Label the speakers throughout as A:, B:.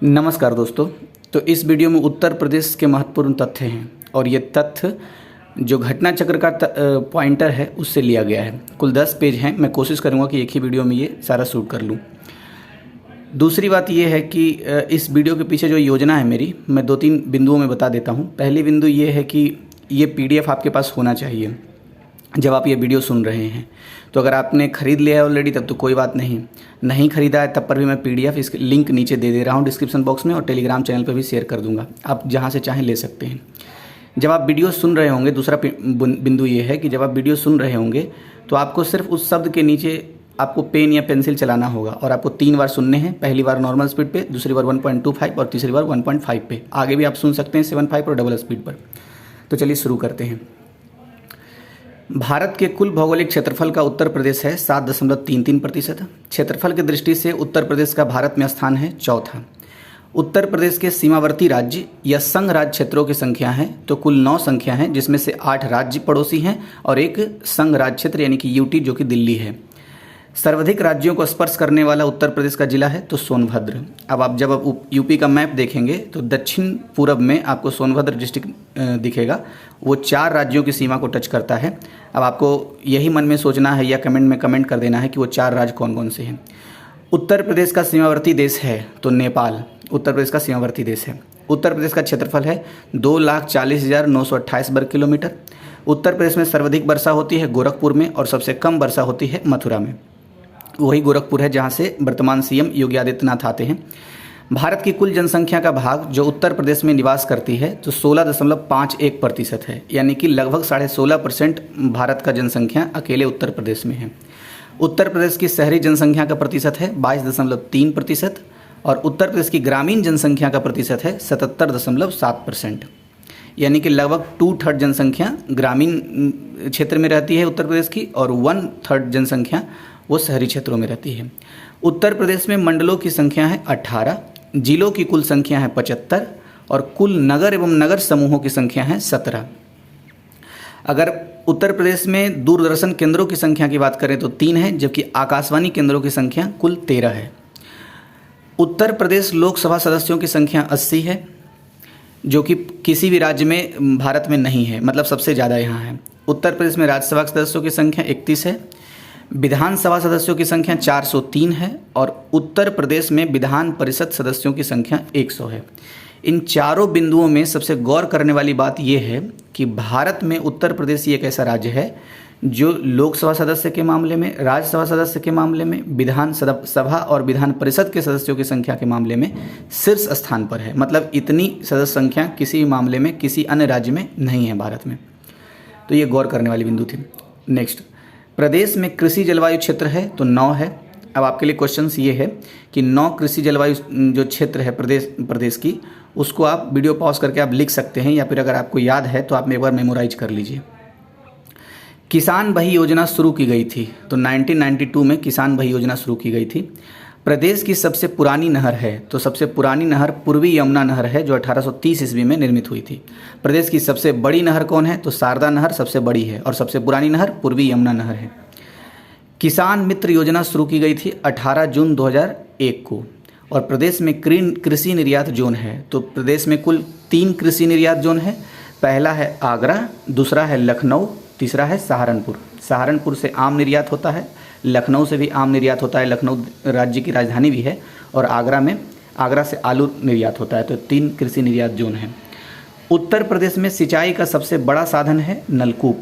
A: नमस्कार दोस्तों। तो इस वीडियो में उत्तर प्रदेश के महत्वपूर्ण तथ्य हैं और ये तथ्य जो घटना चक्र का पॉइंटर है उससे लिया गया है। कुल 10 पेज हैं। मैं कोशिश करूंगा कि एक ही वीडियो में ये सारा शूट कर लूं। दूसरी बात ये है कि इस वीडियो के पीछे जो योजना है मेरी, मैं 2-3 बिंदुओं में बता देता हूँ। पहली बिंदु ये है कि ये PDF आपके पास होना चाहिए जब आप ये वीडियो सुन रहे हैं। तो अगर आपने ख़रीद लिया है ऑलरेडी तब तो कोई बात नहीं ख़रीदा है तब पर भी मैं PDF इसके लिंक नीचे दे दे रहा हूँ डिस्क्रिप्शन बॉक्स में, और टेलीग्राम चैनल पर भी शेयर कर दूंगा। आप जहाँ से चाहें ले सकते हैं। जब आप वीडियो सुन रहे होंगे, दूसरा बिंदु ये है कि जब आप वीडियो सुन रहे होंगे तो आपको सिर्फ उस शब्द के नीचे आपको पेन या पेंसिल चलाना होगा और आपको 3 बार सुनने हैं। पहली बार नॉर्मल स्पीड पे, दूसरी बार 1.25 और तीसरी बार 1.5 पे। आगे भी आप सुन सकते हैं 7.5 और डबल स्पीड पर। तो चलिए शुरू करते हैं। भारत के कुल भौगोलिक क्षेत्रफल का उत्तर प्रदेश है 7.33%। क्षेत्रफल की दृष्टि से उत्तर प्रदेश का भारत में स्थान है चौथा। उत्तर प्रदेश के सीमावर्ती राज्य या संघ राज्य क्षेत्रों की संख्या है तो कुल 9 संख्या है, जिसमें से 8 राज्य पड़ोसी हैं और एक संघ राज्य क्षेत्र यानी कि UT जो कि दिल्ली है। सर्वाधिक राज्यों को स्पर्श करने वाला उत्तर प्रदेश का जिला है तो सोनभद्र। अब आप जब UP का मैप देखेंगे तो दक्षिण पूरब में आपको सोनभद्र डिस्ट्रिक्ट दिखेगा। वो 4 राज्यों की सीमा को टच करता है। अब आपको यही मन में सोचना है या कमेंट में कमेंट कर देना है कि वो 4 राज्य कौन कौन से हैं। उत्तर प्रदेश का सीमावर्ती देश है तो नेपाल उत्तर प्रदेश का सीमावर्ती देश है। उत्तर प्रदेश का क्षेत्रफल है 2,40,928 वर्ग किलोमीटर। उत्तर प्रदेश में सर्वाधिक वर्षा होती है गोरखपुर में और सबसे कम वर्षा होती है मथुरा में। वही गोरखपुर है जहाँ से वर्तमान CM योगी आदित्यनाथ आते हैं। भारत की कुल जनसंख्या का भाग जो उत्तर प्रदेश में निवास करती है तो 16.51% है, यानी कि लगभग 16.5% भारत का जनसंख्या अकेले उत्तर प्रदेश में है। उत्तर प्रदेश की शहरी जनसंख्या का प्रतिशत है 22.3% और उत्तर प्रदेश की ग्रामीण जनसंख्या का प्रतिशत है 77.7%, यानी कि लगभग 2/3 जनसंख्या ग्रामीण क्षेत्र में रहती है उत्तर प्रदेश की और 1/3 जनसंख्या वो शहरी क्षेत्रों में रहती है। उत्तर प्रदेश में मंडलों की संख्या है 18, जिलों की कुल संख्या है 75 और कुल नगर एवं नगर समूहों की संख्या है 17। अगर उत्तर प्रदेश में दूरदर्शन केंद्रों की संख्या की बात करें तो 3 है, जबकि आकाशवाणी केंद्रों की संख्या कुल 13 है। उत्तर प्रदेश लोकसभा सदस्यों की संख्या 80 है, जो कि किसी भी राज्य में भारत में नहीं है, मतलब सबसे ज़्यादा यहाँ है। उत्तर प्रदेश में राज्यसभा सदस्यों की संख्या 31 है, विधानसभा सदस्यों की संख्या 403 है और उत्तर प्रदेश में विधान परिषद सदस्यों की संख्या 100 है। इन चारों बिंदुओं में सबसे गौर करने वाली बात यह है कि भारत में उत्तर प्रदेश एक ऐसा राज्य है जो लोकसभा सदस्य के मामले में, राज्यसभा सदस्य के मामले में, विधान सभा और विधान परिषद के सदस्यों की संख्या के मामले में शीर्ष स्थान पर है। मतलब इतनी सदस्य संख्या किसी भी मामले में किसी अन्य राज्य में नहीं है भारत में। तो ये गौर करने वाली बिंदु थी। नेक्स्ट, प्रदेश में कृषि जलवायु क्षेत्र है तो 9 है। अब आपके लिए क्वेश्चंस ये है कि 9 कृषि जलवायु जो क्षेत्र है प्रदेश की, उसको आप वीडियो पॉज करके आप लिख सकते हैं या फिर अगर आपको याद है तो आप एक बार मेमोराइज कर लीजिए। किसान भाई योजना शुरू की गई थी तो 1992 में किसान भाई योजना शुरू की गई थी। प्रदेश की सबसे पुरानी नहर है तो सबसे पुरानी नहर पूर्वी यमुना नहर है जो 1830 ईस्वी में निर्मित हुई थी। प्रदेश की सबसे बड़ी नहर कौन है तो शारदा नहर सबसे बड़ी है और सबसे पुरानी नहर पूर्वी यमुना नहर है। किसान मित्र योजना शुरू की गई थी 18 जून 2001 को और प्रदेश में कृषि निर्यात जोन है तो प्रदेश में कुल 3 कृषि निर्यात जोन है। पहला है आगरा, दूसरा है लखनऊ, तीसरा है सहारनपुर। सहारनपुर से आम निर्यात होता है, लखनऊ से भी आम निर्यात होता है, लखनऊ राज्य की राजधानी भी है, और आगरा से आलू निर्यात होता है। तो 3 कृषि निर्यात जोन हैं। उत्तर प्रदेश में सिंचाई का सबसे बड़ा साधन है नलकूप।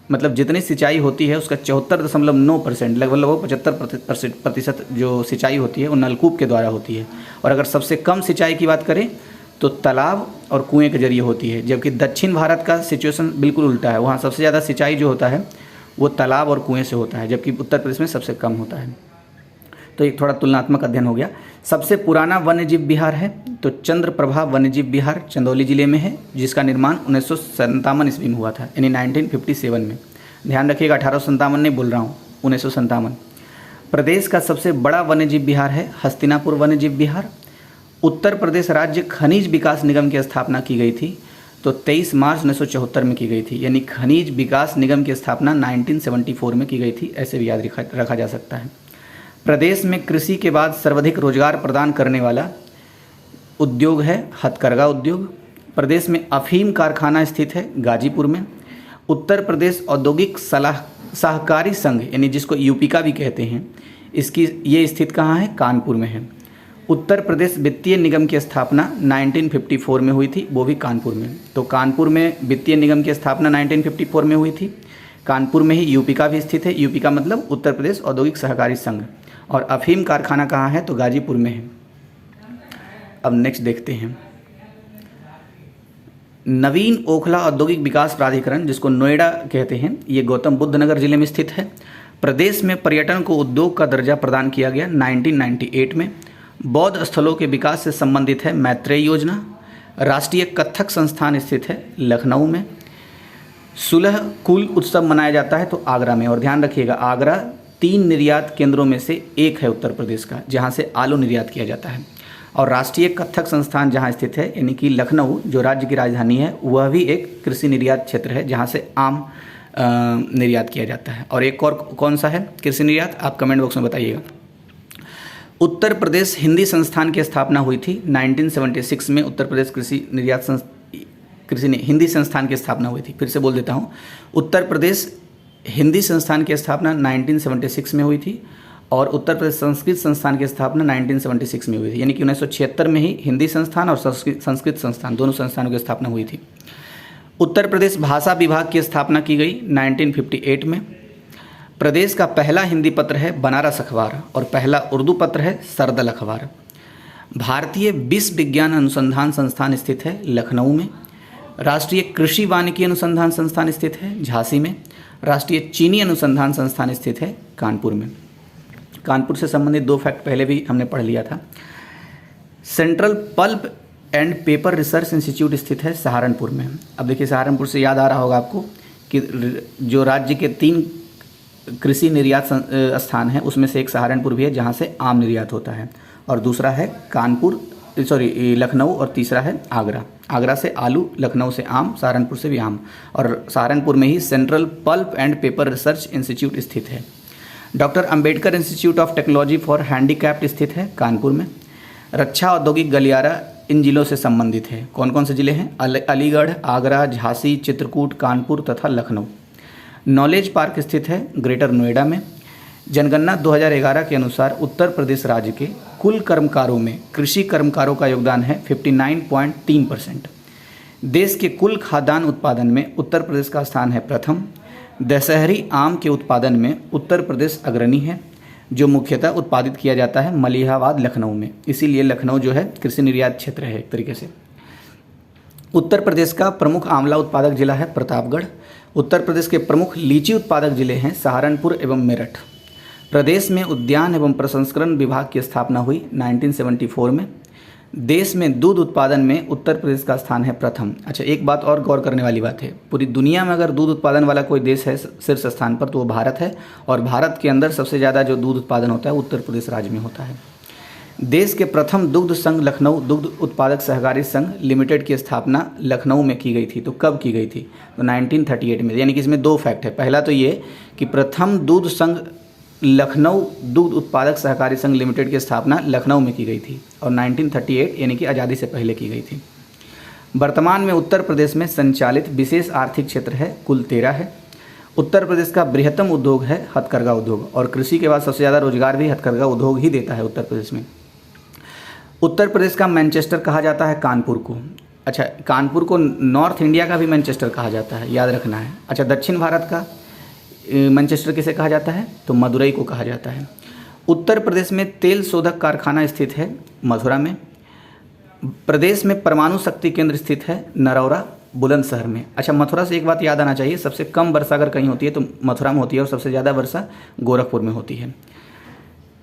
A: मतलब जितनी सिंचाई होती है उसका 74.9%, लगभग 75% जो सिंचाई होती है वो नलकूप के द्वारा होती है। और अगर सबसे कम सिंचाई की बात करें तो तालाब और कुएं के जरिए होती है, जबकि दक्षिण भारत का सिचुएशन बिल्कुल उल्टा है। वहाँ सबसे ज़्यादा सिंचाई जो होता है वो तालाब और कुएं से होता है, जबकि उत्तर प्रदेश में सबसे कम होता है। तो एक थोड़ा तुलनात्मक अध्ययन हो गया। सबसे पुराना वन्यजीव विहार है तो चंद्रप्रभा वन्यजीव विहार चंदौली जिले में है, जिसका निर्माण 1957 ईस्वी में हुआ था, यानी 1957 में। ध्यान रखिएगा 1857 नहीं बोल रहा हूँ, 1957। प्रदेश का सबसे बड़ा वन्यजीव विहार है हस्तिनापुर वन्यजीव विहार। उत्तर प्रदेश राज्य खनिज विकास निगम की स्थापना की गई थी तो 23 मार्च 1974 में की गई थी, यानी खनिज विकास निगम की स्थापना 1974 में की गई थी। ऐसे भी याद रखा जा सकता है। प्रदेश में कृषि के बाद सर्वाधिक रोजगार प्रदान करने वाला उद्योग है हथकरघा उद्योग। प्रदेश में अफीम कारखाना स्थित है गाजीपुर में। उत्तर प्रदेश औद्योगिक सहकारी संघ यानी जिसको यूपीका भी कहते हैं, इसकी ये स्थित कहाँ है? कानपुर में है। उत्तर प्रदेश वित्तीय निगम की स्थापना 1954 में हुई थी, वो भी कानपुर में। तो कानपुर में वित्तीय निगम की स्थापना 1954 में हुई थी। कानपुर में ही यूपीका भी स्थित है। यूपीका मतलब उत्तर प्रदेश औद्योगिक सहकारी संघ। और अफीम कारखाना कहाँ है? तो गाजीपुर में है। अब नेक्स्ट देखते हैं, नवीन ओखला औद्योगिक विकास प्राधिकरण जिसको नोएडा कहते हैं, ये गौतम बुद्ध नगर जिले में स्थित है। प्रदेश में पर्यटन को उद्योग का दर्जा प्रदान किया गया 1998 में। बौद्ध स्थलों के विकास से संबंधित है मैत्रेय योजना। राष्ट्रीय कथक संस्थान स्थित है लखनऊ में। सुलह कुल उत्सव मनाया जाता है तो आगरा में। और ध्यान रखिएगा, आगरा 3 निर्यात केंद्रों में से एक है उत्तर प्रदेश का, जहाँ से आलू निर्यात किया जाता है। और राष्ट्रीय कथक संस्थान जहाँ स्थित है यानी कि लखनऊ जो राज्य की राजधानी है, वह भी एक कृषि निर्यात क्षेत्र है जहाँ से आम निर्यात किया जाता है। और एक और कौन सा है कृषि निर्यात, आप कमेंट बॉक्स में बताइएगा। उत्तर प्रदेश हिंदी संस्थान की स्थापना हुई थी 1976 में। उत्तर प्रदेश हिंदी संस्थान की स्थापना हुई थी। फिर से बोल देता हूँ, उत्तर प्रदेश हिंदी संस्थान की स्थापना 1976 में हुई थी और उत्तर प्रदेश संस्कृत संस्थान की स्थापना 1976 में हुई थी। यानी कि 1976 में ही हिंदी संस्थान और संस्कृत संस्थान दोनों संस्थानों की स्थापना हुई थी। उत्तर प्रदेश भाषा विभाग की स्थापना की गई 1958 में। प्रदेश का पहला हिंदी पत्र है बनारस अखबार और पहला उर्दू पत्र है सरदल अखबार। भारतीय विश्व विज्ञान अनुसंधान संस्थान स्थित है लखनऊ में। राष्ट्रीय कृषि वानिकी अनुसंधान संस्थान स्थित है झांसी में। राष्ट्रीय चीनी अनुसंधान संस्थान स्थित है कानपुर में। कानपुर से संबंधित 2 फैक्ट पहले भी हमने पढ़ लिया था। Central pulp and paper research institute स्थित है सहारनपुर में। अब देखिए, सहारनपुर से याद आ रहा होगा आपको कि जो राज्य के 3 कृषि निर्यात स्थान है उसमें से एक सहारनपुर भी है जहाँ से आम निर्यात होता है, और दूसरा है लखनऊ, और तीसरा है आगरा। आगरा से आलू, लखनऊ से आम, सहारनपुर से भी आम। और सहारनपुर में ही central pulp and paper research institute स्थित है। Doctor Ambedkar institute of technology for handicapped स्थित है कानपुर में। रक्षा औद्योगिक गलियारा इन जिलों से संबंधित है। कौन कौन से जिले हैं? अलीगढ़, आगरा, झांसी, चित्रकूट, कानपुर तथा लखनऊ। नॉलेज पार्क स्थित है ग्रेटर नोएडा में। जनगणना 2011 के अनुसार उत्तर प्रदेश राज्य के कुल कर्मकारों में कृषि कर्मकारों का योगदान है 59.3%। देश के कुल खाद्यान्न उत्पादन में उत्तर प्रदेश का स्थान है प्रथम। दशहरी आम के उत्पादन में उत्तर प्रदेश अग्रणी है, जो मुख्यतः उत्पादित किया जाता है मलिहाबाद लखनऊ में। इसीलिए लखनऊ जो है कृषि निर्यात क्षेत्र है एक तरीके से। उत्तर प्रदेश का प्रमुख आंवला उत्पादक जिला है प्रतापगढ़। उत्तर प्रदेश के प्रमुख लीची उत्पादक जिले हैं सहारनपुर एवं मेरठ। प्रदेश में उद्यान एवं प्रसंस्करण विभाग की स्थापना हुई 1974 में। देश में दूध उत्पादन में उत्तर प्रदेश का स्थान है प्रथम। अच्छा, एक बात और गौर करने वाली बात है, पूरी दुनिया में अगर दूध उत्पादन वाला कोई देश है शीर्ष स्थान पर तो वो भारत है, और भारत के अंदर सबसे ज़्यादा जो दूध उत्पादन होता है उत्तर प्रदेश राज्य में होता है। देश के प्रथम दुग्ध संघ लखनऊ दुग्ध उत्पादक सहकारी संघ लिमिटेड की स्थापना लखनऊ में की गई थी। तो कब की गई थी? तो 1938 में। यानी कि इसमें 2 फैक्ट है। पहला तो ये कि प्रथम दूध संघ लखनऊ दुग्ध उत्पादक सहकारी संघ लिमिटेड की स्थापना लखनऊ में की गई थी और 1938 यानी कि आज़ादी से पहले की गई थी। वर्तमान में उत्तर प्रदेश में संचालित विशेष आर्थिक क्षेत्र है कुल 13 है। उत्तर प्रदेश का बृहत्तम उद्योग है हथकरघा उद्योग, और कृषि के बाद सबसे ज़्यादा रोजगार भी हथकरघा उद्योग ही देता है उत्तर प्रदेश में। उत्तर प्रदेश का मैनचेस्टर कहा जाता है कानपुर को। अच्छा, कानपुर को नॉर्थ इंडिया का भी मैनचेस्टर कहा जाता है, याद रखना है। अच्छा, दक्षिण भारत का मैनचेस्टर किसे कहा जाता है? तो मदुरई को कहा जाता है। उत्तर प्रदेश में तेल शोधक कारखाना स्थित है मथुरा में। प्रदेश में परमाणु शक्ति केंद्र स्थित है नरौरा बुलंदशहर में। अच्छा, मथुरा से एक बात याद आना चाहिए, सबसे कम वर्षा अगर कहीं होती है तो मथुरा में होती है और सबसे ज़्यादा वर्षा गोरखपुर में होती है।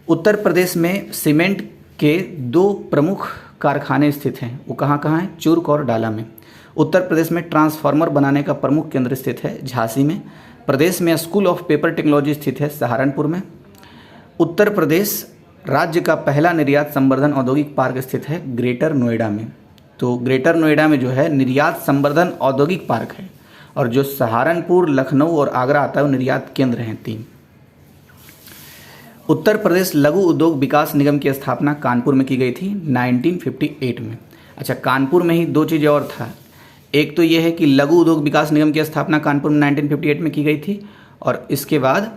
A: उत्तर प्रदेश में सीमेंट के 2 प्रमुख कारखाने स्थित हैं। वो कहाँ कहाँ हैं? चुर्क और डाला में। उत्तर प्रदेश में ट्रांसफार्मर बनाने का प्रमुख केंद्र स्थित है झांसी में। प्रदेश में स्कूल ऑफ पेपर टेक्नोलॉजी स्थित है सहारनपुर में। उत्तर प्रदेश राज्य का पहला निर्यात संवर्धन औद्योगिक पार्क स्थित है ग्रेटर नोएडा में। तो ग्रेटर नोएडा में जो है निर्यात संवर्धन औद्योगिक पार्क है, और जो सहारनपुर, लखनऊ और आगरा आता है वो निर्यात केंद्र हैं 3। उत्तर प्रदेश लघु उद्योग विकास निगम की स्थापना कानपुर में की गई थी 1958 में। अच्छा, कानपुर में ही दो चीज़ें और था। एक तो ये है कि लघु उद्योग विकास निगम की स्थापना कानपुर में 1958 में की गई थी, और इसके बाद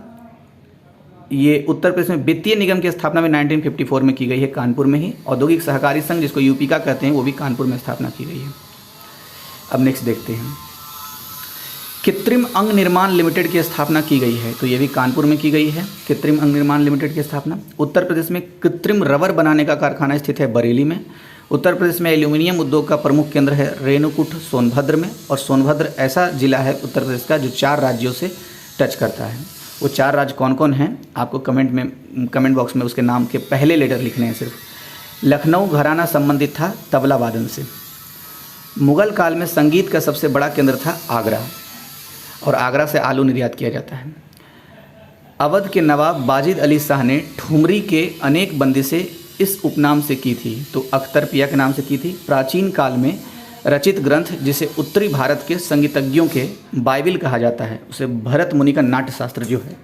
A: ये उत्तर प्रदेश में वित्तीय निगम की स्थापना में 1954 में की गई है कानपुर में ही। औद्योगिक सहकारी संघ, जिसको यूपी का कहते हैं, वो भी कानपुर में स्थापना की गई है। अब नेक्स्ट देखते हैं, कृत्रिम अंग निर्माण लिमिटेड की स्थापना की गई है, तो ये भी कानपुर में की गई है। कृत्रिम अंग निर्माण लिमिटेड की स्थापना। उत्तर प्रदेश में कृत्रिम रबर बनाने का कारखाना स्थित है बरेली में। उत्तर प्रदेश में एल्यूमिनियम उद्योग का प्रमुख केंद्र है रेणुकूट सोनभद्र में, और सोनभद्र ऐसा जिला है उत्तर प्रदेश का जो 4 राज्यों से टच करता है। वो 4 राज्य कौन कौन हैं, आपको कमेंट बॉक्स में उसके नाम के पहले लेटर लिखने हैं सिर्फ। लखनऊ घराना संबंधित था तबला वादन से। मुगल काल में संगीत का सबसे बड़ा केंद्र था आगरा, और आगरा से आलू निर्यात किया जाता है। अवध के नवाब वाजिद अली शाह ने ठुमरी के अनेक बंदिशें इस उपनाम से की थी, तो अख्तरपिया के नाम से की थी। प्राचीन काल में रचित ग्रंथ जिसे उत्तरी भारत के संगीतज्ञों के बाइबिल कहा जाता है, उसे भरत मुनि का नाट्य शास्त्र जो है।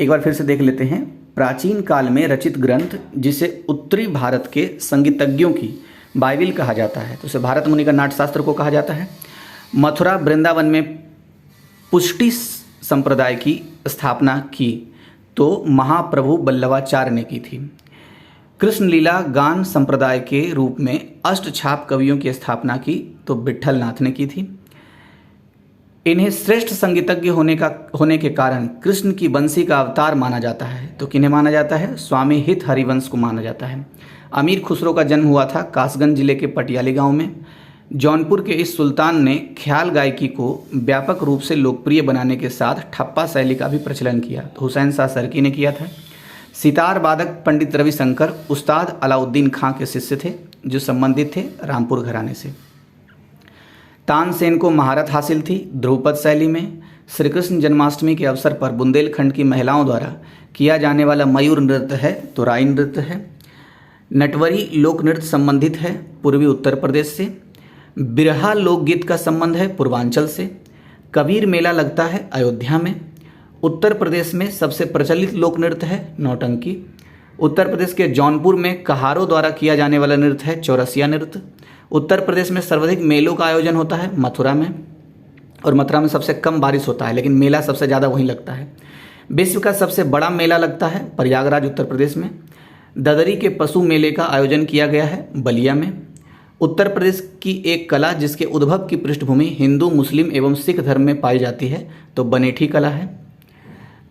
A: एक बार फिर से देख लेते हैं। प्राचीन काल में रचित ग्रंथ जिसे उत्तरी भारत के संगीतज्ञों की बाइबिल कहा जाता है, तो उसे भारत मुनि का नाट्य शास्त्र को कहा जाता है। मथुरा वृंदावन में पुष्टि संप्रदाय की स्थापना की तो महाप्रभु बल्लभाचार्य ने की थी। कृष्ण लीला गान संप्रदाय के रूप में अष्टछाप कवियों की स्थापना की तो विट्ठल नाथ ने की थी। इन्हें श्रेष्ठ संगीतज्ञ होने के कारण कृष्ण की बंसी का अवतार माना जाता है, तो किन्हें माना जाता है? स्वामी हित हरिवंश को माना जाता है। अमीर खुसरो का जन्म हुआ था कासगंज जिले के पटियाली गांव में। जौनपुर के इस सुल्तान ने ख्याल गायकी को व्यापक रूप से लोकप्रिय बनाने के साथ ठप्पा शैली का भी प्रचलन किया, तो हुसैन शाह सरकी ने किया था। सितार वादक पंडित रविशंकर उस्ताद अलाउद्दीन खां के शिष्य थे, जो संबंधित थे रामपुर घराने से। तानसेन को महारत हासिल थी ध्रुपद शैली में। श्री कृष्ण जन्माष्टमी के अवसर पर बुंदेलखंड की महिलाओं द्वारा किया जाने वाला मयूर नृत्य है तो राई नृत्य है। नटवरी लोक नृत्य संबंधित है पूर्वी उत्तर प्रदेश से। बिरहा लोकगीत का संबंध है पूर्वांचल से। कबीर मेला लगता है अयोध्या में। उत्तर प्रदेश में सबसे प्रचलित लोक नृत्य है नौटंकी। उत्तर प्रदेश के जौनपुर में कहारों द्वारा किया जाने वाला नृत्य है चौरसिया नृत्य। उत्तर प्रदेश में सर्वाधिक मेलों का आयोजन होता है मथुरा में, और मथुरा में सबसे कम बारिश होता है, लेकिन मेला सबसे ज़्यादा वहीं लगता है। विश्व का सबसे बड़ा मेला लगता है प्रयागराज उत्तर प्रदेश में। ददरी के पशु मेले का आयोजन किया गया है बलिया में। उत्तर प्रदेश की एक कला जिसके उद्भव की पृष्ठभूमि हिंदू मुस्लिम एवं सिख धर्म में पाई जाती है तो बनेठी कला है।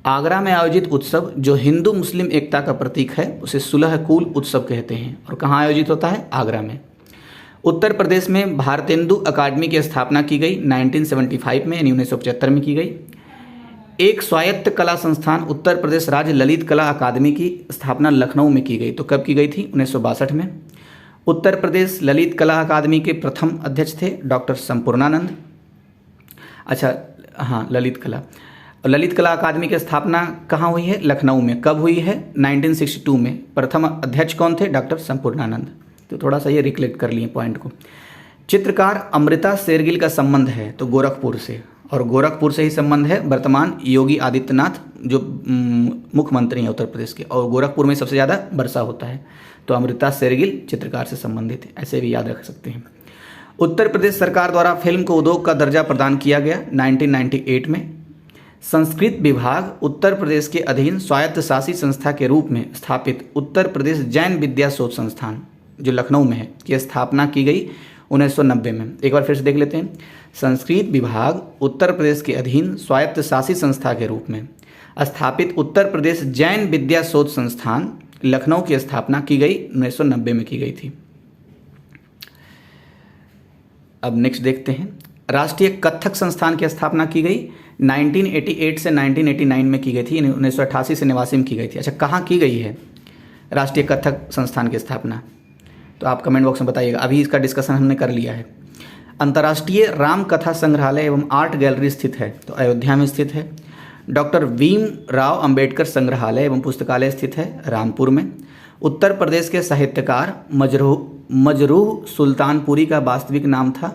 A: आगरा में आयोजित उत्सव जो हिंदू मुस्लिम एकता का प्रतीक है उसे सुलह-कुल उत्सव कहते हैं, और कहाँ आयोजित होता है? आगरा में। उत्तर प्रदेश में भारतेंदु अकादमी की स्थापना की गई 1975 में, यानी 1975 में की गई। एक स्वायत्त कला संस्थान उत्तर प्रदेश राज्य ललित कला अकादमी की स्थापना लखनऊ में की गई, तो कब की गई थी? 1962 में। उत्तर प्रदेश ललित कला अकादमी के प्रथम अध्यक्ष थे डॉक्टर संपूर्णानंद। अच्छा हाँ, ललित कला अकादमी की स्थापना कहाँ हुई है? लखनऊ में। कब हुई है? 1962 में। प्रथम अध्यक्ष कौन थे? डॉक्टर संपूर्णानंद। तो थोड़ा सा ये रिकलेक्ट कर लिए पॉइंट को। चित्रकार अमृता शेरगिल का संबंध है तो गोरखपुर से, और गोरखपुर से ही संबंध है वर्तमान योगी आदित्यनाथ जो मुख्यमंत्री हैं उत्तर प्रदेश के, और गोरखपुर में सबसे ज़्यादा वर्षा होता है, तो अमृता शेरगिल चित्रकार से संबंधित है, ऐसे भी याद रख सकते हैं। उत्तर प्रदेश सरकार द्वारा फिल्म को उद्योग का दर्जा प्रदान किया गया 1998 में। संस्कृत विभाग उत्तर प्रदेश के अधीन स्वायत्त शासी संस्था के रूप में स्थापित उत्तर प्रदेश जैन विद्या शोध संस्थान जो लखनऊ में है की स्थापना की गई 1990 में। एक बार फिर से देख लेते हैं। संस्कृत विभाग उत्तर प्रदेश के अधीन स्वायत्त शासी संस्था के रूप में स्थापित उत्तर प्रदेश जैन विद्या शोध संस्थान लखनऊ की स्थापना की गई 1990 में की गई थी। अब नेक्स्ट देखते हैं। राष्ट्रीय कथक संस्थान की स्थापना की गई 1988 से 1989 में की गई थी, 1988 से 89 में की गई थी। अच्छा, कहाँ की गई है राष्ट्रीय कथक संस्थान की स्थापना? तो आप कमेंट बॉक्स में बताइएगा। अभी इसका डिस्कशन हमने कर लिया है। अंतर्राष्ट्रीय राम कथा संग्रहालय एवं आर्ट गैलरी स्थित है तो अयोध्या में स्थित है। डॉक्टर भीम राव अंबेडकर संग्रहालय एवं पुस्तकालय स्थित है रामपुर में। उत्तर प्रदेश के साहित्यकार मजरूह सुल्तानपुरी का वास्तविक नाम था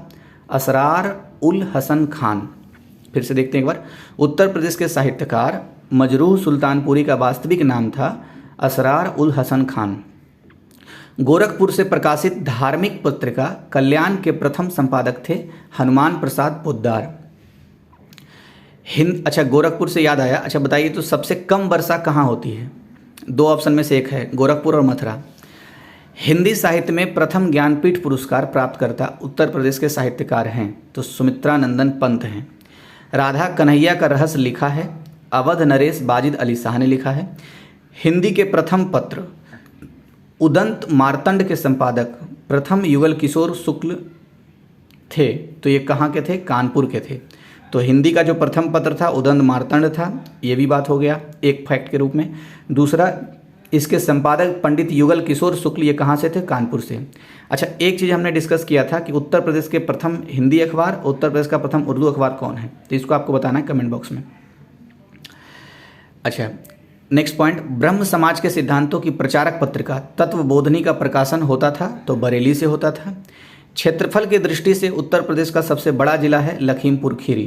A: असरार उल हसन खान। फिर से देखते हैं एक बार। उत्तर प्रदेश के साहित्यकार मजरूह सुल्तानपुरी का वास्तविक नाम था असरार उल हसन खान। गोरखपुर से प्रकाशित धार्मिक पत्रिका कल्याण के प्रथम संपादक थे हनुमान प्रसाद पोद्दार। अच्छा, गोरखपुर से याद आया, अच्छा बताइए तो सबसे कम वर्षा कहाँ होती है? दो ऑप्शन में से एक है, गोरखपुर और मथुरा। हिंदी साहित्य में प्रथम ज्ञानपीठ पुरस्कार प्राप्त करता उत्तर प्रदेश के साहित्यकार हैं तो सुमित्रा नंदन पंत हैं। राधा कन्हैया का रहस्य लिखा है अवध नरेश बाजिद अली शाह ने लिखा है। हिंदी के प्रथम पत्र उदंत मार्तंड के संपादक प्रथम युगल किशोर शुक्ल थे तो ये कहाँ के थे? कानपुर के थे। तो हिंदी का जो प्रथम पत्र था उदंत मार्तंड था, ये भी बात हो गया एक फैक्ट के रूप में। दूसरा, इसके संपादक पंडित युगल किशोर शुक्ल, ये कहाँ से थे? कानपुर से। अच्छा, एक चीज़ हमने डिस्कस किया था कि उत्तर प्रदेश के प्रथम हिंदी अखबार, उत्तर प्रदेश का प्रथम उर्दू अखबार कौन है, तो इसको आपको बताना है कमेंट बॉक्स में। अच्छा, नेक्स्ट पॉइंट, ब्रह्म समाज के सिद्धांतों की प्रचारक पत्रिका तत्वबोधनी का प्रकाशन होता था तो बरेली से होता था। क्षेत्रफल की दृष्टि से उत्तर प्रदेश का सबसे बड़ा जिला है लखीमपुर खीरी।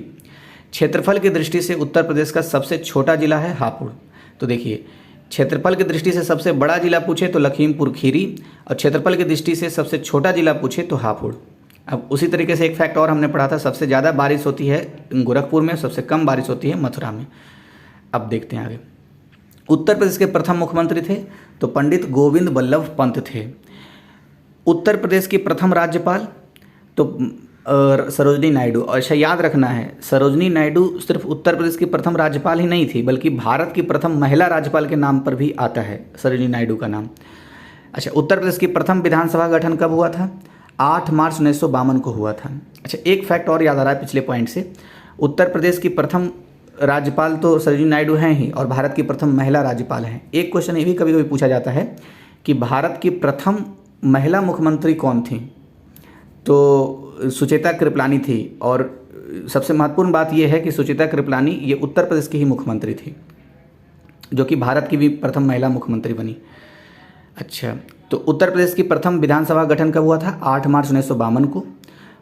A: क्षेत्रफल की दृष्टि से उत्तर प्रदेश का सबसे छोटा जिला है हापुड़। तो देखिए, क्षेत्रफल की दृष्टि से सबसे बड़ा जिला पूछे तो लखीमपुर खीरी और क्षेत्रफल की दृष्टि से सबसे छोटा जिला पूछे तो हापुड़। अब उसी तरीके से एक फैक्ट और हमने पढ़ा था, सबसे ज़्यादा बारिश होती है गोरखपुर में, सबसे कम बारिश होती है मथुरा में। अब देखते हैं आगे। उत्तर प्रदेश के प्रथम मुख्यमंत्री थे तो पंडित गोविंद बल्लभ पंत थे। उत्तर प्रदेश की प्रथम राज्यपाल तो सरोजनी नायडू। अच्छा, याद रखना है, सरोजनी नायडू सिर्फ उत्तर प्रदेश की प्रथम राज्यपाल ही नहीं थी बल्कि भारत की प्रथम महिला राज्यपाल के नाम पर भी आता है सरोजनी नायडू का नाम। अच्छा, उत्तर प्रदेश की प्रथम विधानसभा गठन कब हुआ था? 8 मार्च 1952 को हुआ था। अच्छा, एक फैक्ट और याद आ रहा है पिछले पॉइंट से, उत्तर प्रदेश की प्रथम राज्यपाल तो सरोजनी नायडू हैं ही और भारत की प्रथम महिला राज्यपाल हैं। एक क्वेश्चन ये भी कभी कभी पूछा जाता है कि भारत की प्रथम महिला मुख्यमंत्री कौन थी? तो सुचेता कृपलानी थी। और सबसे महत्वपूर्ण बात यह है कि सुचेता कृपलानी ये उत्तर प्रदेश की ही मुख्यमंत्री थी, जो कि भारत की भी प्रथम महिला मुख्यमंत्री बनी। अच्छा, तो उत्तर प्रदेश की प्रथम विधानसभा गठन कब हुआ था? 8 मार्च 1952 को।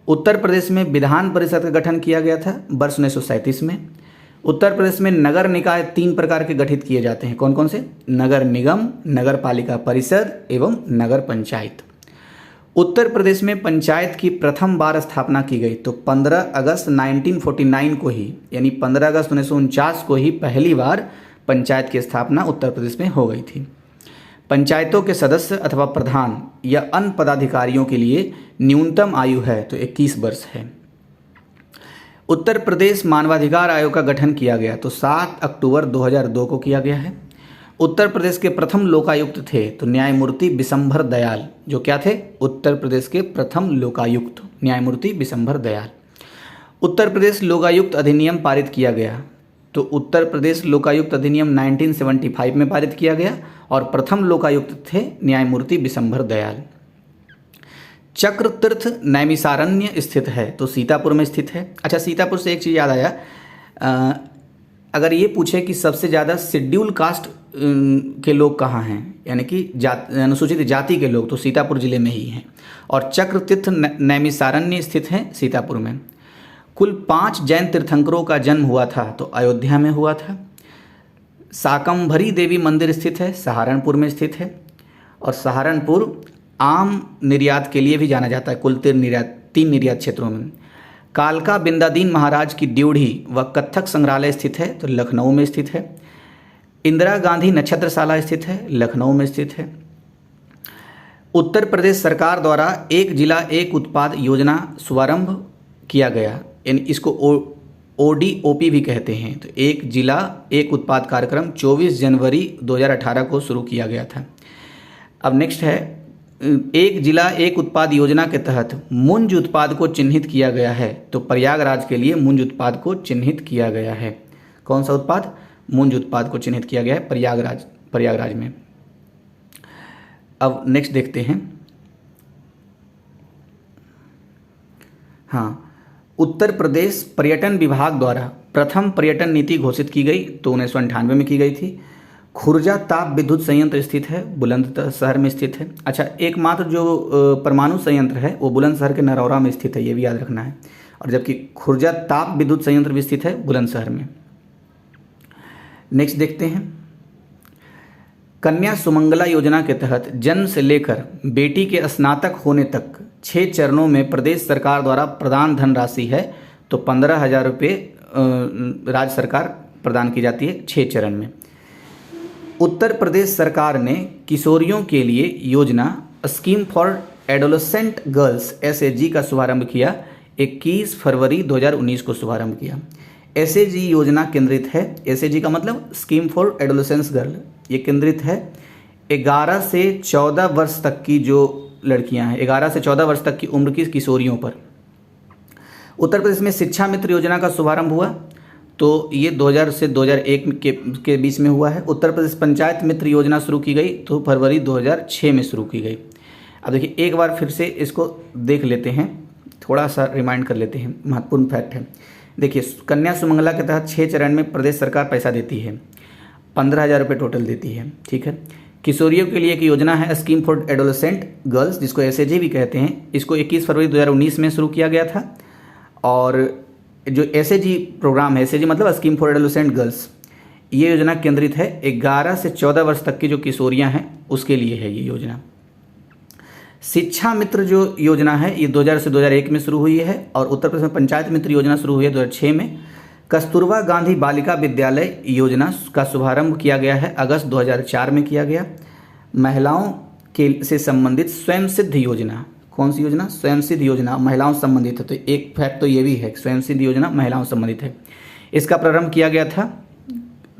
A: उत्तर प्रदेश में विधान परिषद का गठन किया गया था वर्ष 1937 में। उत्तर प्रदेश में नगर निकाय 3 प्रकार के गठित किए जाते हैं, कौन कौन से? नगर निगम, नगर पालिका परिषद एवं नगर पंचायत। उत्तर प्रदेश में पंचायत की प्रथम बार स्थापना की गई तो 15 अगस्त 1949 को ही, यानी 15 अगस्त 1949 को ही पहली बार पंचायत की स्थापना उत्तर प्रदेश में हो गई थी। पंचायतों के सदस्य अथवा प्रधान या अन्य पदाधिकारियों के लिए न्यूनतम आयु है तो 21 वर्ष है। उत्तर प्रदेश मानवाधिकार आयोग का गठन किया गया तो 7 अक्टूबर 2002 को किया गया है। उत्तर प्रदेश के प्रथम लोकायुक्त थे तो न्यायमूर्ति बिशंभर दयाल, जो क्या थे? उत्तर प्रदेश के प्रथम लोकायुक्त न्यायमूर्ति बिशंभर दयाल। उत्तर प्रदेश लोकायुक्त अधिनियम पारित किया गया तो उत्तर प्रदेश लोकायुक्त अधिनियम 1975 में पारित किया गया और प्रथम लोकायुक्त थे न्यायमूर्ति बिशंभर दयाल। चक्र तीर्थ नैमिषारण्य स्थित है तो सीतापुर में स्थित है। अच्छा, सीतापुर से एक चीज़ याद आया, अगर ये पूछे कि सबसे ज़्यादा शेड्यूल कास्ट के लोग कहाँ हैं, यानी कि अनुसूचित जाति के लोग, तो सीतापुर जिले में ही हैं और चक्र तीर्थ नैमिषारण्य स्थित हैं सीतापुर में। कुल 5 जैन तीर्थंकरों का जन्म हुआ था तो अयोध्या में हुआ था। शाकंभरी देवी मंदिर स्थित है, सहारनपुर में स्थित है और सहारनपुर आम निर्यात के लिए भी जाना जाता है, कुल 3 निर्यात क्षेत्रों में। कालका बिंदादीन महाराज की ड्योढ़ी व कत्थक संग्रहालय स्थित है तो लखनऊ में स्थित है। इंदिरा गांधी नक्षत्रशाला स्थित है, लखनऊ में स्थित है। उत्तर प्रदेश सरकार द्वारा एक जिला एक उत्पाद योजना शुभारंभ किया गया, यानी इसको ODOP भी कहते हैं। तो एक जिला एक उत्पाद कार्यक्रम 24 जनवरी 2018 को शुरू किया गया था। अब नेक्स्ट है, एक जिला एक उत्पाद योजना के तहत मुंज उत्पाद को चिन्हित किया गया है तो प्रयागराज के लिए मुंज उत्पाद को चिन्हित किया गया है। कौन सा उत्पाद? मुंज उत्पाद को चिन्हित किया गया है प्रयागराज में। अब नेक्स्ट देखते हैं। हाँ, उत्तर प्रदेश पर्यटन विभाग द्वारा प्रथम पर्यटन नीति घोषित की गई तो 1998 में की गई थी। खुर्जा ताप विद्युत संयंत्र स्थित है, बुलंदशहर में स्थित है। अच्छा, एकमात्र जो परमाणु संयंत्र है वो बुलंदशहर के नरौरा में स्थित है, ये भी याद रखना है। और जबकि खुर्जा ताप विद्युत संयंत्र भी स्थित है बुलंदशहर में। नेक्स्ट देखते हैं, कन्या सुमंगला योजना के तहत जन्म से लेकर बेटी के स्नातक होने तक 6 चरणों में प्रदेश सरकार द्वारा प्रदान धनराशि है। तो 15,000 रुपये राज्य सरकार प्रदान की जाती है 6 चरण में। उत्तर प्रदेश सरकार ने किशोरियों के लिए योजना scheme for adolescent girls SAG का शुभारंभ किया। 21 फरवरी 2019 को शुभारंभ किया। SAG योजना केंद्रित है, SAG का मतलब स्कीम फॉर एडोलेसेंस गर्ल, ये केंद्रित है 11 से 14 वर्ष तक की जो लड़कियां हैं, 11 से 14 वर्ष तक की उम्र की किशोरियों पर। उत्तर प्रदेश में शिक्षा मित्र योजना का शुभारंभ हुआ, तो ये 2000 से 2001 के बीच में हुआ है। उत्तर प्रदेश पंचायत मित्र योजना शुरू की गई, तो फरवरी 2006 में शुरू की गई। अब देखिए एक बार फिर से इसको देख लेते हैं, थोड़ा सा रिमाइंड कर लेते हैं, महत्वपूर्ण फैक्ट है। देखिए कन्या सुमंगला के तहत 6 चरण में प्रदेश सरकार पैसा देती है, 15,000 रुपये टोटल देती है, ठीक है। किशोरियों के लिए एक योजना है स्कीम फॉर एडोलेसेंट गर्ल्स, जिसको SAG भी कहते हैं। इसको 21 फरवरी 2019 में शुरू किया गया था। और जो SAG प्रोग्राम है, SAG मतलब स्कीम फॉर एडोलेसेंट गर्ल्स, ये योजना केंद्रित है 11 से 14 वर्ष तक की जो किशोरियां हैं उसके लिए है ये योजना। शिक्षा मित्र जो योजना है ये 2000 से 2001 में शुरू हुई है। और उत्तर प्रदेश में पंचायत मित्र योजना शुरू हुई है 2006 में। कस्तूरबा गांधी बालिका विद्यालय योजना का शुभारंभ किया गया है, अगस्त 2004 में किया गया। महिलाओं के से संबंधित स्वयं सिद्ध योजना, कौन सी योजना? स्वयं सिद्ध योजना महिलाओं से संबंधित है। तो एक फैक्ट तो ये भी है, स्वयं सिद्ध योजना महिलाओं से संबंधित है। इसका प्रारंभ किया गया था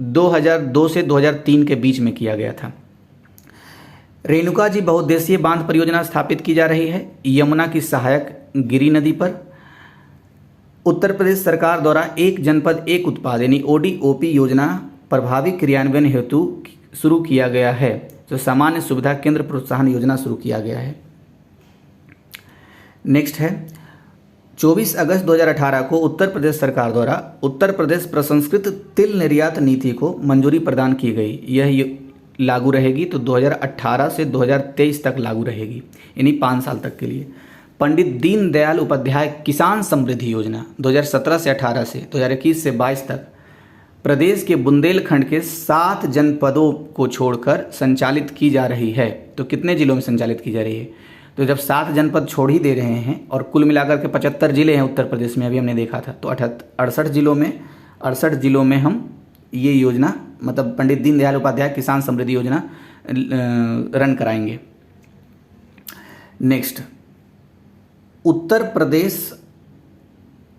A: 2002 से 2003 के बीच में किया गया था। रेणुका जी बहुउद्देशीय बांध परियोजना स्थापित की जा रही है यमुना की सहायक गिरी नदी पर। उत्तर प्रदेश सरकार द्वारा एक जनपद एक उत्पाद यानी ODOP योजना प्रभावी क्रियान्वयन हेतु शुरू किया गया है। तो सामान्य सुविधा केंद्र प्रोत्साहन योजना शुरू किया गया है। नेक्स्ट है 24 अगस्त 2018 को उत्तर प्रदेश सरकार द्वारा उत्तर प्रदेश प्रसंस्कृत तिल निर्यात नीति को मंजूरी प्रदान की गई। यह लागू रहेगी, तो 2018 से 2023 तक लागू रहेगी, यानी 5 साल तक के लिए। पंडित दीनदयाल उपाध्याय किसान समृद्धि योजना 2017 से 18 से 2021 से 22 तक प्रदेश के बुंदेलखंड के 7 जनपदों को छोड़कर संचालित की जा रही है। तो कितने जिलों में संचालित की जा रही है? तो जब 7 जनपद छोड़ ही दे रहे हैं और कुल मिलाकर के 75 जिले हैं उत्तर प्रदेश में, अभी हमने देखा था, तो 68 जिलों में हम ये योजना मतलब पंडित दीनदयाल उपाध्याय किसान समृद्धि योजना रन कराएंगे। नेक्स्ट, उत्तर प्रदेश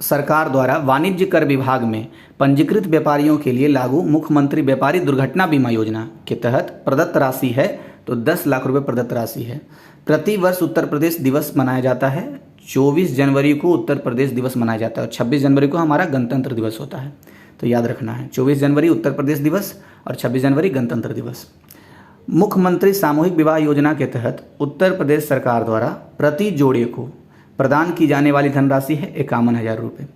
A: सरकार द्वारा वाणिज्य कर विभाग में पंजीकृत व्यापारियों के लिए लागू मुख्यमंत्री व्यापारी दुर्घटना बीमा योजना के तहत प्रदत्त राशि है, तो 10 लाख रुपए प्रदत्त राशि है। प्रति वर्ष उत्तर प्रदेश दिवस मनाया जाता है। 24 जनवरी को उत्तर प्रदेश दिवस मनाया जाता है और 26 जनवरी को हमारा गणतंत्र दिवस होता है, तो याद रखना है 24 जनवरी उत्तर प्रदेश दिवस और 26 जनवरी गणतंत्र दिवस। मुख्यमंत्री सामूहिक विवाह योजना के तहत उत्तर प्रदेश सरकार द्वारा प्रति जोड़े को प्रदान की जाने वाली धनराशि है 51,000 रुपये।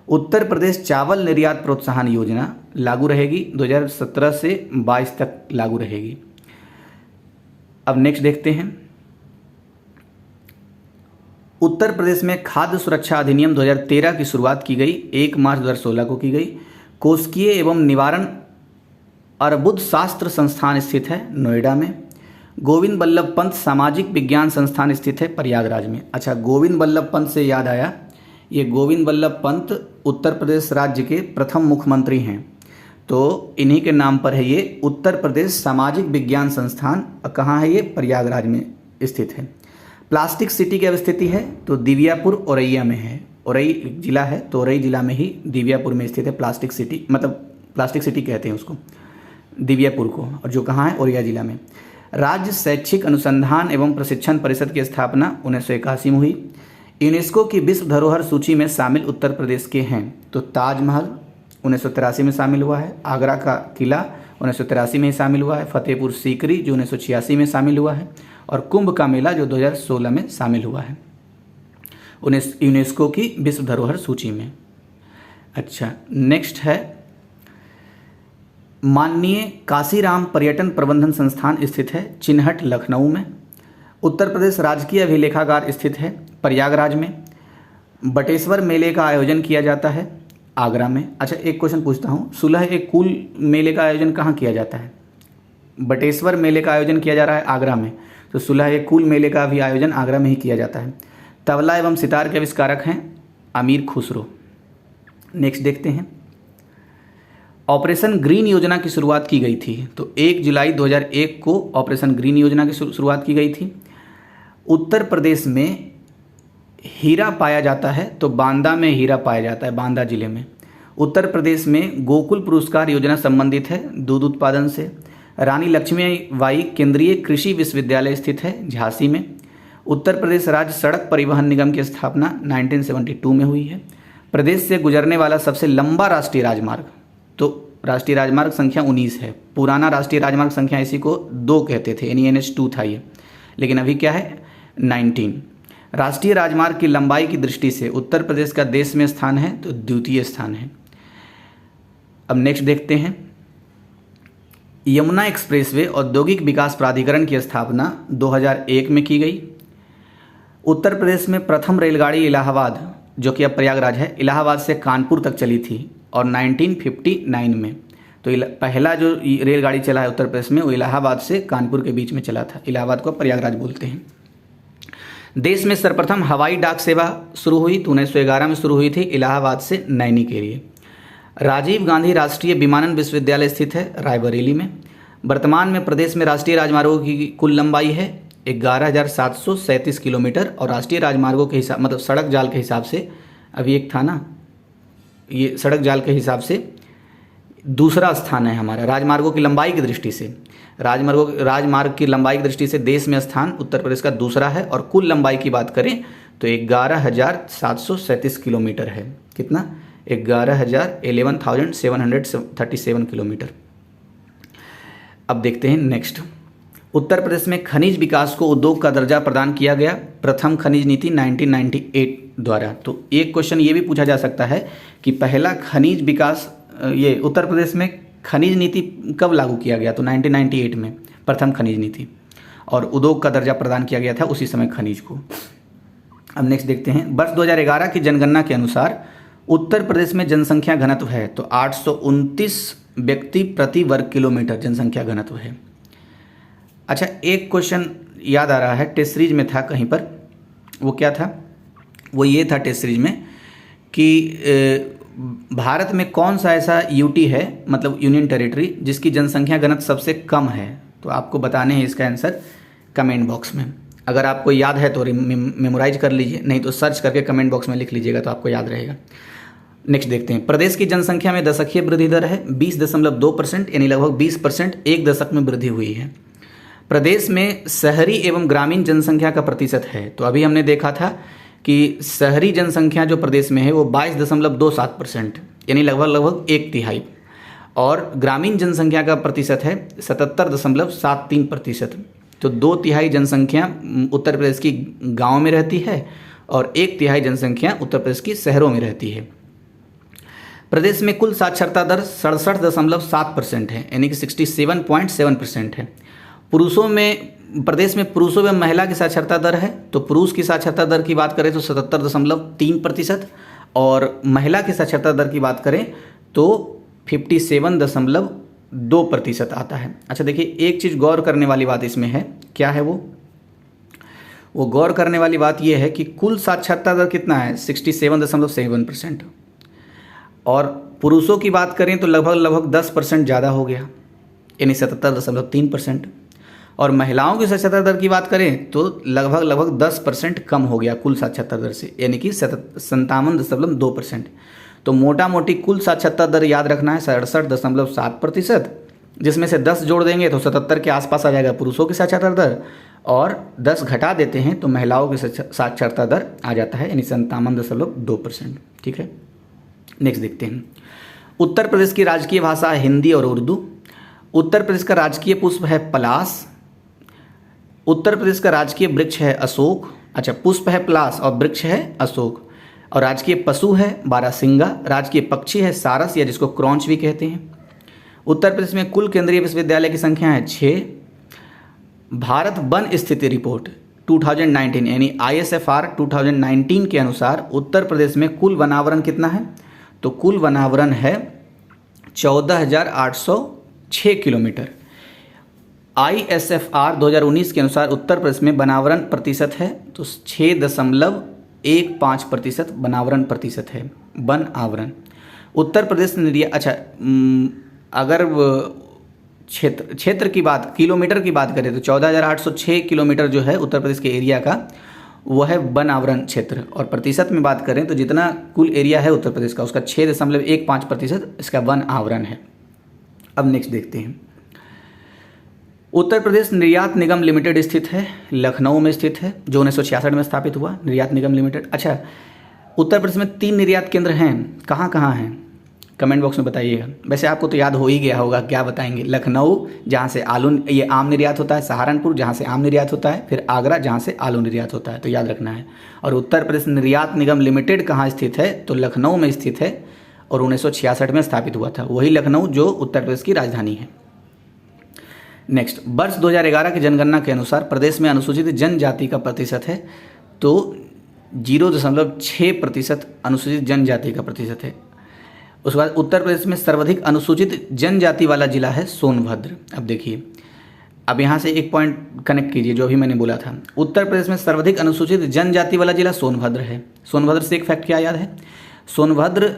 A: उत्तर प्रदेश चावल निर्यात प्रोत्साहन योजना लागू रहेगी, 2017 से 22 तक लागू रहेगी। अब नेक्स्ट देखते हैं, उत्तर प्रदेश में खाद्य सुरक्षा अधिनियम 2013 की शुरुआत की गई, 1 मार्च 2016 को की गई। कोशिकीय एवं निवारण अर्बुद शास्त्र संस्थान स्थित है नोएडा में। गोविंद बल्लभ पंत सामाजिक विज्ञान संस्थान स्थित है प्रयागराज में। अच्छा, गोविंद बल्लभ पंत से याद आया, ये गोविंद बल्लभ पंत उत्तर प्रदेश राज्य के प्रथम मुख्यमंत्री हैं, तो इन्हीं के नाम पर है ये उत्तर प्रदेश सामाजिक विज्ञान संस्थान। कहाँ है ये? प्रयागराज में स्थित है। प्लास्टिक सिटी की अवस्थिति है, तो दिव्यापुर औरैया में है। औरई जिला है, तो औरई जिला में ही दिव्यापुर में स्थित है प्लास्टिक सिटी, मतलब प्लास्टिक सिटी कहते हैं उसको, दिव्यापुर को, और जो कहाँ है? औरैया जिला में। राज्य शैक्षिक अनुसंधान एवं प्रशिक्षण परिषद की स्थापना 1981 में हुई। यूनेस्को की विश्व धरोहर सूची में शामिल उत्तर प्रदेश के हैं, तो ताजमहल 1983 में शामिल हुआ है, आगरा का किला 1983 में शामिल हुआ है, फतेहपुर सीकरी जो 1986 में शामिल हुआ है, और कुंभ का मेला जो 2016 में शामिल हुआ है यूनेस्को की विश्व धरोहर सूची में। अच्छा, नेक्स्ट है माननीय काशीराम पर्यटन प्रबंधन संस्थान स्थित है चिन्हट लखनऊ में। उत्तर प्रदेश राजकीय अभिलेखागार स्थित है प्रयागराज में। बटेश्वर मेले का आयोजन किया जाता है आगरा में। अच्छा एक क्वेश्चन पूछता हूँ, सुलह एक कुल मेले का आयोजन कहाँ किया जाता है? बटेश्वर मेले का आयोजन किया जा रहा है आगरा में, तो सुलह एक कुल मेले का भी आयोजन आगरा में ही किया जाता है। तबला एवं सितार के आविष्कारक हैं अमीर खुसरो। नेक्स्ट देखते हैं, ऑपरेशन ग्रीन योजना की शुरुआत की गई थी, तो 1 जुलाई 2001 को ऑपरेशन ग्रीन योजना की शुरुआत की गई थी। उत्तर प्रदेश में हीरा पाया जाता है, तो बांदा में हीरा पाया जाता है, बांदा जिले में। उत्तर प्रदेश में गोकुल पुरस्कार योजना संबंधित है दूध उत्पादन से। रानी लक्ष्मीबाई केंद्रीय कृषि विश्वविद्यालय स्थित है झांसी में। उत्तर प्रदेश राज्य सड़क परिवहन निगम की स्थापना 1972 में हुई है। प्रदेश से गुजरने वाला सबसे लंबा राष्ट्रीय राजमार्ग, तो राष्ट्रीय राजमार्ग संख्या 19 है। पुराना राष्ट्रीय राजमार्ग संख्या इसी को 2 कहते थे, यानी NH2 था ये, लेकिन अभी क्या है 19। राष्ट्रीय राजमार्ग की लंबाई की दृष्टि से उत्तर प्रदेश का देश में स्थान है तो द्वितीय स्थान है। अब नेक्स्ट देखते हैं, यमुना एक्सप्रेसवे औद्योगिक विकास प्राधिकरण की स्थापना 2001 में की गई। उत्तर प्रदेश में प्रथम रेलगाड़ी इलाहाबाद, जो कि अब प्रयागराज है, इलाहाबाद से कानपुर तक चली थी और 1959 में। तो पहला जो रेलगाड़ी चला है उत्तर प्रदेश में वो इलाहाबाद से कानपुर के बीच में चला था। इलाहाबाद को प्रयागराज बोलते हैं। देश में सर्वप्रथम हवाई डाक सेवा शुरू हुई तो 1911 में शुरू हुई थी, इलाहाबाद से नैनी के लिए। राजीव गांधी राष्ट्रीय विमानन विश्वविद्यालय स्थित है रायबरेली में। वर्तमान में प्रदेश में राष्ट्रीय राजमार्गों की कुल लंबाई है 11,737 किलोमीटर और राष्ट्रीय राजमार्गों के हिसाब मतलब सड़क जाल के हिसाब से, अभी एक था ना, ये सड़क जाल के हिसाब से दूसरा स्थान है हमारा। राजमार्गों की लंबाई की दृष्टि से राजमार्ग की लंबाई की दृष्टि से देश में स्थान उत्तर प्रदेश का दूसरा है और कुल लंबाई की बात करें तो 11,737 किलोमीटर है। कितना? 11,737 किलोमीटर। अब देखते हैं नेक्स्ट, उत्तर प्रदेश में खनिज विकास को उद्योग का दर्जा प्रदान किया गया प्रथम खनिज नीति 1998 द्वारा। तो एक क्वेश्चन ये भी पूछा जा सकता है कि पहला खनिज विकास ये उत्तर प्रदेश में खनिज नीति कब लागू किया गया? तो 1998 में प्रथम खनिज नीति, और उद्योग का दर्जा प्रदान किया गया था उसी समय खनिज को। अब नेक्स्ट देखते हैं, वर्ष 2011 की जनगणना के अनुसार उत्तर प्रदेश में जनसंख्या घनत्व है तो 829 व्यक्ति प्रति वर्ग किलोमीटर जनसंख्या घनत्व है। अच्छा एक क्वेश्चन याद आ रहा है, टेस्ट सीरीज में था कहीं पर, वो क्या था? वो ये था टेस्ट सीरीज में कि भारत में कौन सा ऐसा यूटी है, मतलब यूनियन टेरिटरी, जिसकी जनसंख्या घनत्व सबसे कम है? तो आपको बताने हैं इसका आंसर कमेंट बॉक्स में। अगर आपको याद है तो मेमोराइज कर लीजिए, नहीं तो सर्च करके कमेंट बॉक्स में लिख लीजिएगा तो आपको याद रहेगा। नेक्स्ट देखते हैं, प्रदेश की जनसंख्या में दशकीय वृद्धि दर है 20.2%, यानी लगभग 20% एक दशक में वृद्धि हुई है। प्रदेश में शहरी एवं ग्रामीण जनसंख्या का प्रतिशत है, तो अभी हमने देखा था कि शहरी जनसंख्या जो प्रदेश में है वो 22.27%, यानी लगभग 1/3, और ग्रामीण जनसंख्या का प्रतिशत है 77.73%। तो 2/3 जनसंख्या उत्तर प्रदेश की गाँव में रहती है और 1/3 जनसंख्या उत्तर प्रदेश की शहरों में रहती है। प्रदेश में कुल साक्षरता दर 67.7% है, यानी कि 67.7% है। पुरुषों में, प्रदेश में पुरुषों में महिला की साक्षरता दर है, तो पुरुष की साक्षरता दर की बात करें तो 77.3% और महिला की साक्षरता दर की बात करें तो 57.2% आता है। अच्छा देखिए एक चीज़ गौर करने वाली बात इसमें है, क्या है वो गौर करने वाली बात ये है कि कुल साक्षरता दर कितना है 67.7%, और पुरुषों की बात करें तो लगभग 10% ज़्यादा हो गया, यानी 77.3%, और महिलाओं की साक्षरता दर की बात करें तो लगभग 10% कम हो गया कुल साक्षरता दर से, यानी कि 57.2%। तो मोटा मोटी कुल साक्षरता दर याद रखना है 67.7%, जिसमें से 10 जोड़ देंगे तो 77 के आसपास आ जाएगा पुरुषों की साक्षरता दर, और 10 घटा देते हैं तो महिलाओं की साक्षरता दर आ जाता है, यानी 57.2%। ठीक है, नेक्स्ट देखते हैं, उत्तर प्रदेश की राजकीय भाषा है हिंदी और उर्दू। उत्तर प्रदेश का राजकीय पुष्प है पलाश। उत्तर प्रदेश का राजकीय वृक्ष है अशोक। अच्छा, पुष्प है पलाश और वृक्ष है अशोक। और राजकीय पशु है बारहसिंगा। राजकीय पक्षी है सारस, या जिसको क्रॉन्च भी कहते हैं। उत्तर प्रदेश में कुल केंद्रीय विश्वविद्यालय की संख्या है 6। भारत वन स्थिति रिपोर्ट 2019 यानी ISFR 2019 के अनुसार उत्तर प्रदेश में कुल वनावरण कितना है? तो कुल वनावरण है 14,806 किलोमीटर। ISFR 2019 के अनुसार उत्तर प्रदेश में वनावरण प्रतिशत है तो 6.15% वनावरण प्रतिशत है, वन आवरण। उत्तर प्रदेश अगर क्षेत्र की बात, किलोमीटर की बात करें तो 14,806 किलोमीटर जो है उत्तर प्रदेश के एरिया का वो है वन आवरण क्षेत्र, और प्रतिशत में बात करें तो जितना कुल एरिया है उत्तर प्रदेश का उसका 6.15% इसका वन आवरण है। अब नेक्स्ट देखते हैं। उत्तर प्रदेश निर्यात निगम लिमिटेड स्थित है, लखनऊ में स्थित है, जो 1966 में स्थापित हुआ निर्यात निगम लिमिटेड। अच्छा, उत्तर प्रदेश में 3 निर्यात केंद्र हैं, कहाँ कहाँ हैं कमेंट बॉक्स में बताइएगा। वैसे आपको तो याद हो ही गया होगा, क्या बताएंगे। लखनऊ जहाँ से ये आम निर्यात होता है, सहारनपुर जहाँ से आम निर्यात होता है, फिर आगरा जहाँ से आलू निर्यात होता है, तो याद रखना है। और उत्तर प्रदेश निर्यात निगम लिमिटेड कहाँ स्थित है, तो लखनऊ में स्थित है और 1966 में स्थापित हुआ था, वही लखनऊ जो उत्तर प्रदेश की राजधानी है। नेक्स्ट, वर्ष 2011 की जनगणना के अनुसार प्रदेश में अनुसूचित जनजाति का प्रतिशत है तो 0.6% अनुसूचित जनजाति का प्रतिशत है। उसके बाद उत्तर प्रदेश में सर्वाधिक अनुसूचित जनजाति वाला जिला है सोनभद्र। अब देखिए, अब यहाँ से एक पॉइंट कनेक्ट कीजिए जो अभी मैंने बोला था। उत्तर प्रदेश में सर्वाधिक अनुसूचित जनजाति वाला जिला सोनभद्र है। सोनभद्र से एक फैक्ट क्या याद है, सोनभद्र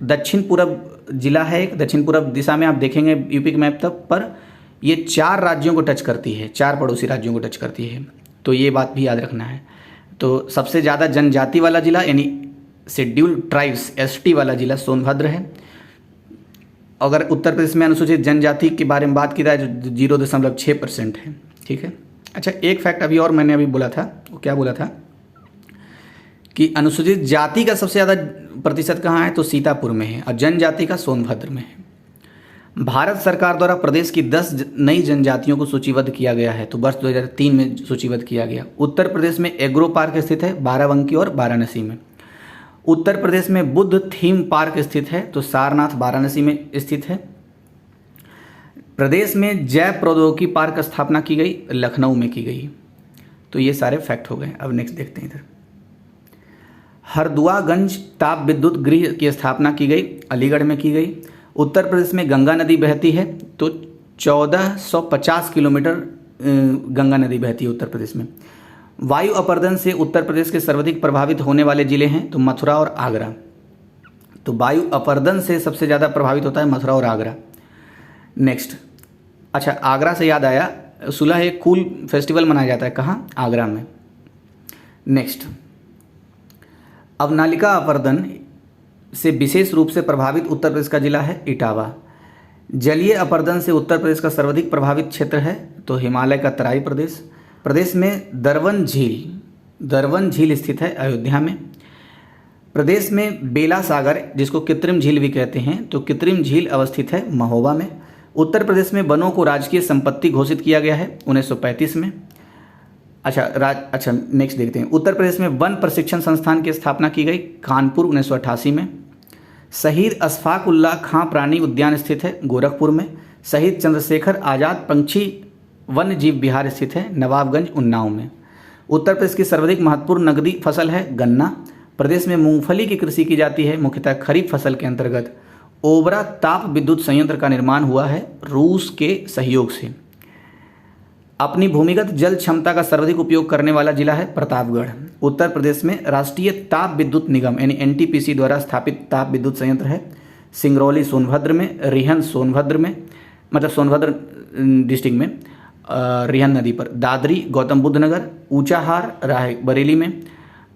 A: दक्षिण पूर्व जिला है, एक दक्षिण पूर्व दिशा में आप देखेंगे यूपी के मैप तब पर ये 4 राज्यों को टच करती है, 4 पड़ोसी राज्यों को टच करती है, तो ये बात भी याद रखना है। तो सबसे ज़्यादा जनजाति वाला जिला यानी शेड्यूल्ड ट्राइब्स ST वाला जिला सोनभद्र है। अगर उत्तर प्रदेश में अनुसूचित जनजाति के बारे में बात की जाए जो 0.6% है, ठीक है। अच्छा, एक फैक्ट अभी और मैंने अभी बोला था, वो क्या बोला था कि अनुसूचित जाति का सबसे ज़्यादा प्रतिशत कहाँ है, तो सीतापुर में है, और जनजाति का सोनभद्र में है। भारत सरकार द्वारा प्रदेश की 10 नई जनजातियों को सूचीबद्ध किया गया है, तो वर्ष 2003 में सूचीबद्ध किया गया। उत्तर प्रदेश में एग्रो पार्क स्थित है बाराबंकी और वाराणसी में। उत्तर प्रदेश में बुद्ध थीम पार्क स्थित है, तो सारनाथ वाराणसी में स्थित है। प्रदेश में जैव प्रौद्योगिकी पार्क स्थापना की गई, लखनऊ में की गई। तो ये सारे फैक्ट हो गए। अब नेक्स्ट देखते हैं इधर। हरदुआगंज ताप विद्युत गृह की स्थापना की गई, अलीगढ़ में की गई। उत्तर प्रदेश में गंगा नदी बहती है, तो 1450 किलोमीटर गंगा नदी बहती है उत्तर प्रदेश में। वायु अपरदन से उत्तर प्रदेश के सर्वाधिक प्रभावित होने वाले जिले हैं, तो मथुरा और आगरा। तो वायु अपरदन से सबसे ज़्यादा प्रभावित होता है मथुरा और आगरा। नेक्स्ट, अच्छा आगरा से याद आया, सुलह एक कूल फेस्टिवल मनाया जाता है, कहाँ, आगरा में। नेक्स्ट, अब नालिका अपरदन से विशेष रूप से प्रभावित उत्तर प्रदेश का जिला है इटावा। जलीय अपरदन से उत्तर प्रदेश का सर्वाधिक प्रभावित क्षेत्र है, तो हिमालय का तराई प्रदेश। प्रदेश में दरवन झील स्थित है अयोध्या में। प्रदेश में बेला सागर, जिसको कृत्रिम झील भी कहते हैं, तो कृत्रिम झील अवस्थित है महोबा में। उत्तर प्रदेश में वनों को राजकीय संपत्ति घोषित किया गया है 1935 में। अच्छा नेक्स्ट देखते हैं। उत्तर प्रदेश में वन प्रशिक्षण संस्थान की स्थापना की गई कानपुर 1988 में। शहीद अशफाक उल्लाह खां प्राणी उद्यान स्थित है गोरखपुर में। शहीद चंद्रशेखर आज़ाद पंछी वन्य जीव विहार स्थित है नवाबगंज उन्नाव में। उत्तर प्रदेश की सर्वाधिक महत्वपूर्ण नकदी फसल है गन्ना। प्रदेश में मूंगफली की कृषि की जाती है, मुख्यतः खरीफ फसल के अंतर्गत। ओबरा ताप विद्युत संयंत्र का निर्माण हुआ है रूस के सहयोग से। अपनी भूमिगत जल क्षमता का सर्वाधिक उपयोग करने वाला जिला है प्रतापगढ़। उत्तर प्रदेश में राष्ट्रीय ताप विद्युत निगम यानी NTPC द्वारा स्थापित ताप विद्युत संयंत्र है सिंगरौली सोनभद्र में, रिहन सोनभद्र में, मतलब सोनभद्र डिस्ट्रिक्ट में, रिहन नदी पर, दादरी गौतम बुद्ध नगर, ऊंचाहार रायबरेली में,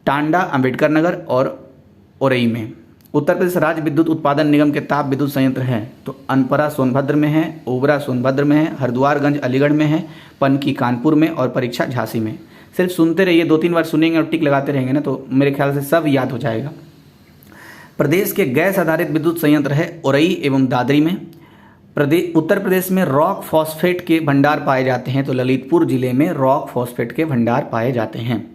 A: टांडा अंबेडकर नगर और औरई में। उत्तर प्रदेश राज्य विद्युत उत्पादन निगम के ताप विद्युत संयंत्र हैं, तो अनपरा सोनभद्र में है, ओबरा सोनभद्र में है, हरिद्वारगंज अलीगढ़ में है, पनकी कानपुर में और परीक्षा झांसी में। सिर्फ सुनते रहिए, 2-3 बार सुनेंगे और टिक लगाते रहेंगे ना, तो मेरे ख्याल से सब याद हो जाएगा। प्रदेश के गैस आधारित विद्युत संयंत्र है औरई एवं दादरी में। उत्तर प्रदेश में रॉक फॉस्फेट के भंडार पाए जाते हैं, तो ललितपुर जिले में रॉक फॉस्फेट के भंडार पाए जाते हैं।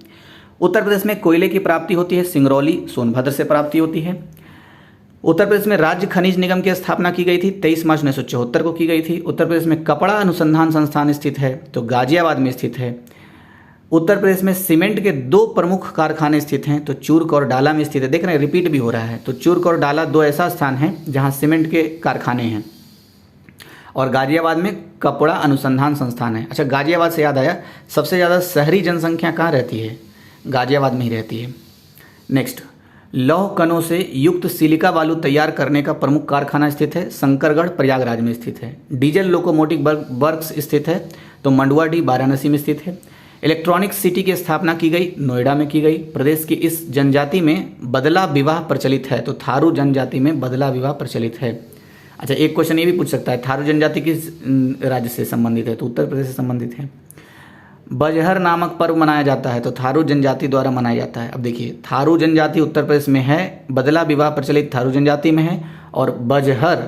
A: उत्तर प्रदेश में कोयले की प्राप्ति होती है सिंगरौली सोनभद्र से प्राप्ति होती है। उत्तर प्रदेश में राज्य खनिज निगम की स्थापना की गई थी 23 मार्च 1974 को की गई थी। उत्तर प्रदेश में कपड़ा अनुसंधान संस्थान स्थित है, तो गाजियाबाद में स्थित है। उत्तर प्रदेश में सीमेंट के 2 प्रमुख कारखाने स्थित हैं, तो चूर्क और डाला में स्थित है। देख रहे हैं रिपीट भी हो रहा है। तो चूर्क और डाला 2 ऐसा स्थान है जहां सीमेंट के कारखाने हैं। और गाजियाबाद में कपड़ा अनुसंधान संस्थान है। अच्छा, गाजियाबाद से याद आया, सबसे ज़्यादा शहरी जनसंख्या कहाँ रहती है? गाजियाबाद में ही रहती है। नेक्स्ट, लौह कणों से युक्त सिलिका बालू तैयार करने का प्रमुख कारखाना स्थित है, शंकरगढ़ प्रयागराज में स्थित है। डीजल लोकोमोटिव वर्क्स स्थित है, तो मंडुआडीह वाराणसी में स्थित है। इलेक्ट्रॉनिक सिटी की स्थापना की गई, नोएडा में की गई। प्रदेश की इस जनजाति में बदला विवाह प्रचलित है, तो थारू जनजाति में बदला विवाह प्रचलित है। अच्छा, एक क्वेश्चन ये भी पूछ सकता है, थारू जनजाति किस राज्य से संबंधित है? तो उत्तर प्रदेश से संबंधित है। बजहर नामक पर्व मनाया जाता है, तो थारू जनजाति द्वारा मनाया जाता है। अब देखिए, थारू जनजाति उत्तर प्रदेश में है, बदला विवाह प्रचलित थारू जनजाति में है, और बजहर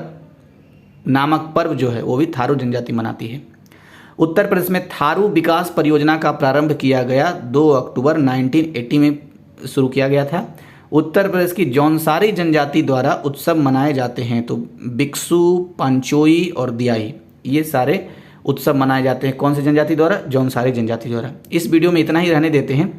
A: नामक पर्व जो है वो भी थारू जनजाति मनाती है। उत्तर प्रदेश में थारू विकास परियोजना का प्रारंभ किया गया 2 अक्टूबर 1980 में शुरू किया गया था। उत्तर प्रदेश की जौनसारी जनजाति द्वारा उत्सव मनाए जाते हैं, तो बिक्सु, पांचोई और दियाई, ये सारे उत्सव मनाए जाते हैं। कौन सी जनजाति द्वारा? जौनसारी जनजाति द्वारा। इस वीडियो में इतना ही रहने देते हैं।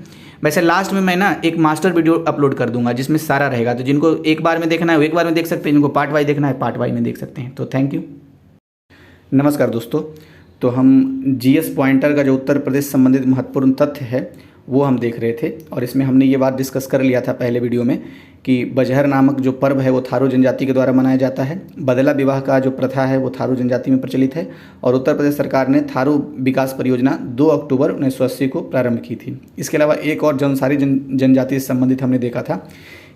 A: वैसे लास्ट में मैं ना एक मास्टर वीडियो अपलोड कर दूंगा जिसमें सारा रहेगा, तो जिनको एक बार में देखना है वो एक बार में देख सकते हैं, जिनको पार्ट वाइज देखना है पार्ट वाइज में देख सकते हैं। तो थैंक यू। नमस्कार दोस्तों, तो हम जीएस पॉइंटर का जो उत्तर प्रदेश संबंधित महत्वपूर्ण तथ्य है वो हम देख रहे थे, और इसमें हमने ये बात डिस्कस कर लिया था पहले वीडियो में कि बजहर नामक जो पर्व है वो थारू जनजाति के द्वारा मनाया जाता है। बदला विवाह का जो प्रथा है वो थारू जनजाति में प्रचलित है, और उत्तर प्रदेश सरकार ने थारू विकास परियोजना 2 अक्टूबर 1980 को प्रारंभ की थी। इसके अलावा एक और जौनसारी जनजाति से संबंधित हमने देखा था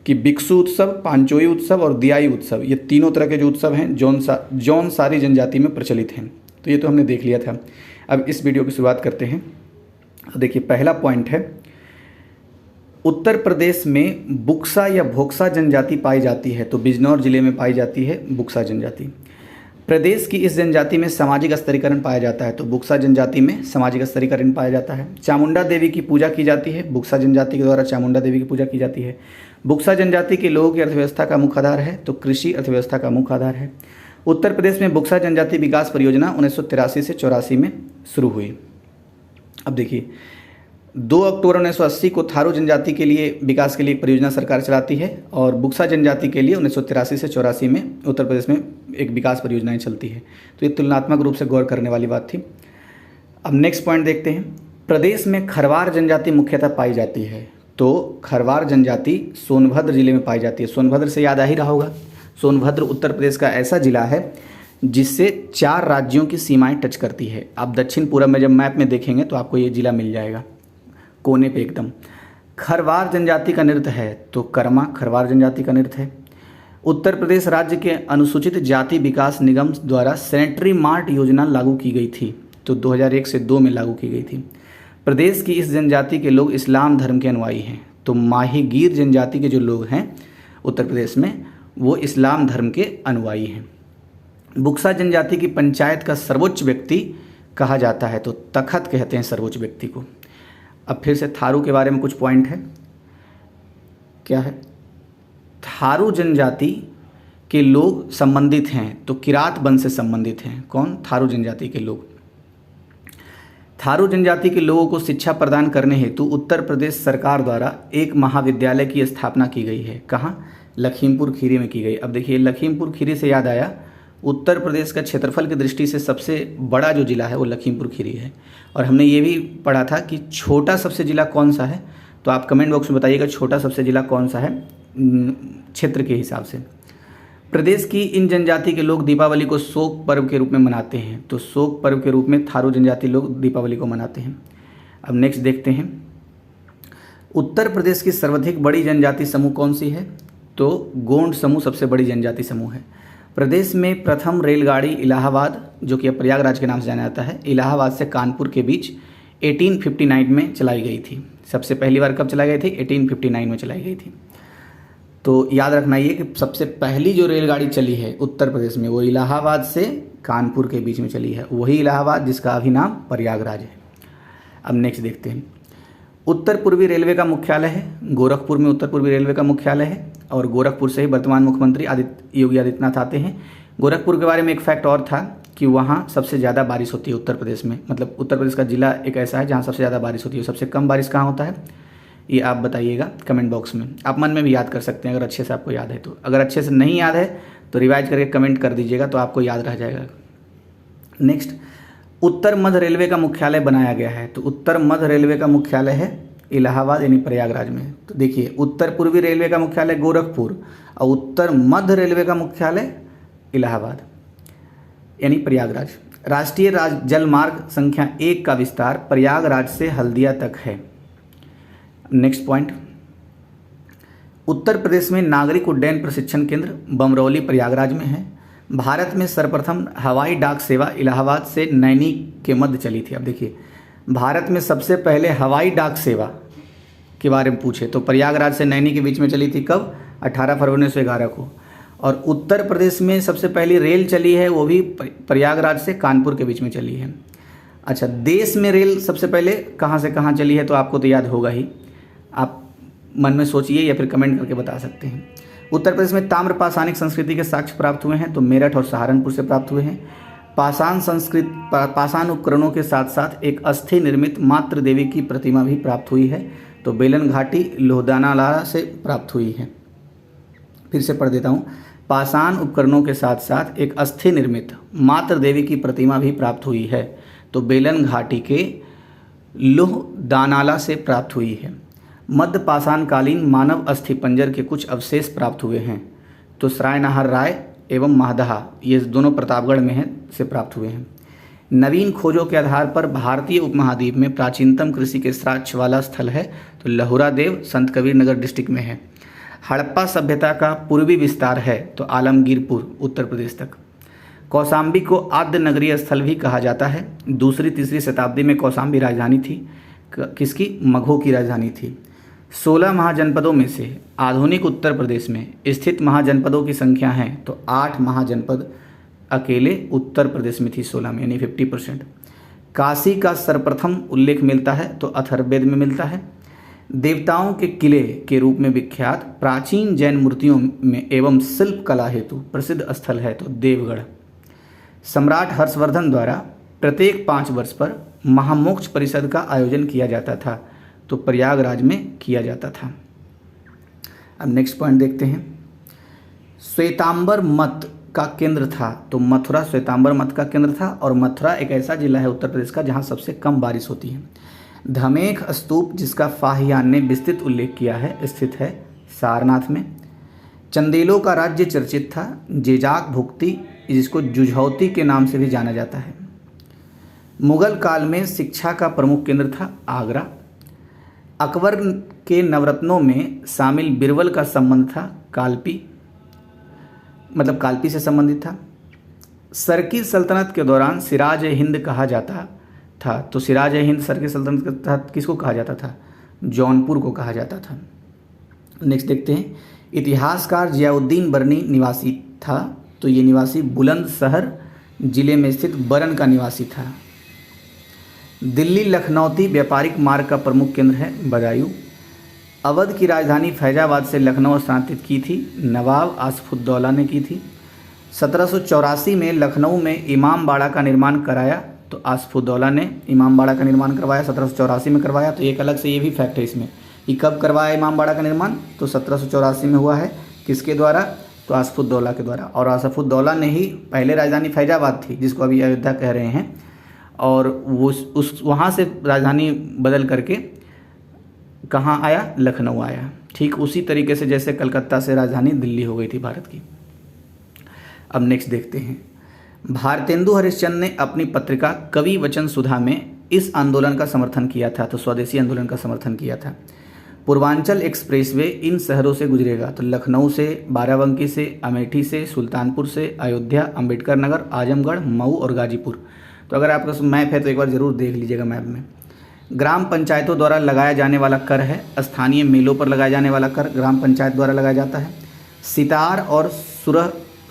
A: कि बिक्सु उत्सव, पांचोई उत्सव और दियाई उत्सव, ये तीनों तरह के जो उत्सव हैं जौनसारी जनजाति में प्रचलित हैं। तो ये तो हमने देख लिया था। अब इस वीडियो की शुरुआत करते हैं। देखिए, पहला पॉइंट है, उत्तर प्रदेश में बुक्सा या भोक्सा जनजाति पाई जाती है, तो बिजनौर जिले में पाई जाती है बुक्सा जनजाति। प्रदेश की इस जनजाति में सामाजिक स्तरीकरण पाया जाता है, तो बुक्सा जनजाति में सामाजिक स्तरीकरण पाया जाता है। चामुंडा देवी की पूजा की जाती है, बुक्सा जनजाति के द्वारा चामुंडा देवी की पूजा की जाती है। बुक्सा जनजाति के लोगों की अर्थव्यवस्था का मुख्य आधार है, तो कृषि अर्थव्यवस्था का मुख्य आधार है। उत्तर प्रदेश में बुक्सा जनजाति विकास परियोजना 1983 से 84 में शुरू हुई। अब देखिए, 2 अक्टूबर 1980 को थारू जनजाति के लिए विकास के लिए परियोजना सरकार चलाती है, और बुक्सा जनजाति के लिए 1983 से 84 में उत्तर प्रदेश में एक विकास परियोजनाएं चलती है। तो ये तुलनात्मक रूप से गौर करने वाली बात थी। अब नेक्स्ट पॉइंट देखते हैं। प्रदेश में खरवार जनजाति मुख्यतः पाई जाती है, तो खरवार जनजाति सोनभद्र जिले में पाई जाती है। सोनभद्र से याद आ ही रहा होगा, सोनभद्र उत्तर प्रदेश का ऐसा जिला है जिससे 4 राज्यों की सीमाएं टच करती है। आप दक्षिण पूर्व में जब मैप में देखेंगे तो आपको ये जिला मिल जाएगा कोने पे एकदम। खरवार जनजाति का नृत्य है, तो कर्मा खरवार जनजाति का नृत्य है। उत्तर प्रदेश राज्य के अनुसूचित जाति विकास निगम द्वारा सैनिटरी मार्ट योजना लागू की गई थी, तो 2001 से 2 में लागू की गई थी। प्रदेश की इस जनजाति के लोग इस्लाम धर्म के अनुयायी हैं, तो माहीगीर जनजाति के जो लोग हैं उत्तर प्रदेश में वो इस्लाम धर्म के अनुयायी हैं। बुक्सा जनजाति की पंचायत का सर्वोच्च व्यक्ति कहा जाता है, तो तखत कहते हैं सर्वोच्च व्यक्ति को। अब फिर से थारू के बारे में कुछ पॉइंट है। क्या है? थारू जनजाति के लोग संबंधित हैं, तो किरात वंश से संबंधित हैं। कौन? थारू जनजाति के लोग। थारू जनजाति के लोगों को शिक्षा प्रदान करने हेतु उत्तर प्रदेश सरकार द्वारा एक महाविद्यालय की स्थापना की गई है। कहाँ? लखीमपुर खीरी में की गई। अब देखिए, लखीमपुर खीरी से याद आया, उत्तर प्रदेश का क्षेत्रफल की दृष्टि से सबसे बड़ा जो जिला है वो लखीमपुर खीरी है। और हमने ये भी पढ़ा था कि छोटा सबसे जिला कौन सा है, तो आप कमेंट बॉक्स में बताइएगा छोटा सबसे जिला कौन सा है क्षेत्र के हिसाब से। प्रदेश की इन जनजाति के लोग दीपावली को शोक पर्व के रूप में मनाते हैं, तो शोक पर्व के रूप में थारू जनजाति लोग दीपावली को मनाते हैं। अब नेक्स्ट देखते हैं, उत्तर प्रदेश की सर्वाधिक बड़ी जनजाति समूह कौन सी है, तो गोंड समूह सबसे बड़ी जनजाति समूह है। प्रदेश में प्रथम रेलगाड़ी इलाहाबाद, जो कि अब प्रयागराज के नाम से जाना जाता है, इलाहाबाद से कानपुर के बीच 1859 में चलाई गई थी। सबसे पहली बार कब चलाई गई थी? 1859 में चलाई गई थी। तो याद रखना ये कि सबसे पहली जो रेलगाड़ी चली है उत्तर प्रदेश में वो इलाहाबाद से कानपुर के बीच में चली है, वही इलाहाबाद जिसका अभी नाम प्रयागराज है। अब नेक्स्ट देखते हैं, उत्तर पूर्वी रेलवे का मुख्यालय है गोरखपुर में। उत्तर पूर्वी रेलवे का मुख्यालय है, और गोरखपुर से ही वर्तमान मुख्यमंत्री योगी आदित्यनाथ आते हैं। गोरखपुर के बारे में एक फैक्ट और था कि वहाँ सबसे ज़्यादा बारिश होती है उत्तर प्रदेश में, मतलब उत्तर प्रदेश का ज़िला एक ऐसा है जहाँ सबसे ज़्यादा बारिश होती है। सबसे कम बारिश कहाँ होता है, ये आप बताइएगा कमेंट बॉक्स में। आप मन में भी याद कर सकते हैं अगर अच्छे से आपको याद है तो। अगर अच्छे से नहीं याद है तो रिवाइज करके कमेंट कर दीजिएगा तो आपको याद रह जाएगा। नेक्स्ट, उत्तर मध्य रेलवे का मुख्यालय बनाया गया है। तो उत्तर मध्य रेलवे का मुख्यालय है इलाहाबाद यानी प्रयागराज में। तो देखिए, उत्तर पूर्वी रेलवे का मुख्यालय गोरखपुर और उत्तर मध्य रेलवे का मुख्यालय इलाहाबाद यानी प्रयागराज। राष्ट्रीय जल मार्ग संख्या 1 का विस्तार प्रयागराज से हल्दिया तक है। नेक्स्ट पॉइंट, उत्तर प्रदेश में नागरिक उड्डयन प्रशिक्षण केंद्र बमरौली प्रयागराज में है। भारत में सर्वप्रथम हवाई डाक सेवा इलाहाबाद से नैनी के मध्य चली थी। अब देखिए, भारत में सबसे पहले हवाई डाक सेवा के बारे में पूछे तो प्रयागराज से नैनी के बीच में चली थी। कब? 18 फरवरी 1911 को। और उत्तर प्रदेश में सबसे पहली रेल चली है, वो भी प्रयागराज से कानपुर के बीच में चली है। अच्छा, देश में रेल सबसे पहले कहाँ से कहाँ चली है तो आपको तो याद होगा ही, आप मन में सोचिए या फिर कमेंट करके बता सकते हैं। उत्तर प्रदेश में ताम्र पाषाणिक संस्कृति के साक्ष्य प्राप्त हुए हैं तो मेरठ और सहारनपुर से प्राप्त हुए हैं। पाषाण उपकरणों के साथ साथ एक अस्थि निर्मित मातृ देवी की प्रतिमा भी प्राप्त हुई है तो बेलन घाटी लोहदानाला से प्राप्त हुई है। फिर से पढ़ देता हूँ, पाषाण उपकरणों के साथ साथ एक अस्थि निर्मित मातृ देवी की प्रतिमा भी प्राप्त हुई है तो बेलन घाटी के लोहदानाला से प्राप्त हुई है। मध्य पाषाणकालीन मानव अस्थि पंजर के कुछ अवशेष प्राप्त हुए हैं तो सरायनहर राय एवं महदहा, ये दोनों प्रतापगढ़ में हैं, से प्राप्त हुए हैं। नवीन खोजों के आधार पर भारतीय उपमहाद्वीप में प्राचीनतम कृषि के साक्ष्य वाला स्थल है तो लहुरा देव संत कबीर नगर डिस्ट्रिक्ट में है। हड़प्पा सभ्यता का पूर्वी विस्तार है तो आलमगीरपुर उत्तर प्रदेश तक। कौशाम्बी को आद्य नगरीय स्थल भी कहा जाता है। दूसरी तीसरी शताब्दी में कौशाम्बी राजधानी थी, किसकी? मगहों की राजधानी थी। 16 महाजनपदों में से आधुनिक उत्तर प्रदेश में स्थित महाजनपदों की संख्या है तो 8 महाजनपद अकेले उत्तर प्रदेश में थी 16 में यानी 50%। काशी का सर्वप्रथम उल्लेख मिलता है तो अथर्ववेद में मिलता है। देवताओं के किले के रूप में विख्यात प्राचीन जैन मूर्तियों में एवं शिल्प कला हेतु प्रसिद्ध स्थल है तो देवगढ़। सम्राट हर्षवर्धन द्वारा प्रत्येक 5 वर्ष पर महामोक्ष परिषद का आयोजन किया जाता था तो प्रयागराज में किया जाता था। अब नेक्स्ट पॉइंट देखते हैं, श्वेतांबर मत का केंद्र था तो मथुरा श्वेतांबर मत का केंद्र था और मथुरा एक ऐसा जिला है उत्तर प्रदेश का जहां सबसे कम बारिश होती है। धमेख स्तूप जिसका फाहियान ने विस्तृत उल्लेख किया है स्थित है सारनाथ में। चंदेलों का राज्य चर्चित था। जेजाक भुक्ति जिसको जुझौती के नाम से भी जाना जाता है। मुगल काल में शिक्षा का प्रमुख केंद्र था आगरा। अकबर के नवरत्नों में शामिल बिरबल का संबंध था काल्पी, मतलब काल्पी से संबंधित था। सरकी सल्तनत के दौरान सिराज हिंद कहा जाता था तो सिराज हिंद सरकी सल्तनत के तहत किसको कहा जाता था? जौनपुर को कहा जाता था। नेक्स्ट देखते हैं, इतिहासकार जियाउद्दीन बरनी निवासी था तो ये निवासी बुलंदशहर जिले में स्थित बरन का निवासी था। दिल्ली लखनौती व्यापारिक मार्ग का प्रमुख केंद्र है बदायूं। अवध की राजधानी फैजाबाद से लखनऊ स्थानांतरित की थी नवाब आसफुद्दौला ने की थी। 1784 में लखनऊ में इमाम बाड़ा का निर्माण कराया तो आसफुद्दौला ने इमाम बाड़ा का निर्माण करवाया, 1784 में करवाया। तो एक अलग से ये भी फैक्ट है इसमें कि कब करवाया इमाम बाड़ा का निर्माण, तो 1784 में हुआ है। किसके द्वारा? तो आसफुद्दौला के द्वारा। और आसफुद्दौला ने ही पहले राजधानी फैजाबाद थी जिसको अभी अयोध्या कह रहे हैं और वो वहाँ से राजधानी बदल करके कहाँ आया? लखनऊ आया। ठीक उसी तरीके से जैसे कलकत्ता से राजधानी दिल्ली हो गई थी भारत की। अब नेक्स्ट देखते हैं, भारतेंदु हरिश्चंद्र ने अपनी पत्रिका कवि वचन सुधा में इस आंदोलन का समर्थन किया था तो स्वदेशी आंदोलन का समर्थन किया था। पूर्वांचल एक्सप्रेसवे इन शहरों से गुजरेगा तो लखनऊ से, बाराबंकी से, अमेठी से, सुल्तानपुर से, अयोध्या, अंबेडकर नगर, आजमगढ़, मऊ और गाजीपुर। तो अगर आपका मैप है तो एक बार ज़रूर देख लीजिएगा मैप में। ग्राम पंचायतों द्वारा लगाया जाने वाला कर है, स्थानीय मेलों पर लगाया जाने वाला कर ग्राम पंचायत द्वारा लगाया जाता है। सितार और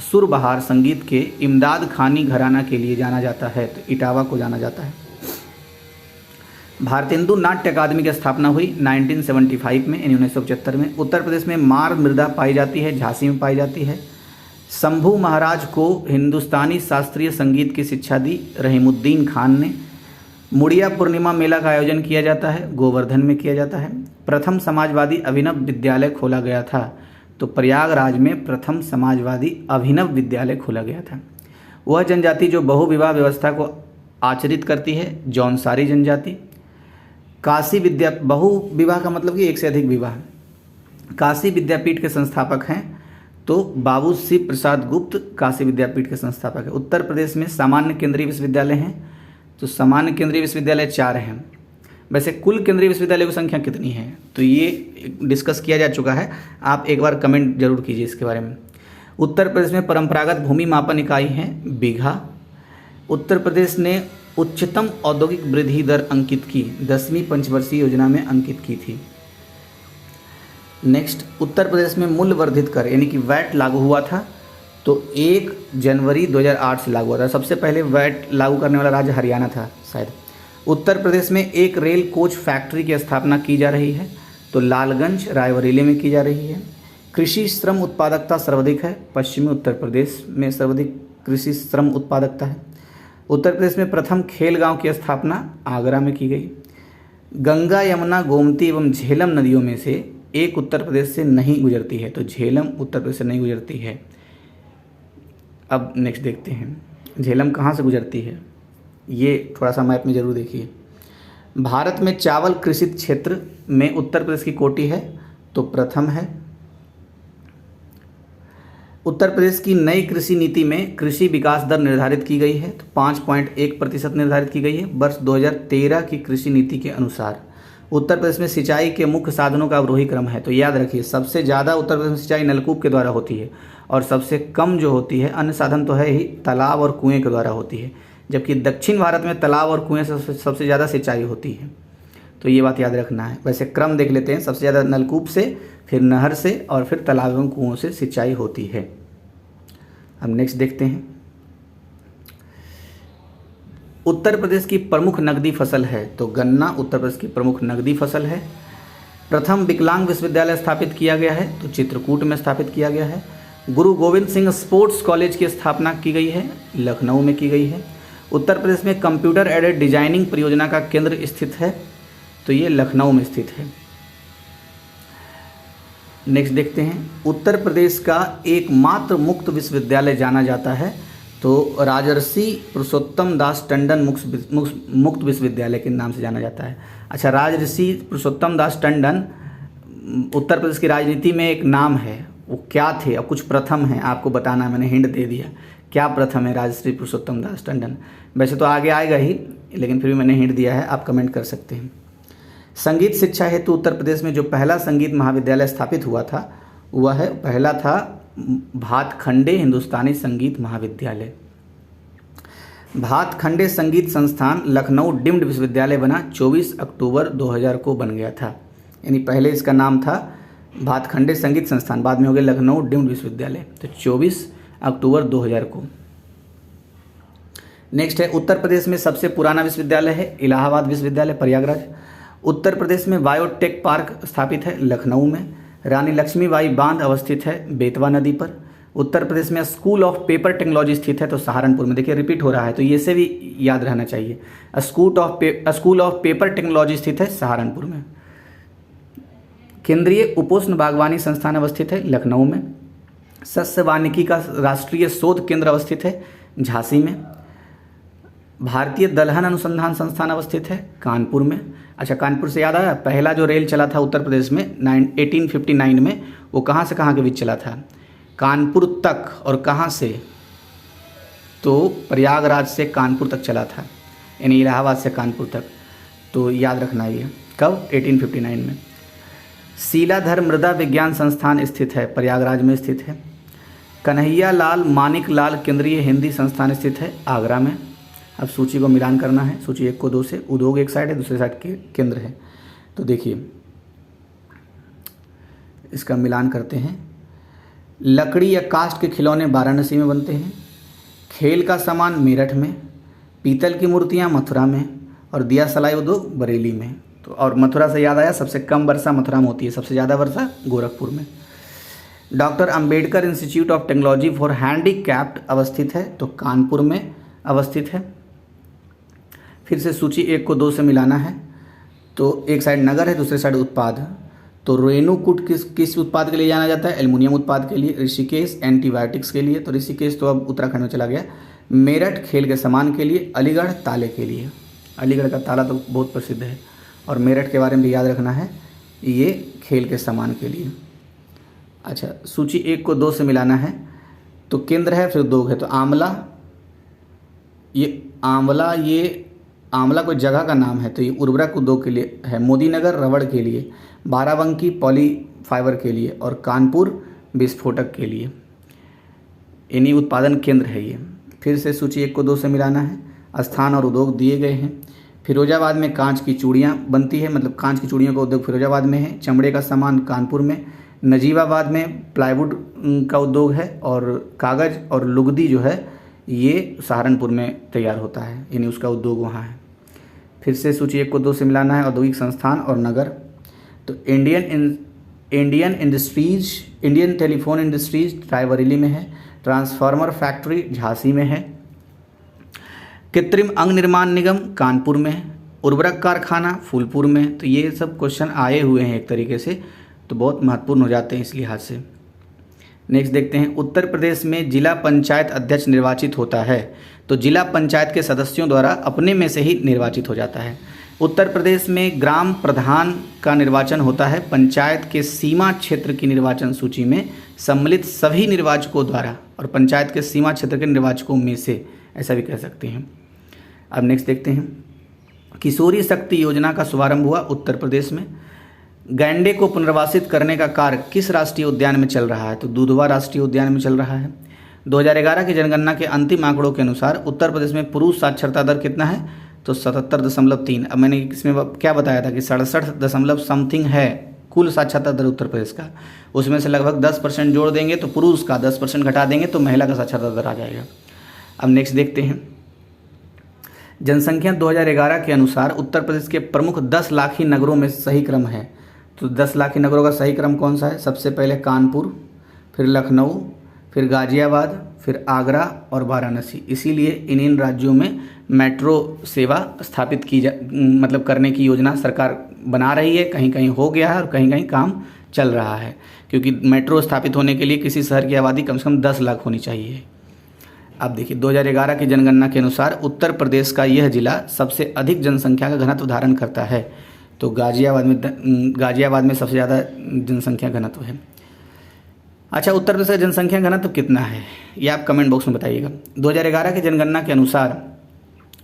A: सुरबहार संगीत के इमदाद खानी घराना के लिए जाना जाता है तो इटावा को जाना जाता है। भारतेंदु नाट्य अकादमी की स्थापना हुई 1975 में यानी 1975 में। उत्तर प्रदेश में मार मृदा पाई जाती है, झांसी में पाई जाती है। शंभू महाराज को हिंदुस्तानी शास्त्रीय संगीत की शिक्षा दी रहीमुद्दीन खान ने। मुड़िया पूर्णिमा मेला का आयोजन किया जाता है, गोवर्धन में किया जाता है। प्रथम समाजवादी अभिनव विद्यालय खोला गया था, तो प्रयागराज में प्रथम समाजवादी अभिनव विद्यालय खोला गया था। वह जनजाति जो बहुविवाह व्यवस्था को आचरित करती है, जौनसारी जनजाति। काशी बहुविवाह का मतलब कि एक से अधिक विवाह। काशी विद्यापीठ के संस्थापक हैं तो बाबू शिव प्रसाद गुप्त काशी विद्यापीठ के संस्थापक है। उत्तर प्रदेश में सामान्य केंद्रीय विश्वविद्यालय हैं, तो सामान्य केंद्रीय विश्वविद्यालय 4 हैं। वैसे कुल केंद्रीय विश्वविद्यालय की संख्या कितनी है तो ये डिस्कस किया जा चुका है, आप एक बार कमेंट जरूर कीजिए इसके बारे में। उत्तर प्रदेश में परंपरागत भूमि मापन इकाई है बीघा। उत्तर प्रदेश ने उच्चतम औद्योगिक वृद्धि दर अंकित की 10वीं पंचवर्षीय योजना में अंकित की थी। नेक्स्ट, उत्तर प्रदेश में मूल्य वर्धित कर यानी कि वैट लागू हुआ था, तो 1 जनवरी 2008 से लागू हुआ था। सबसे पहले वैट लागू करने वाला राज्य हरियाणा था शायद। उत्तर प्रदेश में एक रेल कोच फैक्ट्री की स्थापना की जा रही है, तो लालगंज रायबरेली में की जा रही है। कृषि श्रम उत्पादकता सर्वाधिक है, पश्चिमी उत्तर प्रदेश में सर्वाधिक कृषि श्रम उत्पादकता है। उत्तर प्रदेश में प्रथम खेल गांव की स्थापना आगरा में की गई। गंगा, यमुना, गोमती एवं झेलम नदियों में से एक उत्तर प्रदेश से नहीं गुजरती है, तो झेलम उत्तर प्रदेश से नहीं गुजरती है। अब नेक्स्ट देखते हैं झेलम कहाँ से गुजरती है, ये थोड़ा सा मैप में ज़रूर देखिए। भारत में चावल कृषित क्षेत्र में उत्तर प्रदेश की कोटि है, तो प्रथम है। उत्तर प्रदेश की नई कृषि नीति में कृषि विकास दर निर्धारित की गई है, तो 5.1% निर्धारित की गई है वर्ष 2013 की कृषि नीति के अनुसार। उत्तर प्रदेश में सिंचाई के मुख्य साधनों का अवरोही क्रम है, तो याद रखिए सबसे ज़्यादा उत्तर प्रदेश में सिंचाई नलकूप के द्वारा होती है और सबसे कम जो होती है अन्य साधन तो है ही तालाब और कुएं के द्वारा होती है, जबकि दक्षिण भारत में तालाब और कुएं से सबसे ज़्यादा सिंचाई होती है, तो ये बात याद रखना है। वैसे क्रम देख लेते हैं, सबसे ज़्यादा नलकूप से, फिर नहर से और फिर तालाब एवं कुओं से सिंचाई होती है। अब नेक्स्ट देखते हैं, उत्तर प्रदेश की प्रमुख नकदी फसल है, तो गन्ना उत्तर प्रदेश की प्रमुख नकदी फसल है। प्रथम विकलांग विश्वविद्यालय स्थापित किया गया है, तो चित्रकूट में स्थापित किया गया है। गुरु गोविंद सिंह स्पोर्ट्स कॉलेज की स्थापना की गई है, लखनऊ में की गई है। उत्तर प्रदेश में कंप्यूटर एडेड डिजाइनिंग परियोजना का केंद्र स्थित है, तो ये लखनऊ में स्थित है। नेक्स्ट देखते हैं, उत्तर प्रदेश का एकमात्र मुक्त विश्वविद्यालय जाना जाता है, तो राजर्षि पुरुषोत्तम दास टंडन मुक्त विश्वविद्यालय के नाम से जाना जाता है। अच्छा, राजर्षि पुरुषोत्तम दास टंडन उत्तर प्रदेश की राजनीति में एक नाम है, वो क्या थे और कुछ प्रथम हैं, आपको बताना, मैंने हिंट दे दिया क्या प्रथम है राजर्षि पुरुषोत्तम दास टंडन। वैसे तो आगे आएगा ही, लेकिन फिर भी मैंने हिंट दिया है, आप कमेंट कर सकते हैं। संगीत शिक्षा हेतु उत्तर प्रदेश में जो पहला संगीत महाविद्यालय स्थापित हुआ था वह पहला था भातखंडे हिंदुस्तानी संगीत महाविद्यालय। भातखंडे संगीत संस्थान लखनऊ डीम्ड विश्वविद्यालय बना 24 अक्टूबर 2000 को बन गया था, यानी पहले इसका नाम था भातखंडे संगीत संस्थान, बाद में हो गया लखनऊ डीम्ड विश्वविद्यालय, तो 24 अक्टूबर 2000 को। नेक्स्ट है, उत्तर प्रदेश में सबसे पुराना विश्वविद्यालय है इलाहाबाद विश्वविद्यालय प्रयागराज। उत्तर प्रदेश में बायोटेक पार्क स्थापित है लखनऊ में। रानी लक्ष्मीबाई बांध अवस्थित है बेतवा नदी पर। उत्तर प्रदेश में स्कूल ऑफ पेपर टेक्नोलॉजी स्थित है, तो सहारनपुर में। देखिए रिपीट हो रहा है, तो ये से भी याद रहना चाहिए। स्कूल ऑफ पेपर टेक्नोलॉजी स्थित है सहारनपुर में। केंद्रीय उपोष्ण बागवानी संस्थान अवस्थित है लखनऊ में। सस्य वानिकी का राष्ट्रीय शोध केंद्र अवस्थित है झांसी में। भारतीय दलहन अनुसंधान संस्थान अवस्थित है कानपुर में। अच्छा, कानपुर से याद आया, पहला जो रेल चला था उत्तर प्रदेश में 1859 में, वो कहाँ से कहाँ के बीच चला था? कानपुर तक। और कहाँ से? तो प्रयागराज से कानपुर तक चला था, यानी इलाहाबाद से कानपुर तक। तो याद रखना ये कब? 1859 में। शीलाधर मृदा विज्ञान संस्थान स्थित है प्रयागराज में स्थित है। कन्हैया लाल मानिक लाल केंद्रीय हिंदी संस्थान स्थित है आगरा में। अब सूची को मिलान करना है, सूची 1 को 2 से। उद्योग एक साइड है, दूसरे साइड के केंद्र है, तो देखिए इसका मिलान करते हैं। लकड़ी या काष्ठ के खिलौने वाराणसी में बनते हैं। खेल का सामान मेरठ में। पीतल की मूर्तियां मथुरा में। और दिया सलाई उद्योग बरेली में। तो और मथुरा से याद आया, सबसे कम वर्षा मथुरा में होती है, सबसे ज़्यादा वर्षा गोरखपुर में। Doctor Ambedkar institute of technology for handicapped अवस्थित है, तो कानपुर में अवस्थित है। फिर से सूची 1 को 2 से मिलाना है, तो एक साइड नगर है, दूसरे साइड उत्पाद। तो रेणुकूट किस उत्पाद के लिए जाना जाता है? एल्युमिनियम उत्पाद के लिए। ऋषिकेश एंटीबायोटिक्स के लिए, तो ऋषिकेश तो अब उत्तराखंड में चला गया। मेरठ खेल के सामान के लिए। अलीगढ़ ताले के लिए, अलीगढ़ का ताला तो बहुत प्रसिद्ध है। और मेरठ के बारे में भी याद रखना है, ये खेल के सामान के लिए। अच्छा, सूची 1 को 2 से मिलाना है, तो केंद्र है फिर उद्योग है। तो आंवला, ये आंवला कोई जगह का नाम है, तो ये उर्वरक उद्योग के लिए है। मोदीनगर रबड़ के लिए। बाराबंकी पॉली फाइबर के लिए। और कानपुर विस्फोटक के लिए। इन्हीं उत्पादन केंद्र है ये। फिर से सूची 1 को 2 से मिलाना है। स्थान और उद्योग दिए गए हैं। फिरोजाबाद में कांच की चूड़ियाँ बनती है, मतलब कांच की चूड़ियों का उद्योग फिरोजाबाद में है। चमड़े का सामान कानपुर में। नजीबाबाद में प्लाईवुड का उद्योग है। और कागज़ और लुगदी जो है ये सहारनपुर में तैयार होता है, यानी उसका उद्योग वहाँ है। फिर से सूची 1 को 2 से मिलाना है। औद्योगिक संस्थान और नगर, तो इंडियन टेलीफोन इंडस्ट्रीज रायबरेली में है। ट्रांसफार्मर फैक्ट्री झांसी में है। कृत्रिम अंग निर्माण निगम कानपुर में है। उर्वरक कारखाना फूलपुर में। तो ये सब क्वेश्चन आए हुए हैं एक तरीके से, तो बहुत महत्वपूर्ण हो जाते हैं इस लिहाज से। नेक्स्ट देखते हैं, उत्तर प्रदेश में जिला पंचायत अध्यक्ष निर्वाचित होता है, तो जिला पंचायत के सदस्यों द्वारा अपने में से ही निर्वाचित हो जाता है। उत्तर प्रदेश में ग्राम प्रधान का निर्वाचन होता है पंचायत के सीमा क्षेत्र की निर्वाचन सूची में सम्मिलित सभी निर्वाचकों द्वारा, और पंचायत के सीमा क्षेत्र के निर्वाचकों में से, ऐसा भी कह सकते हैं। अब नेक्स्ट देखते हैं, किशोरी शक्ति योजना का शुभारंभ हुआ उत्तर प्रदेश में। गैंडे को पुनर्वासित करने का कार्य किस राष्ट्रीय उद्यान में चल रहा है? तो दुधवा राष्ट्रीय उद्यान में चल रहा है। 2011 की जनगणना के अंतिम आंकड़ों के अनुसार उत्तर प्रदेश में पुरुष साक्षरता दर कितना है? तो 77.3। अब मैंने इसमें क्या बताया था कि 67 समथिंग है कुल साक्षरता दर उत्तर प्रदेश का। उसमें से लगभग 10% जोड़ देंगे तो पुरुष का, 10% घटा देंगे तो महिला का साक्षरता दर आ जाएगा। अब नेक्स्ट देखते हैं, जनसंख्या 2011 के अनुसार उत्तर प्रदेश के प्रमुख 10 लाखी नगरों में सही क्रम है। तो 10 लाखी नगरों का सही क्रम कौन सा है? सबसे पहले कानपुर, फिर लखनऊ, फिर गाजियाबाद, फिर आगरा और वाराणसी। इसीलिए इन राज्यों में मेट्रो सेवा स्थापित मतलब करने की योजना सरकार बना रही है। कहीं कहीं हो गया है और कहीं कहीं काम चल रहा है, क्योंकि मेट्रो स्थापित होने के लिए किसी शहर की आबादी कम से कम 10 लाख होनी चाहिए। अब देखिए, 2011 की जनगणना के अनुसार उत्तर प्रदेश का यह जिला सबसे अधिक जनसंख्या का घनत्व धारण करता है। तो गाजियाबाद में सबसे ज़्यादा जनसंख्या घनत्व है। अच्छा, उत्तर प्रदेश का जनसंख्या घनत्व कितना है ये आप कमेंट बॉक्स में बताइएगा। 2011 की जनगणना के अनुसार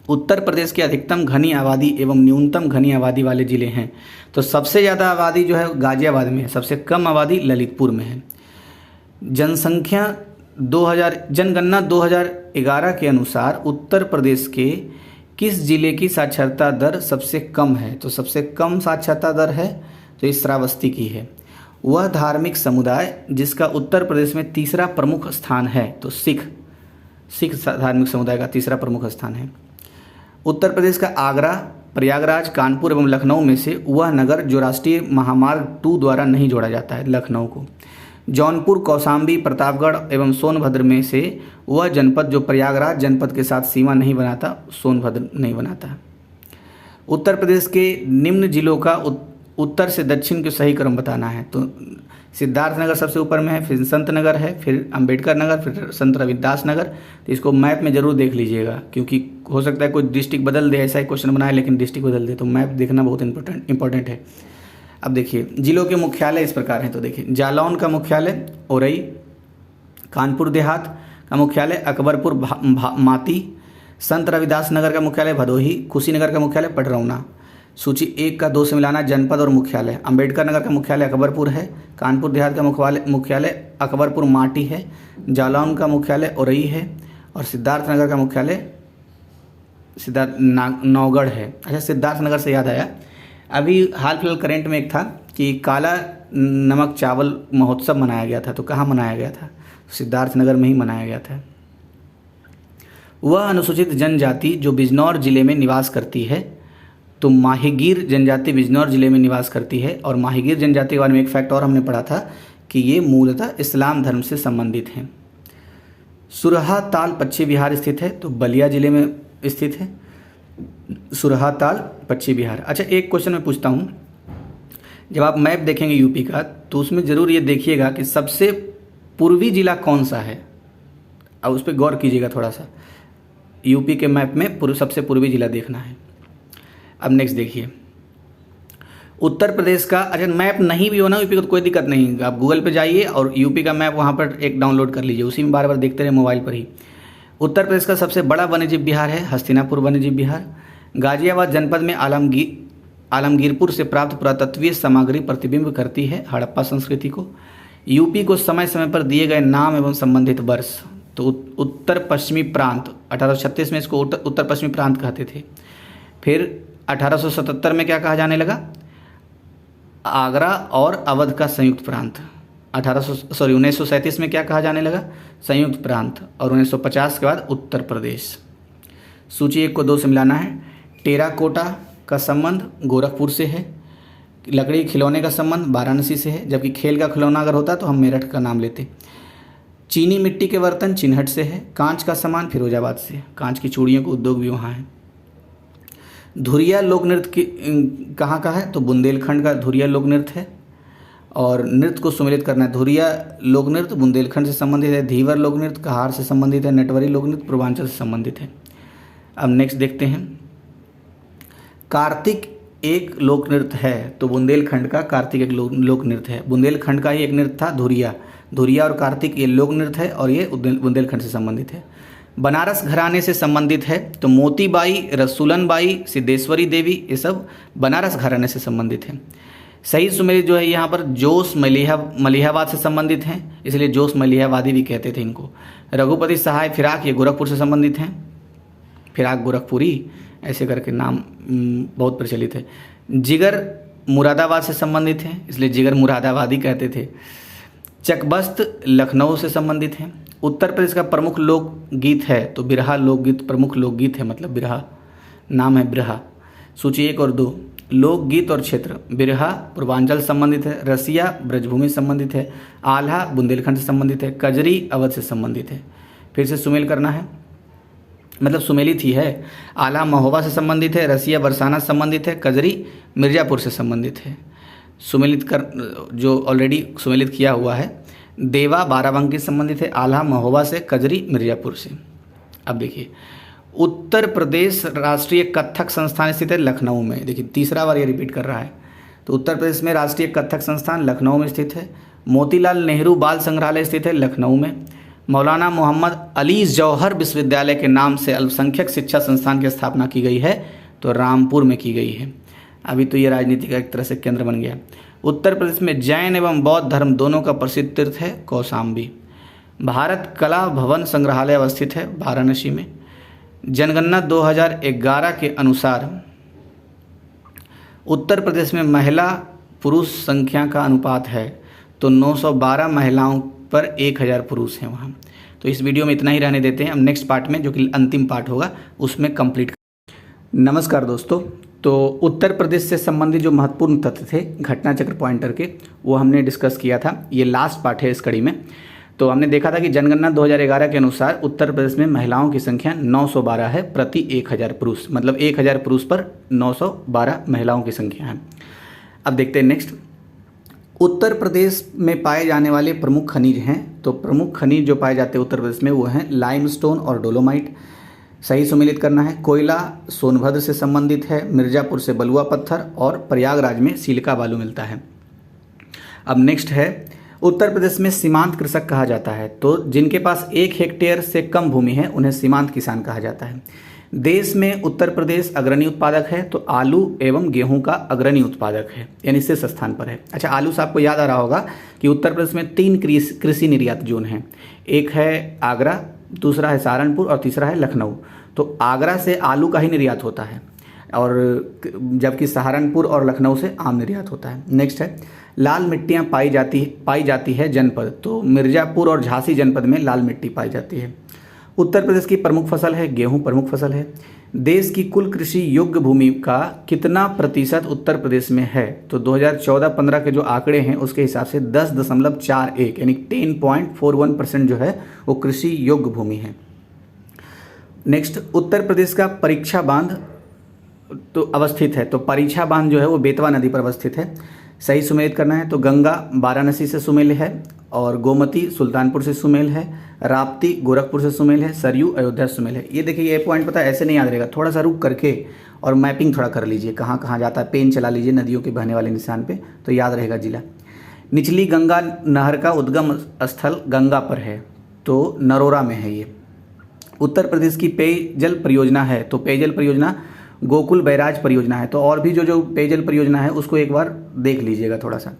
A: उत्तर प्रदेश के अधिकतम घनी आबादी एवं न्यूनतम घनी आबादी वाले जिले हैं। तो सबसे ज़्यादा आबादी जो है गाजियाबाद में है, सबसे कम आबादी ललितपुर में है। जनगणना 2011 के अनुसार उत्तर प्रदेश के किस जिले की साक्षरता दर सबसे कम है? तो सबसे कम साक्षरता दर है तो इस श्रावस्ती की है। वह धार्मिक समुदाय जिसका उत्तर प्रदेश में तीसरा प्रमुख स्थान है, तो सिख धार्मिक समुदाय का तीसरा प्रमुख स्थान है। उत्तर प्रदेश का आगरा, प्रयागराज, कानपुर एवं लखनऊ में से वह नगर जो राष्ट्रीय महामार्ग 2 द्वारा नहीं जोड़ा जाता है, लखनऊ को। जौनपुर, कौशाम्बी, प्रतापगढ़ एवं सोनभद्र में से वह जनपद जो प्रयागराज जनपद के साथ सीमा नहीं बनाता, सोनभद्र नहीं बनाता। उत्तर प्रदेश के निम्न जिलों का उत्तर से दक्षिण के सही क्रम बताना है। तो सिद्धार्थनगर सबसे ऊपर में है, फिर संत नगर है, फिर अंबेडकर नगर, फिर संत रविदास नगर। तो इसको मैप में जरूर देख लीजिएगा, क्योंकि हो सकता है कोई डिस्ट्रिक्ट बदल दे, ऐसा ही क्वेश्चन बनाए लेकिन डिस्ट्रिक्ट बदल दे, तो मैप देखना बहुत इंपॉर्टेंट है। अब देखिए, जिलों के मुख्यालय इस प्रकार हैं। तो देखिए, जालौन का मुख्यालय औरई, कानपुर देहात का मुख्यालय अकबरपुर माती, संत रविदास नगर का मुख्यालय भदोही, कुशीनगर का मुख्यालय पटरौना। सूची 1 का 2 से मिलाना, जनपद और मुख्यालय। अंबेडकर नगर का मुख्यालय अकबरपुर है। कानपुर देहात का मुख्यालय अकबरपुर माटी है। जालौन का मुख्यालय औरई है। और सिद्धार्थ नगर का मुख्यालय नौगढ़ है। अच्छा, सिद्धार्थ नगर से याद आया, अभी हाल फिलहाल करेंट में एक था कि काला नमक चावल महोत्सव मनाया गया था। तो कहाँ मनाया गया था? सिद्धार्थ नगर में ही मनाया गया था। वह अनुसूचित जनजाति जो बिजनौर जिले में निवास करती है, तो माहीगीर जनजाति बिजनौर जिले में निवास करती है। और माहीगीर जनजाति के बारे में एक फैक्ट और हमने पढ़ा था कि ये मूलतः इस्लाम धर्म से संबंधित हैं। सुरहा ताल पश्चिम बिहार स्थित है, तो बलिया जिले में स्थित है सुरहा ताल पश्चिम बिहार। अच्छा, एक क्वेश्चन मैं पूछता हूँ, जब आप मैप देखेंगे यूपी का तो उसमें ज़रूर ये देखिएगा कि सबसे पूर्वी जिला कौन सा है, अब उस पर गौर कीजिएगा थोड़ा सा। यूपी के मैप में सबसे पूर्वी जिला देखना है। अब नेक्स्ट देखिए, उत्तर प्रदेश का, अच्छा मैप नहीं भी हो ना यूपी का तो कोई दिक्कत नहीं, आप गूगल पे जाइए और यूपी का मैप वहाँ पर एक डाउनलोड कर लीजिए, उसी में बार बार देखते रहे मोबाइल पर ही। उत्तर प्रदेश का सबसे बड़ा वन्यजीव विहार है हस्तिनापुर वन्यजीव विहार। गाजियाबाद जनपद में आलमगीरपुर से प्राप्त पुरातत्वीय सामग्री प्रतिबिंब करती है हड़प्पा संस्कृति को। यूपी को समय समय पर दिए गए नाम एवं संबंधित वर्ष, तो उत्तर पश्चिमी प्रांत 1836 में इसको उत्तर पश्चिमी प्रांत कहते थे। फिर 1877 में क्या कहा जाने लगा, आगरा और अवध का संयुक्त प्रांत। 1937 में क्या कहा जाने लगा, संयुक्त प्रांत। और 1950 के बाद उत्तर प्रदेश। सूची 1 को 2 से मिलाना है। टेराकोटा का संबंध गोरखपुर से है, लकड़ी खिलौने का संबंध वाराणसी से है, जबकि खेल का खिलौना अगर होता तो हम मेरठ का नाम लेते। चीनी मिट्टी के बर्तन चिन्हट से है। कांच का सामान फिरोजाबाद से, कांच की चूड़ियों का उद्योग भी वहाँ है। धुरिया लोक नृत्य कहाँ का है, तो बुंदेलखंड का धुरिया लोक नृत्य है। और नृत्य को सुमेलित करना है, धुरिया लोक नृत्य बुंदेलखंड से संबंधित है। धीवर लोक नृत्य कहार से संबंधित है। नटवरी लोक नृत्य पूर्वांचल से संबंधित है। अब नेक्स्ट देखते हैं, कार्तिक एक लोक नृत्य है, तो बुंदेलखंड का कार्तिक एक लोक नृत्य है। बुंदेलखंड का ही एक नृत्य था धुरिया और कार्तिक, ये लोक नृत्य है और ये बुंदेलखंड से संबंधित है। बनारस घराने से संबंधित है, तो मोतीबाई, रसूलनबाई, सिद्धेश्वरी देवी, ये सब बनारस घराने से संबंधित हैं। सही सुमेलित जो है यहाँ पर जोश मलिहाबाद से संबंधित हैं, इसलिए जोश मलिहाबादी भी कहते थे इनको। रघुपति सहाय फिराक, ये गोरखपुर से संबंधित हैं। फिराक गोरखपुरी ऐसे करके नाम बहुत प्रचलित है। जिगर मुरादाबाद से संबंधित हैं, इसलिए जिगर मुरादाबादी कहते थे। चकबस्त लखनऊ से संबंधित हैं। उत्तर प्रदेश का प्रमुख लोकगीत है, तो बिरहा लोकगीत प्रमुख लोकगीत है, मतलब बिरहा नाम है बिरहा। सूची 1 और 2, लोकगीत और क्षेत्र। बिरहा पूर्वांचल संबंधित है। रसिया ब्रजभूमि संबंधित है। आल्हा बुंदेलखंड से संबंधित है। कजरी अवध से संबंधित है। फिर से सुमेल करना है, मतलब सुमेलित ही है। आल्हा महोबा से संबंधित है। रसिया बरसाना से संबंधित है। कजरी मिर्जापुर से संबंधित है। सुमेलित कर जो ऑलरेडी सुमेलित किया हुआ है, देवा बाराबंकी से संबंधित है। आल्हा महोबा से, कजरी मिर्जापुर से। अब देखिए, उत्तर प्रदेश राष्ट्रीय कथक संस्थान स्थित है लखनऊ में। देखिए तीसरा बार ये रिपीट कर रहा है, तो उत्तर प्रदेश में राष्ट्रीय कथक संस्थान लखनऊ में स्थित है। मोतीलाल नेहरू बाल संग्रहालय स्थित है लखनऊ में। मौलाना मोहम्मद अली जौहर विश्वविद्यालय के नाम से अल्पसंख्यक शिक्षा संस्थान की स्थापना की गई है, तो रामपुर में की गई है। अभी तो ये राजनीति का एक तरह से केंद्र बन गया। उत्तर प्रदेश में जैन एवं बौद्ध धर्म दोनों का प्रसिद्ध तीर्थ है कौशाम्बी। भारत कला भवन संग्रहालय अवस्थित है वाराणसी में। जनगणना 2011 के अनुसार उत्तर प्रदेश में महिला पुरुष संख्या का अनुपात है, तो 912 महिलाओं पर 1000 पुरुष हैं वहाँ। तो इस वीडियो में इतना ही रहने देते हैं। अब नेक्स्ट पार्ट में, जो कि अंतिम पार्ट होगा, उसमें कंप्लीट। नमस्कार दोस्तों, तो उत्तर प्रदेश से संबंधित जो महत्वपूर्ण तथ्य थे घटना चक्र पॉइंटर के, वो हमने डिस्कस किया था। ये लास्ट पार्ट है इस कड़ी में। तो हमने देखा था कि जनगणना 2011 के अनुसार उत्तर प्रदेश में महिलाओं की संख्या 912 है प्रति 1000 पुरुष, मतलब 1000 पुरुष पर 912 महिलाओं की संख्या है। अब देखते हैं नेक्स्ट, उत्तर प्रदेश में पाए जाने वाले प्रमुख खनिज हैं। तो प्रमुख खनिज जो पाए जाते हैं उत्तर प्रदेश में वो हैं लाइमस्टोन और डोलोमाइट। सही सुमेलित करना है। कोयला सोनभद्र से संबंधित है। मिर्जापुर से बलुआ पत्थर और प्रयागराज में सिलिका बालू मिलता है। अब नेक्स्ट है, उत्तर प्रदेश में सीमांत कृषक कहा जाता है, तो जिनके पास 1 हेक्टेयर से कम भूमि है उन्हें सीमांत किसान कहा जाता है। देश में उत्तर प्रदेश अग्रणी उत्पादक है, तो आलू एवं गेहूं का अग्रणी उत्पादक है, यानी शीर्ष स्थान पर है। अच्छा, आलू से आपको याद आ रहा होगा कि उत्तर प्रदेश में 3 कृषि निर्यात जोन हैं। एक है आगरा, दूसरा है सहारनपुर और तीसरा है लखनऊ। तो आगरा से आलू का ही निर्यात होता है, और जबकि सहारनपुर और लखनऊ से आम निर्यात होता है। नेक्स्ट है, लाल मिट्टियाँ पाई जाती है जनपद, तो मिर्जापुर और झांसी जनपद में लाल मिट्टी पाई जाती है। उत्तर प्रदेश की प्रमुख फसल है गेहूं, प्रमुख फसल है। देश की कुल कृषि योग्य भूमि का कितना प्रतिशत उत्तर प्रदेश में है? तो 2014-15 के जो आंकड़े हैं उसके हिसाब से 10.41 यानी 10.41% जो है वो कृषि योग्य भूमि है। नेक्स्ट, उत्तर प्रदेश का परीक्षा बांध तो अवस्थित है, तो परीक्षा बांध जो है वो बेतवा नदी पर अवस्थित है। सही सुमेलित करना है तो गंगा वाराणसी से सुमेल है, और गोमती सुल्तानपुर से सुमेल है, राप्ती गोरखपुर से सुमेल है, सरयू अयोध्या से सुमेल है। ये देखिए ये पॉइंट पता है ऐसे नहीं याद रहेगा, थोड़ा सा रुक करके और मैपिंग थोड़ा कर लीजिए कहाँ कहाँ जाता है, पेन चला लीजिए नदियों के बहने वाले निशान पे तो याद रहेगा जिला। निचली गंगा नहर का उद्गम स्थल गंगा पर है, तो नरोरा में है ये। उत्तर प्रदेश की पेयजल परियोजना है, तो पेयजल परियोजना गोकुल बैराज परियोजना है। तो और भी जो पेयजल परियोजना है उसको एक बार देख लीजिएगा थोड़ा सा।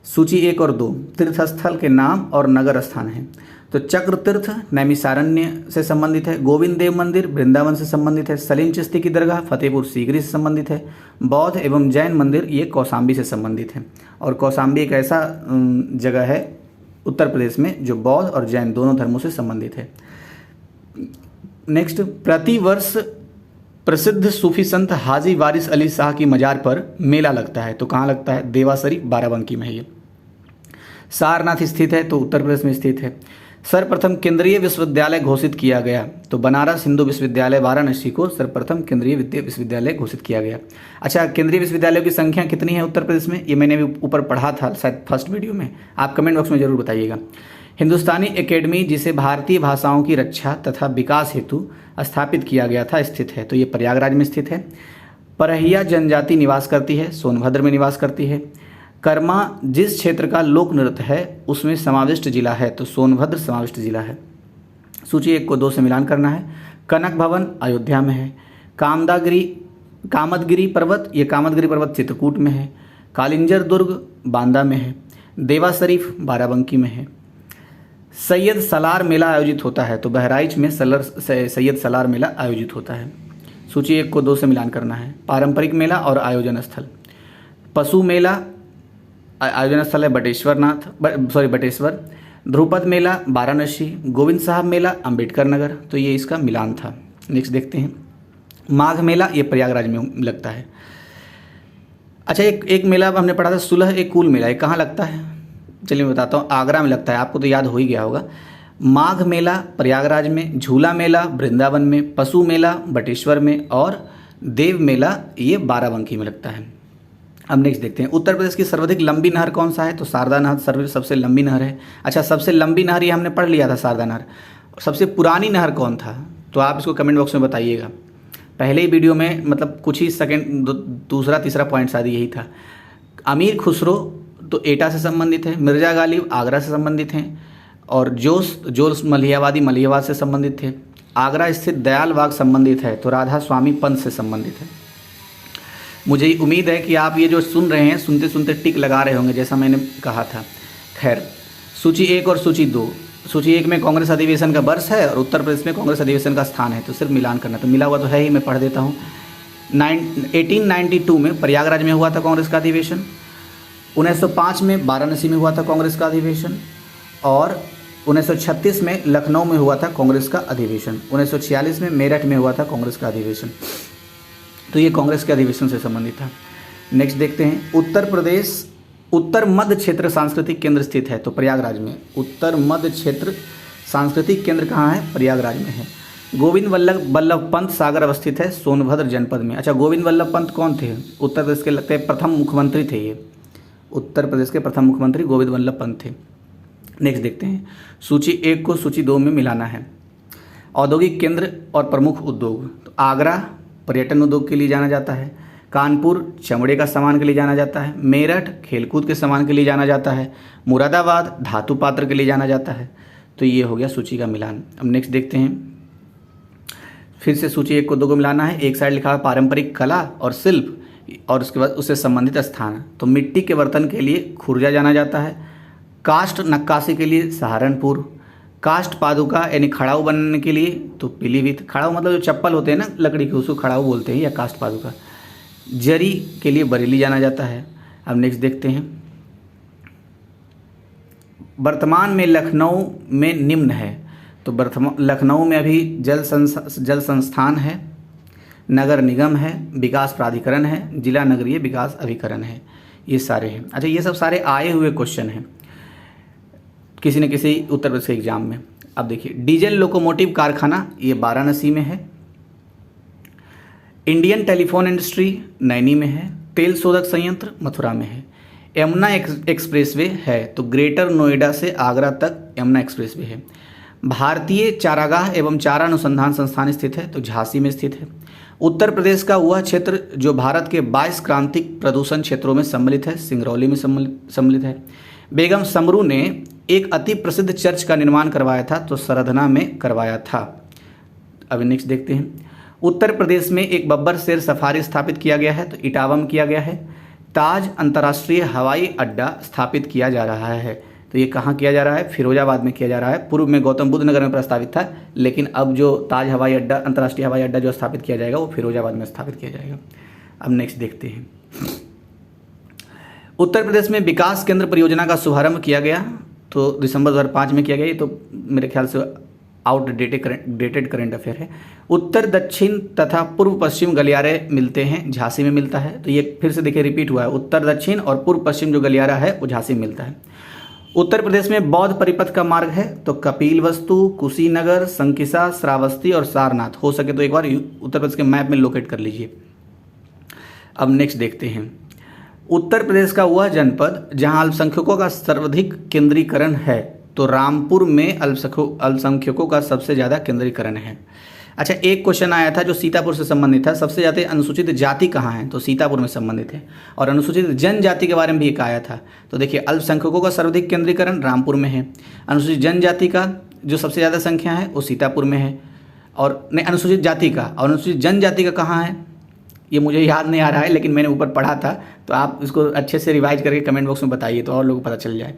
A: सूची 1 और 2 तीर्थ स्थल के नाम और नगर स्थान हैं। तो चक्र तीर्थ नैमिषारण्य से संबंधित है, गोविंद देव मंदिर वृंदावन से संबंधित है, सलीम चिश्ती की दरगाह फतेहपुर सीकरी से संबंधित है, बौद्ध एवं जैन मंदिर ये कौशाम्बी से संबंधित है। और कौशाम्बी एक ऐसा जगह है उत्तर प्रदेश में जो बौद्ध और जैन दोनों धर्मों से संबंधित है। नेक्स्ट, प्रतिवर्ष प्रसिद्ध सूफी संत हाजी वारिस अली शाह की मजार पर मेला लगता है, तो कहाँ लगता है? देवासरी बाराबंकी में। ये सारनाथ स्थित है, तो उत्तर प्रदेश में स्थित है। सर्वप्रथम केंद्रीय विश्वविद्यालय घोषित किया गया, तो बनारस हिंदू विश्वविद्यालय वाराणसी को सर्वप्रथम केंद्रीय विश्वविद्यालय घोषित किया गया। अच्छा, केंद्रीय विश्वविद्यालयों की संख्या कितनी है उत्तर प्रदेश में? ये मैंने भी ऊपर पढ़ा था शायद फर्स्ट वीडियो में, आप कमेंट बॉक्स में जरूर बताइएगा। हिंदुस्तानी एकेडमी जिसे भारतीय भाषाओं की रक्षा तथा विकास हेतु स्थापित किया गया था स्थित है, तो ये प्रयागराज में स्थित है। परहिया जनजाति निवास करती है, सोनभद्र में निवास करती है। कर्मा जिस क्षेत्र का लोक नृत्य है उसमें समाविष्ट जिला है, तो सोनभद्र समाविष्ट जिला है। सूची 1 को 2 से मिलान करना है। कनक भवन अयोध्या में है। कामदगिरी पर्वत, ये कामदगिरी पर्वत चित्रकूट में है। कालिंजर दुर्ग बांदा में है। देवा शरीफ बाराबंकी में है। सैयद सलार मेला आयोजित होता है, तो बहराइच में सैयद सलार मेला आयोजित होता है। सूची 1 को 2 से मिलान करना है। पारंपरिक मेला और आयोजन स्थल, पशु मेला आयोजन स्थल है बटेश्वर। ध्रुपद मेला वाराणसी। गोविंद साहब मेला अंबेडकर नगर, तो ये इसका मिलान था। नेक्स्ट देखते हैं, माघ मेला ये प्रयागराज में लगता है। अच्छा, एक मेला हमने पढ़ा था सुलह एक कुल मेला, ये कहाँ लगता है? चलिए मैं बताता हूँ, आगरा में लगता है, आपको तो याद हो ही गया होगा। माघ मेला प्रयागराज में, झूला मेला वृंदावन में, पशु मेला बटेश्वर में और देव मेला ये बाराबंकी में लगता है। अब नेक्स्ट देखते हैं, उत्तर प्रदेश की सर्वाधिक लंबी नहर कौन सा है? तो शारदा नहर सबसे लंबी नहर है। अच्छा, सबसे लंबी नहर ये हमने पढ़ लिया था शारदा नहर। सबसे पुरानी नहर कौन था? तो आप इसको कमेंट बॉक्स में बताइएगा। पहले ही वीडियो में मतलब कुछ ही सेकंड दूसरा तीसरा पॉइंट शायद यही था। अमीर खुसरो तो एटा से संबंधित है। मिर्जा गालिब आगरा से संबंधित हैं, और जोश मलिहाबाद से संबंधित थे। आगरा स्थित दयाल बाग संबंधित है, तो राधा स्वामी पंथ से संबंधित है। मुझे उम्मीद है कि आप ये जो सुन रहे हैं सुनते सुनते टिक लगा रहे होंगे जैसा मैंने कहा था। खैर, सूची 1 और सूची 2। सूची 1 में कांग्रेस अधिवेशन का वर्ष है और उत्तर प्रदेश में कांग्रेस अधिवेशन का स्थान है, तो सिर्फ मिलान करना। तो मिला हुआ तो है ही, मैं पढ़ देता हूँ। 1892 में प्रयागराज में हुआ था कांग्रेस का अधिवेशन। 1905 में वाराणसी में हुआ था कांग्रेस का अधिवेशन, और 1936 में लखनऊ में हुआ था कांग्रेस का अधिवेशन। 1946 में मेरठ में हुआ था कांग्रेस का अधिवेशन। तो ये कांग्रेस के अधिवेशन से संबंधित था। नेक्स्ट देखते हैं, उत्तर प्रदेश उत्तर मध्य क्षेत्र सांस्कृतिक केंद्र स्थित है, तो प्रयागराज में। उत्तर मध्य क्षेत्र सांस्कृतिक केंद्र कहाँ है? प्रयागराज में है। गोविंद वल्लभ पंत सागर अवस्थित है, सोनभद्र जनपद में। अच्छा, गोविंद वल्लभ पंत कौन थे? उत्तर प्रदेश के लगते हैं प्रथम मुख्यमंत्री थे ये। उत्तर प्रदेश के प्रथम मुख्यमंत्री गोविंद वल्लभ पंत थे। नेक्स्ट देखते हैं, सूची 1 को सूची 2 में मिलाना है। औद्योगिक केंद्र और प्रमुख उद्योग, तो आगरा पर्यटन उद्योग के लिए जाना जाता है। कानपुर चमड़े का सामान के लिए जाना जाता है। मेरठ खेलकूद के सामान के लिए जाना जाता है। मुरादाबाद धातु पात्र के लिए जाना जाता है। तो ये हो गया सूची का मिलान। अब नेक्स्ट देखते हैं, फिर से सूची 1 को 2 को मिलाना है। एक साइड लिखा है पारंपरिक कला और शिल्प, और उसके बाद उससे संबंधित स्थान। तो मिट्टी के बर्तन के लिए खुर्जा जाना जाता है। काष्ठ नक्काशी के लिए सहारनपुर। काष्ठ पादुका यानी खड़ाऊ बनने के लिए तो पीलीभीत। खड़ाऊ मतलब जो चप्पल होते हैं ना लकड़ी के, उसको खड़ाऊ बोलते हैं, या काष्ठ पादुका। जरी के लिए बरेली जाना जाता है। अब नेक्स्ट देखते हैं, वर्तमान में लखनऊ में निम्न है, तो लखनऊ में अभी जल संस्थान है, नगर निगम है, विकास प्राधिकरण है, जिला नगरीय विकास अभिकरण है, ये सारे हैं। अच्छा, ये सब सारे आए हुए क्वेश्चन हैं किसी न किसी उत्तर प्रदेश के एग्जाम में। अब देखिए, डीजल लोकोमोटिव कारखाना ये वाराणसी में है, इंडियन टेलीफोन इंडस्ट्री नैनी में है, तेल शोधक संयंत्र मथुरा में है, यमुना एक्सप्रेसवे है तो ग्रेटर नोएडा से आगरा तक यमुना एक्सप्रेसवे है, भारतीय चारागाह एवं चारा अनुसंधान संस्थान स्थित है तो झांसी में स्थित है, उत्तर प्रदेश का वह क्षेत्र जो भारत के 22 क्रांतिक प्रदूषण क्षेत्रों में सम्मिलित है सिंगरौली में सम्मिलित है, बेगम समरू ने एक अति प्रसिद्ध चर्च का निर्माण करवाया था तो सरधना में करवाया था। अब नेक्स्ट देखते हैं, उत्तर प्रदेश में एक बब्बर शेर सफारी स्थापित किया गया है तो इटावा में किया गया है, ताज अंतर्राष्ट्रीय हवाई अड्डा स्थापित किया जा रहा है तो ये कहाँ किया जा रहा है, फिरोजाबाद में किया जा रहा है। पूर्व में गौतम बुद्ध नगर में प्रस्तावित था, लेकिन अब जो ताज हवाई अड्डा अंतर्राष्ट्रीय हवाई अड्डा जो स्थापित किया जाएगा वो फिरोजाबाद में स्थापित किया जाएगा। अब नेक्स्ट देखते हैं, उत्तर प्रदेश में विकास केंद्र परियोजना का शुभारंभ किया गया तो दिसंबर 2005 में किया गया। ये तो मेरे ख्याल से आउटडेटेड करंट अफेयर है। उत्तर दक्षिण तथा पूर्व पश्चिम गलियारे मिलते हैं, झांसी में मिलता है तो ये फिर से देखिए रिपीट हुआ है, उत्तर दक्षिण और पूर्व पश्चिम जो गलियारा है वो झांसी में मिलता है। उत्तर प्रदेश में बौद्ध परिपथ का मार्ग है तो कपिलवस्तु, कुशीनगर, संकिसा, श्रावस्ती और सारनाथ। हो सके तो एक बार उत्तर प्रदेश के मैप में लोकेट कर लीजिए। अब नेक्स्ट देखते हैं, उत्तर प्रदेश का वह जनपद जहां अल्पसंख्यकों का सर्वाधिक केंद्रीकरण है तो रामपुर में अल्पसंख्यकों का सबसे ज़्यादा केंद्रीकरण है। अच्छा, एक क्वेश्चन आया था जो सीतापुर से संबंधित था, सबसे ज़्यादा अनुसूचित जाति कहाँ है तो सीतापुर में संबंधित है, और अनुसूचित जनजाति के बारे में भी एक आया था तो देखिए अल्पसंख्यकों का सर्वाधिक केंद्रीकरण रामपुर में है, अनुसूचित जनजाति का जो सबसे ज़्यादा संख्या है वो सीतापुर में है, और नहीं अनुसूचित जाति का और अनुसूचित जनजाति का कहाँ है ये मुझे याद नहीं आ रहा है, लेकिन मैंने ऊपर पढ़ा था तो आप इसको अच्छे से रिवाइज करके कमेंट बॉक्स में बताइए तो और लोगों को पता चल जाए।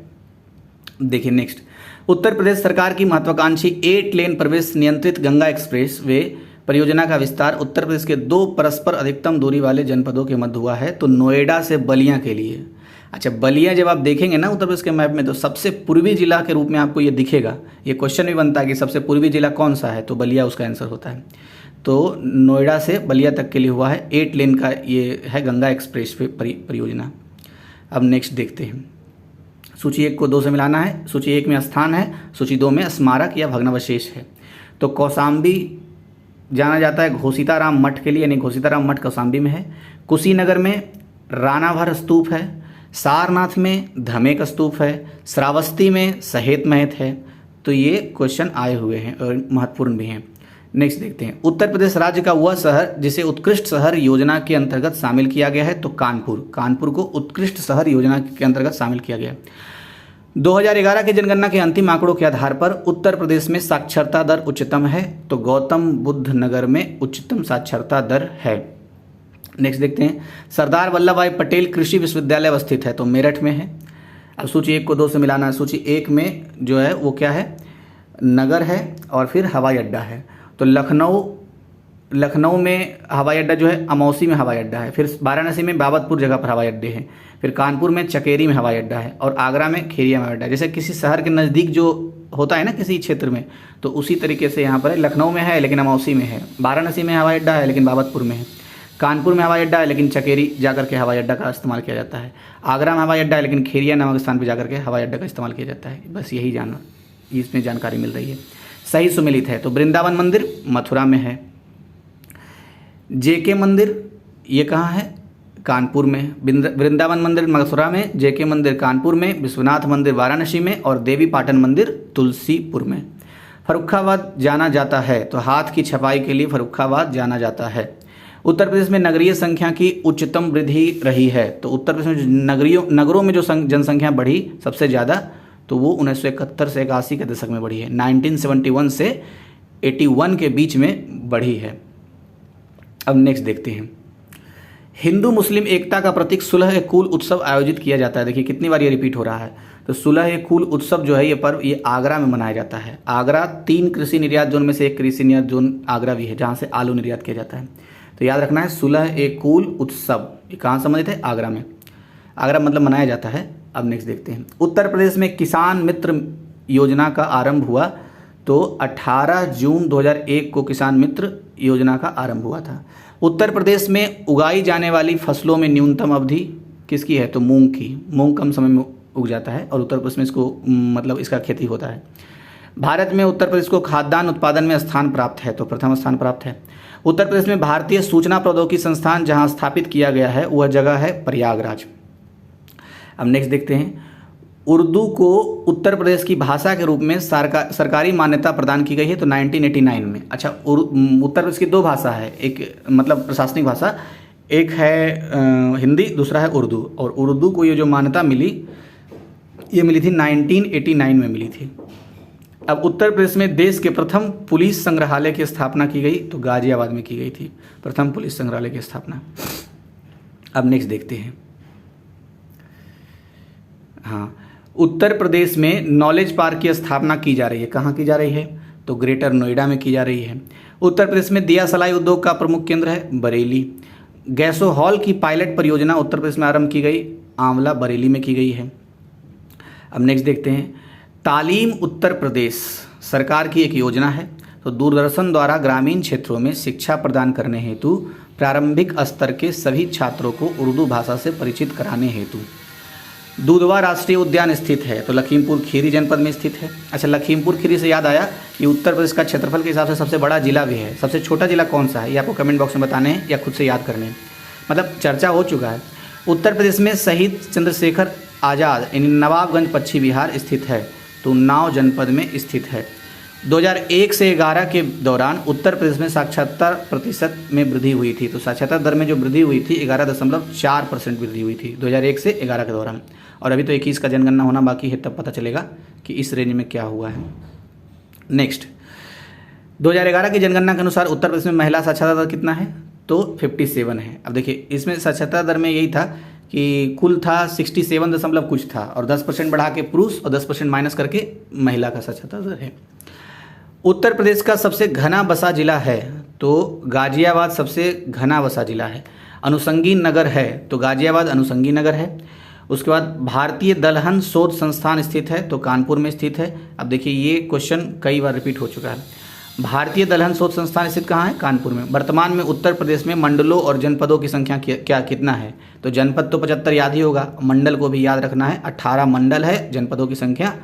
A: देखिए नेक्स्ट, उत्तर प्रदेश सरकार की महत्वाकांक्षी 8 लेन प्रवेश नियंत्रित गंगा एक्सप्रेस वे परियोजना का विस्तार उत्तर प्रदेश के 2 परस्पर अधिकतम दूरी वाले जनपदों के मध्य हुआ है तो नोएडा से बलिया के लिए। अच्छा, बलिया जब आप देखेंगे ना उत्तर प्रदेश के मैप में तो सबसे पूर्वी जिला के रूप में आपको ये दिखेगा। ये क्वेश्चन भी बनता है कि सबसे पूर्वी जिला कौन सा है तो बलिया उसका आंसर होता है। तो नोएडा से बलिया तक के लिए हुआ है, 8 लेन का ये है गंगा एक्सप्रेस वे परियोजना। अब नेक्स्ट देखते हैं, सूची 1 को 2 से मिलाना है। सूची 1 में स्थान है, सूची 2 में स्मारक या भग्नावशेष है। तो कौशाम्बी जाना जाता है घोषिताराम मठ के लिए, यानी घोषिताराम मठ कौशाम्बी में है। कुशीनगर में रानाभर स्तूप है, सारनाथ में धमेक स्तूप है, श्रावस्ती में सहेत महत है। तो ये क्वेश्चन आए हुए हैं और महत्वपूर्ण भी हैं। नेक्स्ट देखते हैं, उत्तर प्रदेश राज्य का वह शहर जिसे उत्कृष्ट शहर योजना के अंतर्गत शामिल किया गया है तो कानपुर को उत्कृष्ट शहर योजना के अंतर्गत शामिल किया गया। 2011 की जनगणना के अंतिम आंकड़ों के आधार पर उत्तर प्रदेश में साक्षरता दर उच्चतम है तो गौतम बुद्ध नगर में उच्चतम साक्षरता दर है। नेक्स्ट देखते हैं, सरदार वल्लभ भाई पटेल कृषि विश्वविद्यालय अवस्थित है तो मेरठ में है। अब सूची 1 को 2 से मिलाना है। सूची 1 में जो है वो क्या है, नगर है और फिर हवाई अड्डा है। तो लखनऊ में हवाई अड्डा जो है अमौसी में हवाई अड्डा है, फिर वाराणसी में बाबतपुर जगह पर हवाई अड्डे हैं, फिर कानपुर में चकेरी में हवाई अड्डा है और आगरा में खेरिया में हवाई अड्डा है। जैसे किसी शहर के नज़दीक जो होता है ना किसी क्षेत्र में, तो उसी तरीके से यहाँ पर लखनऊ में है लेकिन अमौसी में है, वाराणसी में हवाई अड्डा है लेकिन बाबतपुर में है, कानपुर में हवाई अड्डा है लेकिन चकेरी जाकर के हवाई अड्डा का इस्तेमाल किया जाता है, आगरा में हवाई अड्डा है लेकिन खेरिया नामक स्थान पर जाकर के हवाई अड्डा का इस्तेमाल किया जाता है। बस यही जानना, इसमें जानकारी मिल रही है। सही सुमिलित है तो वृंदावन मंदिर मथुरा में है, जेके मंदिर ये कहाँ है, कानपुर में, वृंदावन मंदिर मथुरा में, जेके मंदिर कानपुर में, विश्वनाथ मंदिर वाराणसी में और देवी पाटन मंदिर तुलसीपुर में। फर्रुखाबाद जाना जाता है तो हाथ की छपाई के लिए फर्रुखाबाद जाना जाता है। उत्तर प्रदेश में नगरीय संख्या की उच्चतम वृद्धि रही है तो उत्तर प्रदेश में नगरों में जो जनसंख्या बढ़ी सबसे ज़्यादा तो वो 1971 से 81 के दशक में बढ़ी है, 1971 से 81 के बीच में बढ़ी है। अब नेक्स्ट देखते हैं, हिंदू मुस्लिम एकता का प्रतीक सुलह-ए-कूल उत्सव आयोजित किया जाता है। देखिए कितनी बार ये रिपीट हो रहा है। तो सुलह-ए-कूल उत्सव जो है ये पर्व ये आगरा में मनाया जाता है। आगरा 3 कृषि निर्यात जोन में से एक कृषि निर्यात जोन आगरा भी है जहाँ से आलू निर्यात किया जाता है। तो याद रखना है सुलह-ए-कूल उत्सव ये कहाँ संबंधित है, आगरा में। आगरा मतलब मनाया जाता है। अब नेक्स्ट देखते हैं, उत्तर प्रदेश में किसान मित्र योजना का आरंभ हुआ तो 18 जून 2001 को किसान मित्र योजना का आरंभ हुआ था। उत्तर प्रदेश में उगाई जाने वाली फसलों में न्यूनतम अवधि किसकी है? तो मूंग की। मूंग कम समय में उग जाता है और उत्तर प्रदेश में इसको मतलब इसका खेती होता है। भारत में उत्तर प्रदेश को खाद्यान्न उत्पादन में स्थान प्राप्त है, तो प्रथम स्थान प्राप्त है। उत्तर प्रदेश में भारतीय सूचना प्रौद्योगिकी संस्थान जहां स्थापित किया गया है वह जगह है प्रयागराज। अब नेक्स्ट देखते हैं, उर्दू को उत्तर प्रदेश की भाषा के रूप में सरकारी मान्यता प्रदान की गई है, तो 1989 में। अच्छा, उत्तर प्रदेश की दो भाषा है, एक मतलब प्रशासनिक भाषा, एक है हिंदी, दूसरा है उर्दू। और उर्दू को ये जो मान्यता मिली, ये मिली थी 1989 में मिली थी। अब उत्तर प्रदेश में देश के प्रथम पुलिस संग्रहालय की स्थापना की गई, तो गाजियाबाद में की गई थी प्रथम पुलिस संग्रहालय की स्थापना। अब नेक्स्ट देखते हैं, हाँ, उत्तर प्रदेश में नॉलेज पार्क की स्थापना की जा रही है। कहाँ की जा रही है? तो ग्रेटर नोएडा में की जा रही है। उत्तर प्रदेश में दिया सलाई उद्योग का प्रमुख केंद्र है बरेली। गैसो हॉल की पायलट परियोजना उत्तर प्रदेश में आरंभ की गई, आंवला बरेली में की गई है। अब नेक्स्ट देखते हैं, तालीम उत्तर प्रदेश सरकार की एक योजना है, तो दूरदर्शन द्वारा ग्रामीण क्षेत्रों में शिक्षा प्रदान करने हेतु प्रारंभिक स्तर के सभी छात्रों को उर्दू भाषा से परिचित कराने हेतु दूधवा राष्ट्रीय उद्यान स्थित है, तो लखीमपुर खीरी जनपद में स्थित है। अच्छा, लखीमपुर खीरी से याद आया कि उत्तर प्रदेश का क्षेत्रफल के हिसाब से सबसे बड़ा जिला भी है। सबसे छोटा जिला कौन सा है, ये आपको कमेंट बॉक्स में बताने हैं या खुद से याद करने हैं, मतलब चर्चा हो चुका है। उत्तर प्रदेश में शहीद चंद्रशेखर आज़ाद यानी नवाबगंज पश्चिम बिहार स्थित है, तो उन्नाव जनपद में स्थित है। 2001 से 11 के दौरान उत्तर प्रदेश में साक्षरता प्रतिशत में वृद्धि हुई थी, तो साक्षरता दर में जो वृद्धि हुई थी 11.4% वृद्धि हुई थी 2001 से 11 के दौरान। और अभी तो 21 का जनगणना होना बाकी है, तब पता चलेगा कि इस रेंज में क्या हुआ है। नेक्स्ट, 2011 की जनगणना के अनुसार उत्तर प्रदेश में महिला साक्षरता दर कितना है? तो 57 है। अब देखिए, इसमें साक्षरता दर में यही था कि कुल था 67 दशमलव कुछ था, और 10% बढ़ा के पुरुष और 10% माइनस करके महिला का साक्षरता दर है। उत्तर प्रदेश का सबसे घना बसा जिला है, तो गाजियाबाद सबसे घना बसा जिला है। अनुषंगी नगर है, तो गाजियाबाद अनुषंगी नगर है। उसके बाद भारतीय दलहन शोध संस्थान स्थित है, तो कानपुर में स्थित है। अब देखिए, ये क्वेश्चन कई बार रिपीट हो चुका है। भारतीय दलहन शोध संस्थान स्थित कहाँ है? कानपुर में। वर्तमान में उत्तर प्रदेश में मंडलों और जनपदों की संख्या कितना है? तो जनपद तो 75 याद ही होगा, मंडल को भी याद रखना है। 18 मंडल है, जनपदों की संख्या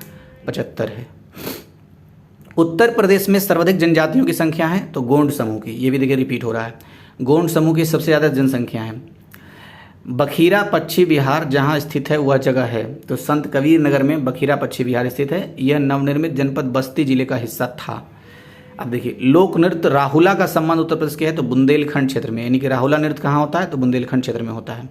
A: 75 है। उत्तर प्रदेश में सर्वाधिक जनजातियों की संख्या है, तो गोंड समूह की। ये भी देखिए रिपीट हो रहा है, गोंड समूह की सबसे ज़्यादा जनसंख्या है। बखीरा पश्चिम बिहार जहाँ स्थित है वह जगह है, तो संत कबीर नगर में बखीरा पश्चिम बिहार स्थित है। यह नवनिर्मित जनपद बस्ती जिले का हिस्सा था। अब देखिए, लोक नृत्य राहुला का संबंध उत्तर प्रदेश के है, तो बुंदेलखंड क्षेत्र में, यानी कि राहुला नृत्य कहाँ होता है? तो बुंदेलखंड क्षेत्र में होता है।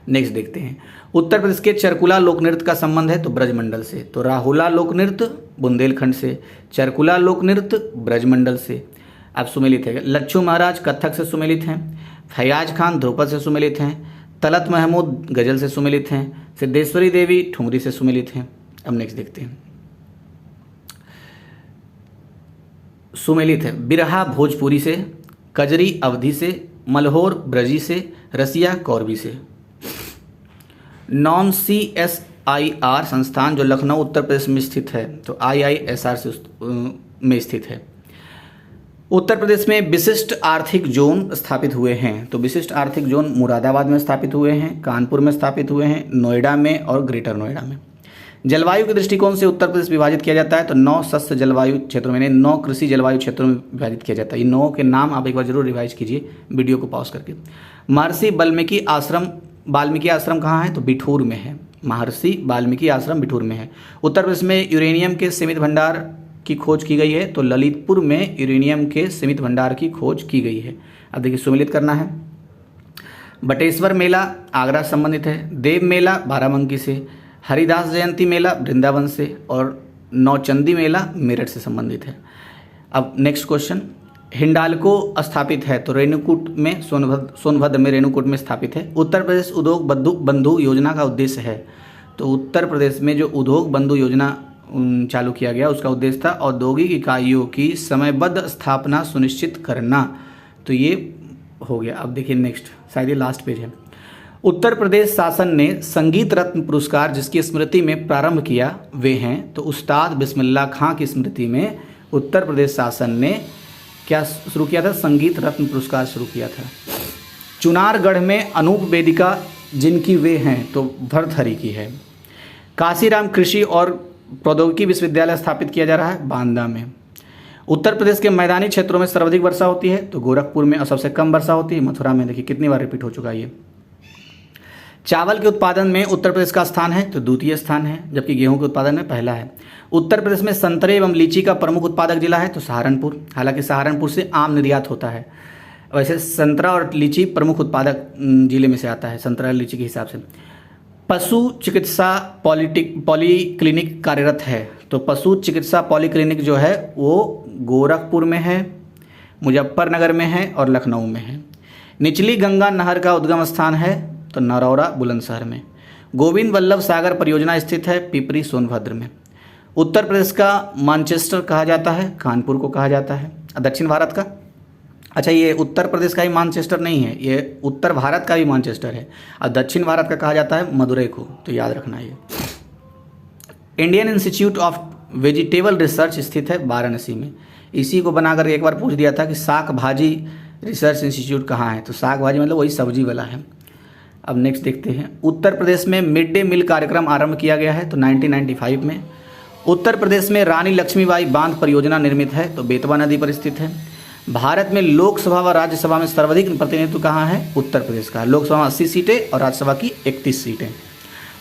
A: नेक्स्ट देखते हैं, उत्तर प्रदेश के चरकुला लोक नृत्य का संबंध है, तो ब्रजमंडल से। तो राहुला लोक नृत्य बुंदेलखंड से, चरकुला लोक नृत्य ब्रजमंडल से। अब सुमेलित है, लच्छू महाराज कथक से सुमेलित हैं, फैयाज खान ध्रुपद से सुमेलित हैं, तलत महमूद गजल से सुमेलित हैं, सिद्धेश्वरी देवी ठुमरी से सुमेलित हैं। अब नेक्स्ट देखते हैं, सुमेलित है बिरहा भोजपुरी से, कजरी अवधी से, मल्होर ब्रजी से, रसिया कौरवी से। नॉन CSIR संस्थान जो लखनऊ उत्तर प्रदेश में स्थित है, तो IISR से में स्थित है। उत्तर प्रदेश में विशिष्ट आर्थिक जोन स्थापित हुए हैं, तो विशिष्ट आर्थिक जोन मुरादाबाद में स्थापित हुए हैं, कानपुर में स्थापित हुए हैं, नोएडा में और ग्रेटर नोएडा में। जलवायु के दृष्टिकोण से उत्तर प्रदेश विभाजित किया जाता है, तो 9 शस्य जलवायु क्षेत्रों में, 9 कृषि जलवायु क्षेत्रों में विभाजित किया जाता है। ये 9 के नाम आप एक बार जरूर रिवाइज कीजिए वीडियो को पॉज करके। महर्षि वाल्मीकि आश्रम कहाँ है? तो बिठूर में है। महर्षि वाल्मीकि आश्रम बिठूर में है। उत्तर प्रदेश में यूरेनियम के सीमित भंडार की खोज की गई है, तो ललितपुर में यूरेनियम के सीमित भंडार की खोज की गई है। अब देखिए, सुमेलित करना है। बटेश्वर मेला आगरा से संबंधित है, देव मेला बाराबंकी से, हरिदास जयंती मेला वृंदावन से, और नौचंदी मेला मेरठ से संबंधित है। अब नेक्स्ट क्वेश्चन, हिंडाल्को स्थापित है, तो रेणुकूट में, सोनभद्र में रेणुकूट में स्थापित है। उत्तर प्रदेश उद्योग बंधु योजना का उद्देश्य है, तो उत्तर प्रदेश में जो उद्योग बंधु योजना चालू किया गया उसका उद्देश्य था औद्योगिक इकाइयों की समयबद्ध स्थापना सुनिश्चित करना, तो ये हो गया। अब देखिए नेक्स्ट, शायद ये लास्ट पेज है। उत्तर प्रदेश शासन ने संगीत रत्न पुरस्कार जिसकी स्मृति में प्रारंभ किया वे हैं, तो उस्ताद बिस्मिल्लाह खां की स्मृति में उत्तर प्रदेश शासन ने क्या शुरू किया था? संगीत रत्न पुरस्कार शुरू किया था। चुनारगढ़ में अनूप वेदिका जिनकी वे हैं, तो भरथरी की है। काशीराम कृषि और प्रौद्योगिकी विश्वविद्यालय स्थापित किया जा रहा है बांदा में। उत्तर प्रदेश के मैदानी क्षेत्रों में सर्वाधिक वर्षा होती है, तो गोरखपुर में, और सबसे कम वर्षा होती है मथुरा में। देखिए कितनी बार रिपीट हो चुका है ये। चावल के उत्पादन में उत्तर प्रदेश का स्थान है, तो द्वितीय स्थान है, जबकि गेहूं के उत्पादन में पहला है। उत्तर प्रदेश में संतरे एवं लीची का प्रमुख उत्पादक जिला है, तो सहारनपुर। हालांकि सहारनपुर से आम निर्यात होता है। वैसे संतरा और लीची प्रमुख उत्पादक जिले में से आता है, संतरा और लीची के हिसाब से। पशु चिकित्सा पॉलीक्लिनिक कार्यरत है, तो पशु चिकित्सा पॉलीक्लिनिक जो है वो गोरखपुर में है, मुजफ्फरनगर में है और लखनऊ में है। निचली गंगा नहर का उद्गम स्थान है, तो नरौरा बुलंदशहर में। गोविंद वल्लभ सागर परियोजना स्थित है पिपरी सोनभद्र में। उत्तर प्रदेश का मैनचेस्टर कहा जाता है, कानपुर को कहा जाता है। दक्षिण भारत का, अच्छा ये उत्तर प्रदेश का ही मैनचेस्टर नहीं है, ये उत्तर भारत का भी मैनचेस्टर है, और दक्षिण भारत का कहा जाता है मदुरई को, तो याद रखना ये। Indian institute of vegetable research स्थित है वाराणसी में। इसी को बनाकर एक बार पूछ दिया था कि साग भाजी रिसर्च इंस्टीट्यूट कहाँ है, तो साग भाजी मतलब वही सब्जी वाला है। अब नेक्स्ट देखते हैं। उत्तर प्रदेश में मिड डे मील कार्यक्रम आरंभ किया गया है, तो 1995 में। उत्तर प्रदेश में रानी लक्ष्मीबाई बांध परियोजना निर्मित है, तो बेतवा नदी पर स्थित है। भारत में लोकसभा व राज्यसभा में सर्वाधिक प्रतिनिधित्व कहाँ है? उत्तर प्रदेश का। लोकसभा में 80 सीटें और राज्यसभा की 31 सीटें।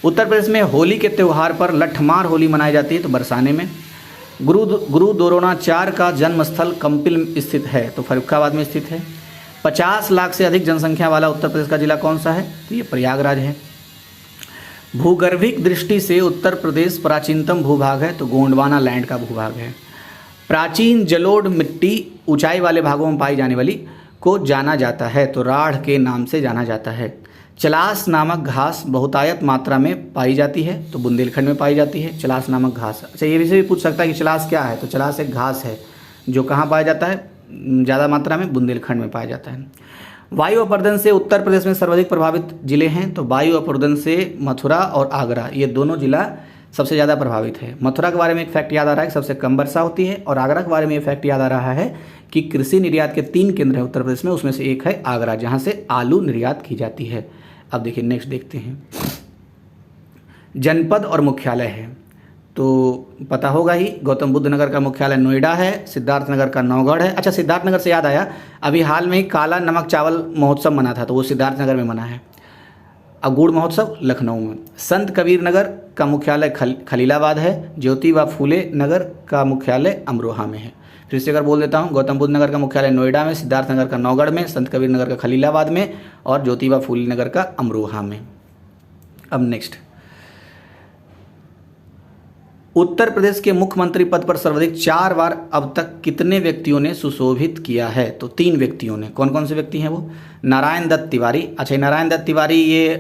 A: उत्तर प्रदेश में होली के त्यौहार पर लठमार होली मनाई जाती है, तो बरसाने में। गुरु द्रोणाचार्य का जन्मस्थल कंपिल स्थित है, तो फर्रुखाबाद में स्थित है। 50 लाख से अधिक जनसंख्या वाला उत्तर प्रदेश का जिला कौन सा है? तो ये प्रयागराज है। भूगर्भिक दृष्टि से उत्तर प्रदेश प्राचीनतम भूभाग है, तो गोंडवाना लैंड का भूभाग है। प्राचीन जलोढ़ मिट्टी ऊंचाई वाले भागों में पाई जाने वाली को जाना जाता है, तो राढ़ के नाम से जाना जाता है। चलास नामक घास बहुतायत मात्रा में पाई जाती है, तो बुंदेलखंड में पाई जाती है चलास नामक घास। अच्छा ये भी पूछ सकता है कि चलास क्या है, तो चलास एक घास है जो कहाँ पाया जाता है? ज़्यादा मात्रा में बुंदेलखंड में पाया जाता है। वायु अपर्दन से उत्तर प्रदेश में सर्वाधिक प्रभावित जिले हैं, तो वायु अपर्दन से मथुरा और आगरा, ये दोनों जिला सबसे ज़्यादा प्रभावित है। मथुरा के बारे में एक फैक्ट याद आ रहा है कि सबसे कम वर्षा होती है, और आगरा के बारे में ये फैक्ट याद आ रहा है कि कृषि निर्यात के 3 केंद्र हैं उत्तर प्रदेश में, उसमें से एक है आगरा जहाँ से आलू निर्यात की जाती है। अब देखिए नेक्स्ट देखते हैं। जनपद और मुख्यालय है, तो पता होगा ही, गौतम बुद्ध नगर का मुख्यालय नोएडा है, सिद्धार्थनगर का नौगढ़ है। अच्छा सिद्धार्थनगर से याद आया, अभी हाल में ही काला नमक चावल महोत्सव मना था, तो वो सिद्धार्थनगर में मना है। अब गुड़ महोत्सव लखनऊ में। संत कबीर नगर का मुख्यालय खलीलाबाद है। ज्योतिबा फूले नगर का मुख्यालय अमरोहा में है। फिर से अगर बोल देता हूँ, गौतम बुद्ध नगर का मुख्यालय नोएडा में, सिद्धार्थनगर का नौगढ़ में, संत कबीर नगर का खलीलाबाद में और ज्योतिबा फूले नगर का अमरोहा में। अब नेक्स्ट, उत्तर प्रदेश के मुख्यमंत्री पद पर सर्वाधिक 4 बार अब तक कितने व्यक्तियों ने सुशोभित किया है? तो 3 व्यक्तियों ने। कौन कौन से व्यक्ति हैं वो? नारायण दत्त तिवारी। अच्छा नारायण दत्त तिवारी ये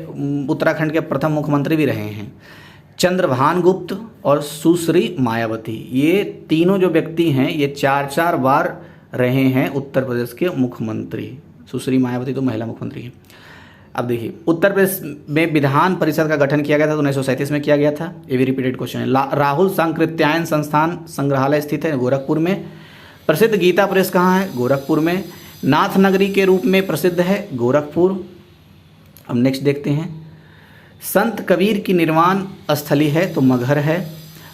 A: उत्तराखंड के प्रथम मुख्यमंत्री भी रहे हैं। चंद्रभान गुप्त और सुश्री मायावती, ये तीनों जो व्यक्ति हैं ये 4 बार रहे हैं उत्तर प्रदेश के मुख्यमंत्री। सुश्री मायावती तो महिला मुख्यमंत्री हैं। अब देखिए, उत्तर प्रदेश में विधान परिषद का गठन किया गया था, तो 1937 में किया गया था। ये भी रिपीटेड क्वेश्चन है। राहुल सांकृत्यायन संस्थान संग्रहालय स्थित है गोरखपुर में। प्रसिद्ध गीता प्रेस कहाँ है? गोरखपुर में। नाथ नगरी के रूप में प्रसिद्ध है गोरखपुर। अब नेक्स्ट देखते हैं। संत कबीर की निर्वाण स्थली है, तो मगहर है।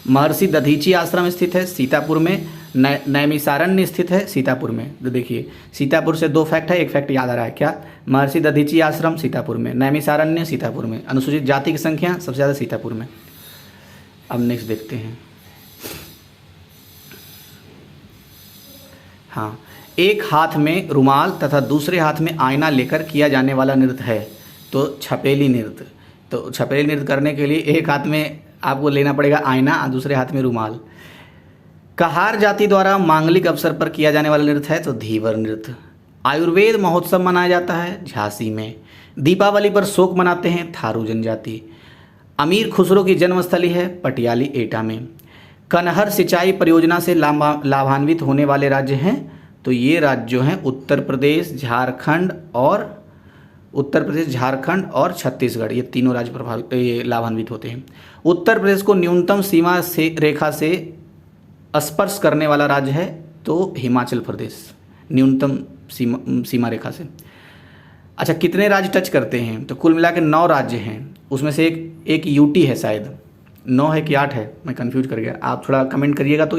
A: महर्षि दधीची आश्रम स्थित है सीतापुर में। नैमिषारण्य स्थित है सीतापुर में। तो देखिए सीतापुर से 2 फैक्ट है, एक फैक्ट याद आ रहा है क्या? महर्षि दधीची आश्रम सीतापुर में, नैमिषारण्य सीतापुर में। अनुसूचित जाति की संख्या सबसे ज़्यादा सीतापुर में। अब नेक्स्ट देखते हैं। हाँ, एक हाथ में रुमाल तथा दूसरे हाथ में आईना लेकर किया जाने वाला नृत्य है, तो छपेली नृत्य। तो छपेली नृत्य करने के लिए एक हाथ में आपको लेना पड़ेगा आईना और दूसरे हाथ में रुमाल। कहार जाति द्वारा मांगलिक अवसर पर किया जाने वाला नृत्य है, तो धीवर नृत्य। आयुर्वेद महोत्सव मनाया जाता है झांसी में। दीपावली पर शोक मनाते हैं थारू जनजाति। अमीर खुसरो की जन्मस्थली है पटियाली एटा में। कनहर सिंचाई परियोजना से लाभान्वित होने वाले राज्य हैं, तो ये राज्य जो हैं उत्तर प्रदेश, झारखंड और उत्तर प्रदेश, झारखंड और छत्तीसगढ़, ये तीनों राज्य ये लाभान्वित होते हैं। उत्तर प्रदेश को न्यूनतम सीमा से रेखा से स्पर्श करने वाला राज्य है तो हिमाचल प्रदेश, न्यूनतम सीमा रेखा से। अच्छा, कितने राज्य टच करते हैं? तो कुल मिला के 9 राज्य हैं, उसमें से एक यूटी है, शायद 9 है कि 8 है, मैं कंफ्यूज कर गया, आप थोड़ा कमेंट करिएगा तो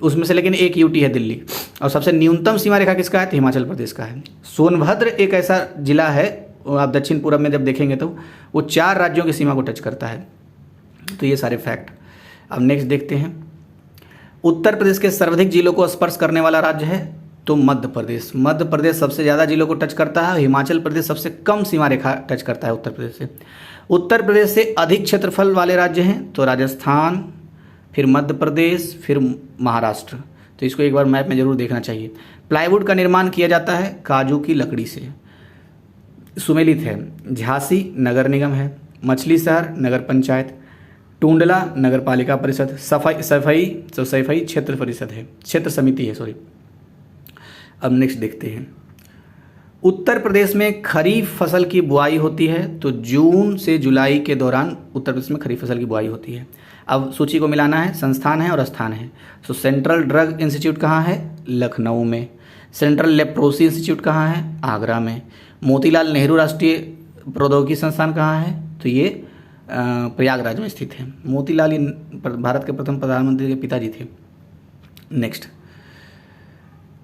A: उसमें से, लेकिन एक यूटी है दिल्ली। और सबसे न्यूनतम सीमा रेखा किसका है? तो हिमाचल प्रदेश का है। सोनभद्र एक ऐसा जिला है, आप दक्षिण पूर्व में जब देखेंगे तो वो 4 राज्यों की सीमा को टच करता है। तो ये सारे फैक्ट। अब नेक्स्ट देखते हैं, उत्तर प्रदेश के सर्वाधिक जिलों को स्पर्श करने वाला राज्य है तो मध्य प्रदेश। मध्य प्रदेश सबसे ज़्यादा जिलों को टच करता है, हिमाचल प्रदेश सबसे कम सीमा रेखा टच करता है उत्तर प्रदेश से। उत्तर प्रदेश से अधिक क्षेत्रफल वाले राज्य हैं तो राजस्थान, फिर मध्य प्रदेश, फिर महाराष्ट्र। तो इसको एक बार मैप में ज़रूर देखना चाहिए। प्लाईवुड का निर्माण किया जाता है काजू की लकड़ी से। सुमेलित है, झांसी नगर निगम है, मछली शहर नगर पंचायत, टूंडला नगर पालिका परिषद, सफाई क्षेत्र परिषद है, क्षेत्र समिति है, सॉरी। अब नेक्स्ट देखते हैं, उत्तर प्रदेश में खरीफ फसल की बुआई होती है तो जून से जुलाई के दौरान उत्तर प्रदेश में खरीफ फसल की बुआई होती है। अब सूची को मिलाना है, संस्थान है और स्थान है। तो सेंट्रल ड्रग इंस्टीट्यूट कहाँ है? लखनऊ में। सेंट्रल लेप्रोसी इंस्टीट्यूट कहाँ है? आगरा में। मोतीलाल नेहरू राष्ट्रीय प्रौद्योगिकी संस्थान कहाँ है? तो ये प्रयागराज में स्थित है। मोतीलाल भारत के प्रथम प्रधानमंत्री के पिताजी थे। Next,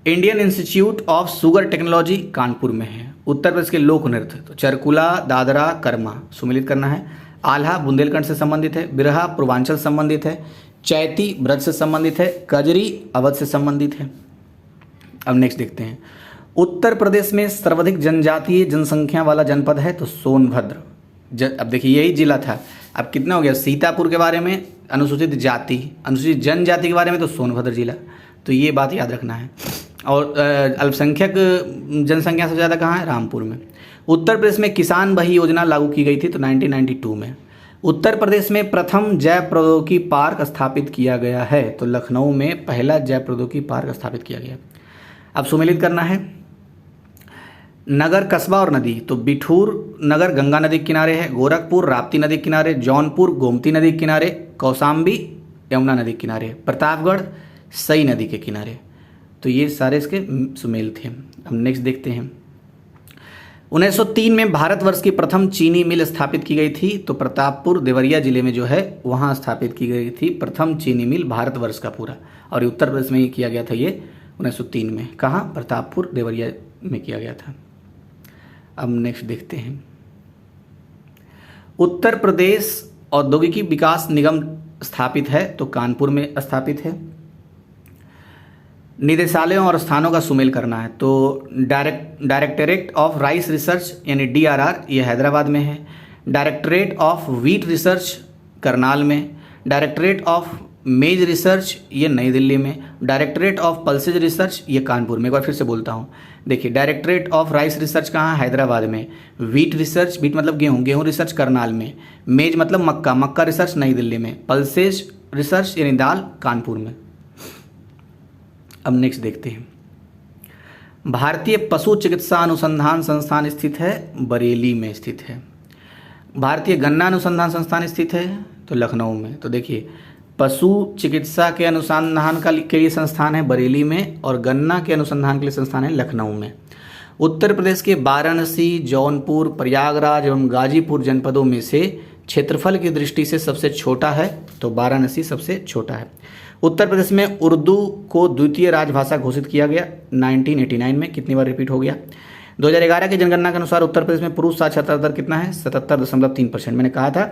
A: Indian institute of sugar technology Kanpur में है। उत्तर प्रदेश के लोक नृत्य तो चरकुला, दादरा, कर्मा, सुमिलित करना है। आल्हा बुंदेलखंड से संबंधित है, बिरहा पूर्वांचल संबंधित है, चैती ब्रज से संबंधित है, कजरी अवध से संबंधित है। अब नेक्स्ट देखते हैं, उत्तर प्रदेश में सर्वाधिक जनजातीय जनसंख्या वाला जनपद है तो सोनभद्र। अब देखिए यही जिला था, अब कितना हो गया? सीतापुर के बारे में अनुसूचित जाति, अनुसूचित जनजाति के बारे में तो सोनभद्र जिला। तो ये बात याद रखना है। और अल्पसंख्यक जनसंख्या सबसे ज़्यादा कहाँ है? रामपुर में। उत्तर प्रदेश में किसान बही योजना लागू की गई थी तो 1992 में। उत्तर प्रदेश में प्रथम जैव प्रौद्योगिकी पार्क स्थापित किया गया है तो लखनऊ में पहला जैव प्रौद्योगिकी पार्क स्थापित किया गया। अब सुमेलित करना है, नगर, कस्बा और नदी तो बिठूर नगर गंगा नदी के किनारे है, गोरखपुर राप्ती नदी के किनारे, जौनपुर गोमती नदी के किनारे, कौशाम्बी यमुना नदी के किनारे, प्रतापगढ़ सई नदी के किनारे। तो ये सारे इसके सुमेल थे। अब नेक्स्ट देखते हैं, 1903 में भारतवर्ष की प्रथम चीनी मिल स्थापित की गई थी तो प्रतापपुर देवरिया जिले में जो है वहाँ स्थापित की गई थी प्रथम चीनी मिल भारतवर्ष का पूरा। और उत्तर प्रदेश में ही किया गया था ये 1903 में। कहाँ? प्रतापपुर देवरिया में किया गया था। अब नेक्स्ट देखते हैं, उत्तर प्रदेश औद्योगिकी विकास निगम स्थापित है तो कानपुर में स्थापित है। निदेशालयों और स्थानों का सुमेल करना है तो डायरेक्टरेट ऑफ राइस रिसर्च यानी DRR ये हैदराबाद में है, directorate of wheat research Karnal में, डायरेक्टरेट ऑफ मेज रिसर्च ये नई दिल्ली में, डायरेक्टरेट ऑफ पल्सेज रिसर्च ये कानपुर में। एक बार फिर से बोलता हूँ, देखिए डायरेक्टरेट ऑफ राइस रिसर्च कहाँ? हैदराबाद में। व्हीट रिसर्च, व्हीट मतलब गेहूँ, गेहूँ रिसर्च करनाल में। मेज मतलब मक्का, मक्का रिसर्च नई दिल्ली में। पल्सेज रिसर्च यानी दाल कानपुर में। अब नेक्स्ट देखते हैं, भारतीय पशु चिकित्सा अनुसंधान संस्थान स्थित है बरेली में स्थित है। भारतीय गन्ना अनुसंधान संस्थान स्थित है तो लखनऊ में। तो देखिए पशु चिकित्सा के अनुसंधान के लिए संस्थान है बरेली में और गन्ना के अनुसंधान के लिए संस्थान है लखनऊ में। उत्तर प्रदेश के वाराणसी, जौनपुर, प्रयागराज एवं गाजीपुर जनपदों में से क्षेत्रफल की दृष्टि से सबसे छोटा है तो वाराणसी सबसे छोटा है। उत्तर प्रदेश में उर्दू को द्वितीय राजभाषा घोषित किया गया 1989 में। कितनी बार रिपीट हो गया? 2011 की जनगणना के अनुसार उत्तर प्रदेश में पुरुष साक्षरता दर कितना है? 77.3%। मैंने कहा था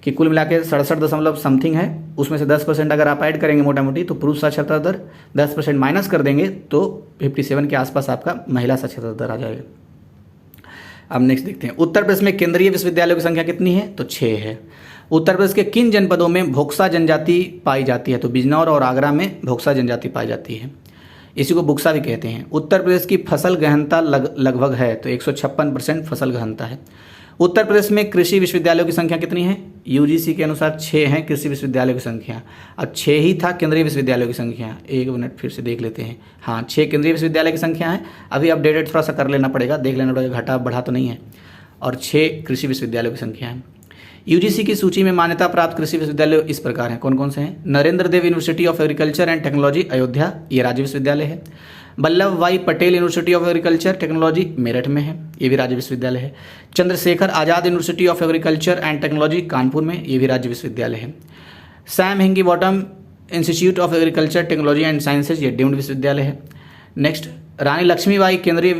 A: कि कुल मिला के 67 समथिंग है, उसमें से 10% अगर आप ऐड करेंगे मोटा मोटी तो पुरुष साक्षरता दर 10% माइनस कर देंगे तो 57 के आसपास आपका महिला साक्षरता दर आ जाएगा। अब नेक्स्ट देखते हैं, उत्तर प्रदेश में केंद्रीय विश्वविद्यालयों की संख्या कितनी है? तो 6 है। उत्तर प्रदेश के किन जनपदों में भोक्सा जनजाति पाई जाती है? तो बिजनौर और आगरा में भोक्सा जनजाति पाई जाती है, इसी को बुक्सा भी कहते हैं। उत्तर प्रदेश की फसल गहनता लगभग है तो 156% फसल गहनता है। उत्तर प्रदेश में कृषि विश्वविद्यालयों की संख्या कितनी है? यूजीसी के अनुसार 6 हैं कृषि विश्वविद्यालयों की संख्या। अब 6 ही था केंद्रीय विश्वविद्यालयों की संख्या। एक मिनट फिर से देख लेते हैं। हाँ, 6 केंद्रीय विश्वविद्यालय की संख्या है। अभी अपडेटेड थोड़ा सा कर लेना पड़ेगा, देख लेना पड़ेगा घटा बढ़ा तो नहीं है। और 6 कृषि विश्वविद्यालयों की संख्या है। यूजीसी की सूची में मान्यता प्राप्त कृषि विश्वविद्यालय इस प्रकार हैं। कौन कौन से हैं? Narendra Dev university of agriculture and technology Ayodhya, ये राज्य विश्वविद्यालय है। Vallabh Bhai Patel university of agriculture technology Meerut में है, ये भी राज्य विश्वविद्यालय है। Chandrashekhar Azad university of agriculture and technology Kanpur में, ये भी राज्य विश्वविद्यालय है। Sam Higginbottom institute of agriculture technology and sciences, ये डीम्ड विश्वविद्यालय है। नेक्स्ट, रानी लक्ष्मीबाई केंद्रीय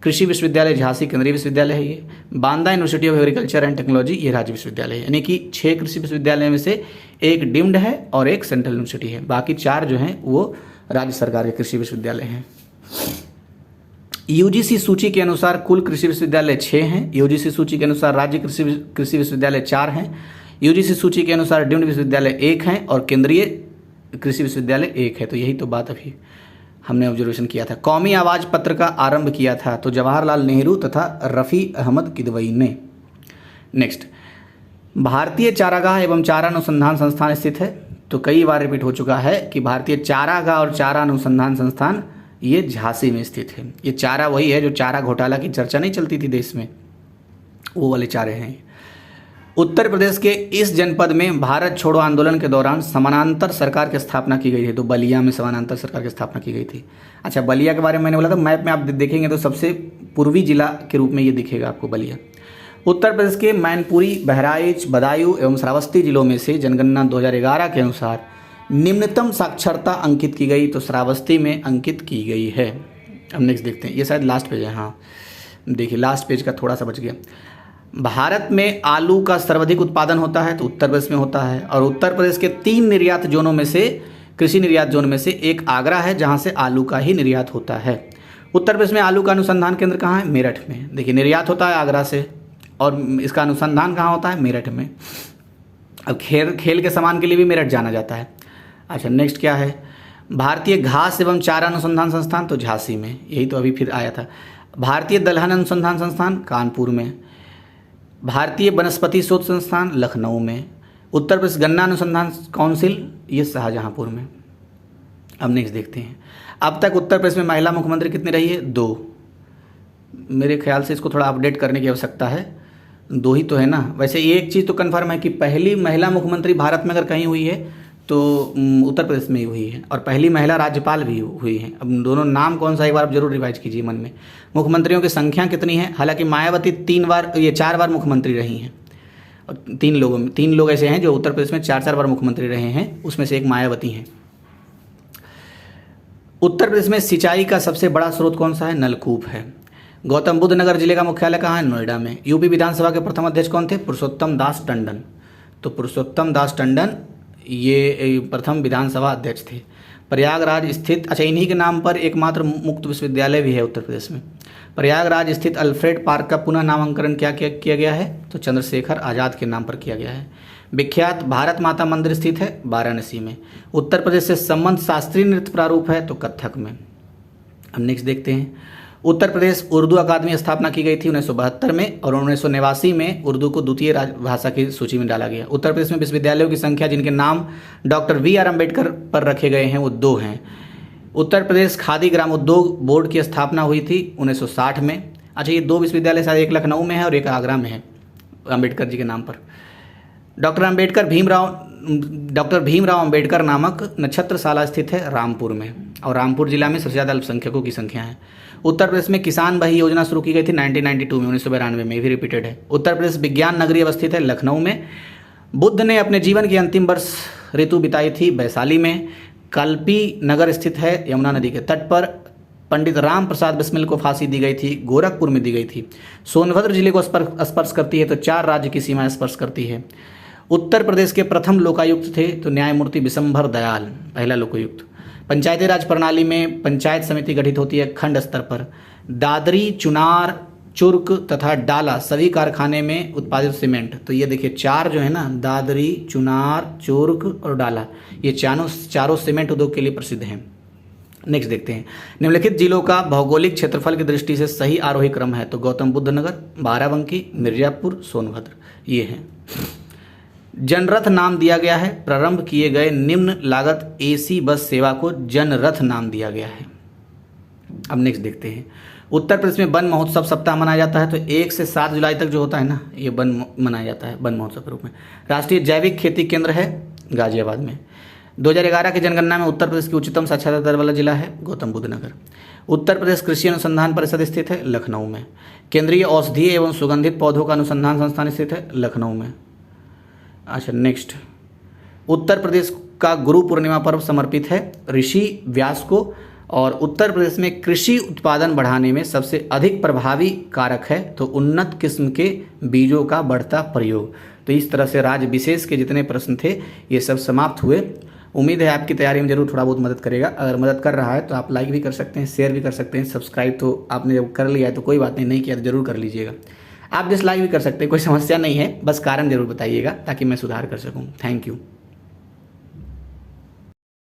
A: कृषि विश्वविद्यालय झांसी केंद्रीय विश्वविद्यालय है ये। Banda university of agriculture and technology, ये राज्य विश्वविद्यालय है। यानी कि 6 कृषि विश्वविद्यालय में से एक डीम्ड है और एक सेंट्रल यूनिवर्सिटी है, बाकी 4 जो हैं वो राज्य सरकार के कृषि विश्वविद्यालय हैं। यूजीसी सूची के अनुसार कुल कृषि विश्वविद्यालय 6 हैं। यूजीसी सूची के अनुसार राज्य कृषि विश्वविद्यालय 4 हैं। यूजीसी सूची के अनुसार डीम्ड विश्वविद्यालय 1 हैं और केंद्रीय कृषि विश्वविद्यालय 1 है। तो यही तो बात अभी हमने ऑब्जर्वेशन किया था। कौमी आवाज पत्र का आरंभ किया था तो जवाहरलाल नेहरू तथा रफ़ी अहमद किदवई ने। नेक्स्ट, भारतीय चारागाह एवं चारा अनुसंधान संस्थान स्थित है। तो कई बार रिपीट हो चुका है कि भारतीय चारागाह और चारा अनुसंधान संस्थान ये झांसी में स्थित है। ये चारा वही है जो चारा घोटाला की चर्चा नहीं चलती थी देश में, वो वाले चारे हैं। उत्तर प्रदेश के इस जनपद में भारत छोड़ो आंदोलन के दौरान समानांतर सरकार की स्थापना की गई थी। तो बलिया में समानांतर सरकार की स्थापना की गई थी। अच्छा, बलिया के बारे में मैंने बोला था, मैप में आप देखेंगे तो सबसे पूर्वी जिला के रूप में ये दिखेगा आपको बलिया। उत्तर प्रदेश के मैनपुरी, बहराइच, बदायूं एवं श्रावस्ती जिलों में से जनगणना 2011 के अनुसार निम्नतम साक्षरता अंकित की गई तो श्रावस्ती में अंकित की गई है। अब नेक्स्ट देखते हैं, ये शायद लास्ट पेज है। हाँ देखिए, लास्ट पेज का थोड़ा सा बच गया। भारत में आलू का सर्वाधिक उत्पादन होता है तो उत्तर प्रदेश में होता है। और उत्तर प्रदेश के 3 निर्यात जोनों में से, कृषि निर्यात जोन में से एक आगरा है जहां से आलू का ही निर्यात होता है। उत्तर प्रदेश में आलू का अनुसंधान केंद्र कहाँ है? मेरठ में। देखिए, निर्यात होता है आगरा से और इसका अनुसंधान कहाँ होता है? मेरठ में। अब खेल के सामान के लिए भी मेरठ जाना जाता है। अच्छा, नेक्स्ट क्या है? भारतीय घास एवं चारा अनुसंधान संस्थान तो झांसी में, यही तो अभी फिर आया था। भारतीय दलहन अनुसंधान संस्थान कानपुर में। भारतीय वनस्पति शोध संस्थान लखनऊ में। उत्तर प्रदेश गन्ना अनुसंधान काउंसिल ये शाहजहांपुर में। अब नेक्स्ट देखते हैं, अब तक उत्तर प्रदेश में महिला मुख्यमंत्री कितनी रही है? 2। मेरे ख्याल से इसको थोड़ा अपडेट करने की आवश्यकता है। 2 ही तो है ना। वैसे एक चीज़ तो कन्फर्म है कि पहली महिला मुख्यमंत्री भारत में अगर कहीं हुई है तो उत्तर प्रदेश में ही हुई है, और पहली महिला राज्यपाल भी हुई है। अब दोनों नाम कौन सा, एक बार आप जरूर रिवाइज कीजिए मन में। मुख्यमंत्रियों की संख्या कितनी है? हालांकि मायावती 4 बार मुख्यमंत्री रही हैं, और 3 लोग ऐसे हैं जो उत्तर प्रदेश में 4 बार मुख्यमंत्री रहे हैं, उसमें से एक मायावती हैं। उत्तर प्रदेश में सिंचाई का सबसे बड़ा स्रोत कौन सा है? नलकूप है। गौतम बुद्ध नगर जिले का मुख्यालय कहाँ है? नोएडा में। यूपी विधानसभा के प्रथम अध्यक्ष कौन थे? पुरुषोत्तम दास टंडन। तो पुरुषोत्तम दास टंडन ये प्रथम विधानसभा अध्यक्ष थे। प्रयागराज स्थित, अच्छा, इन्हीं के नाम पर एकमात्र मुक्त विश्वविद्यालय भी है उत्तर प्रदेश में। प्रयागराज स्थित अल्फ्रेड पार्क का पुनः नामांकन क्या किया गया है? तो चंद्रशेखर आजाद के नाम पर किया गया है। विख्यात भारत माता मंदिर स्थित है वाराणसी में। उत्तर प्रदेश से संबंध शास्त्रीय नृत्य प्रारूप है तो कथक में। अब नेक्स्ट देखते हैं, उत्तर प्रदेश उर्दू अकादमी स्थापना की गई थी 1972 में, और 1989 में उर्दू को द्वितीय भाषा की सूची में डाला गया। उत्तर प्रदेश में विश्वविद्यालयों की संख्या जिनके नाम डॉक्टर BR अम्बेडकर पर रखे गए हैं वो 2 हैं। उत्तर प्रदेश खादी ग्राम उद्योग बोर्ड की स्थापना हुई थी 1960 में। अच्छा, ये 2 विश्वविद्यालय शायद, एक लखनऊ में है और एक आगरा में है, अम्बेडकर जी के नाम पर। डॉक्टर भीमराव अम्बेडकर नामक नक्षत्रशाला स्थित है रामपुर में, और रामपुर जिला में सबसे ज़्यादा अल्पसंख्यकों की संख्या है। उत्तर प्रदेश में किसान भाई योजना शुरू की गई थी 1992 में, 1992 में, भी रिपीटेड है। उत्तर प्रदेश विज्ञान नगरी अवस्थित है लखनऊ में। बुद्ध ने अपने जीवन की अंतिम वर्ष ऋतु बिताई थी वैशाली में। कल्पी नगर स्थित है यमुना नदी के तट पर। पंडित राम प्रसाद बिस्मिल को फांसी दी गई थी, गोरखपुर में दी गई थी। सोनभद्र जिले को स्पर्श करती है तो 4 राज्य की सीमा स्पर्श करती है। उत्तर प्रदेश के प्रथम लोकायुक्त थे तो न्यायमूर्ति विशंभर दयाल, पहला लोकायुक्त। पंचायती राज प्रणाली में पंचायत समिति गठित होती है खंड स्तर पर। दादरी, चुनार, चुर्क तथा डाला सभी कारखाने में उत्पादित सीमेंट, तो ये देखिए 4 जो है ना, दादरी, चुनार, चुर्क और डाला, ये चारों सीमेंट उद्योग के लिए प्रसिद्ध हैं। नेक्स्ट देखते हैं, निम्नलिखित जिलों का भौगोलिक क्षेत्रफल की दृष्टि से सही आरोही क्रम है। तो गौतम बुद्ध नगर, बाराबंकी, मिर्जापुर, सोनभद्र ये हैं। जनरथ नाम दिया गया है। प्रारंभ किए गए निम्न लागत एसी बस सेवा को जनरथ नाम दिया गया है। अब नेक्स्ट देखते हैं, उत्तर प्रदेश में वन महोत्सव सप्ताह मनाया जाता है। तो 1 से 7 जुलाई तक जो होता है ना, ये वन मनाया जाता है वन महोत्सव के रूप में। राष्ट्रीय जैविक खेती केंद्र है गाजियाबाद में। 2011 की जनगणना में उत्तर प्रदेश की उच्चतम साक्षरता दर वाला जिला है गौतम बुद्ध नगर। उत्तर प्रदेश कृषि अनुसंधान परिषद स्थित है लखनऊ में। केंद्रीय औषधीय एवं सुगंधित पौधों का अनुसंधान संस्थान स्थित है लखनऊ में। अच्छा नेक्स्ट, उत्तर प्रदेश का गुरु पूर्णिमा पर्व समर्पित है ऋषि व्यास को। और उत्तर प्रदेश में कृषि उत्पादन बढ़ाने में सबसे अधिक प्रभावी कारक है तो उन्नत किस्म के बीजों का बढ़ता प्रयोग। तो इस तरह से राज्य विशेष के जितने प्रश्न थे ये सब समाप्त हुए। उम्मीद है आपकी तैयारी में जरूर थोड़ा बहुत मदद करेगा। अगर मदद कर रहा है तो आप लाइक भी कर सकते हैं, शेयर भी कर सकते हैं। सब्सक्राइब तो आपने जब कर लिया है तो कोई बात नहीं किया तो जरूर कर लीजिएगा। आप डिसलाइक भी कर सकते हैं, कोई समस्या नहीं है, बस कारण जरूर बताइएगा ताकि मैं सुधार कर सकूँ। Thank you.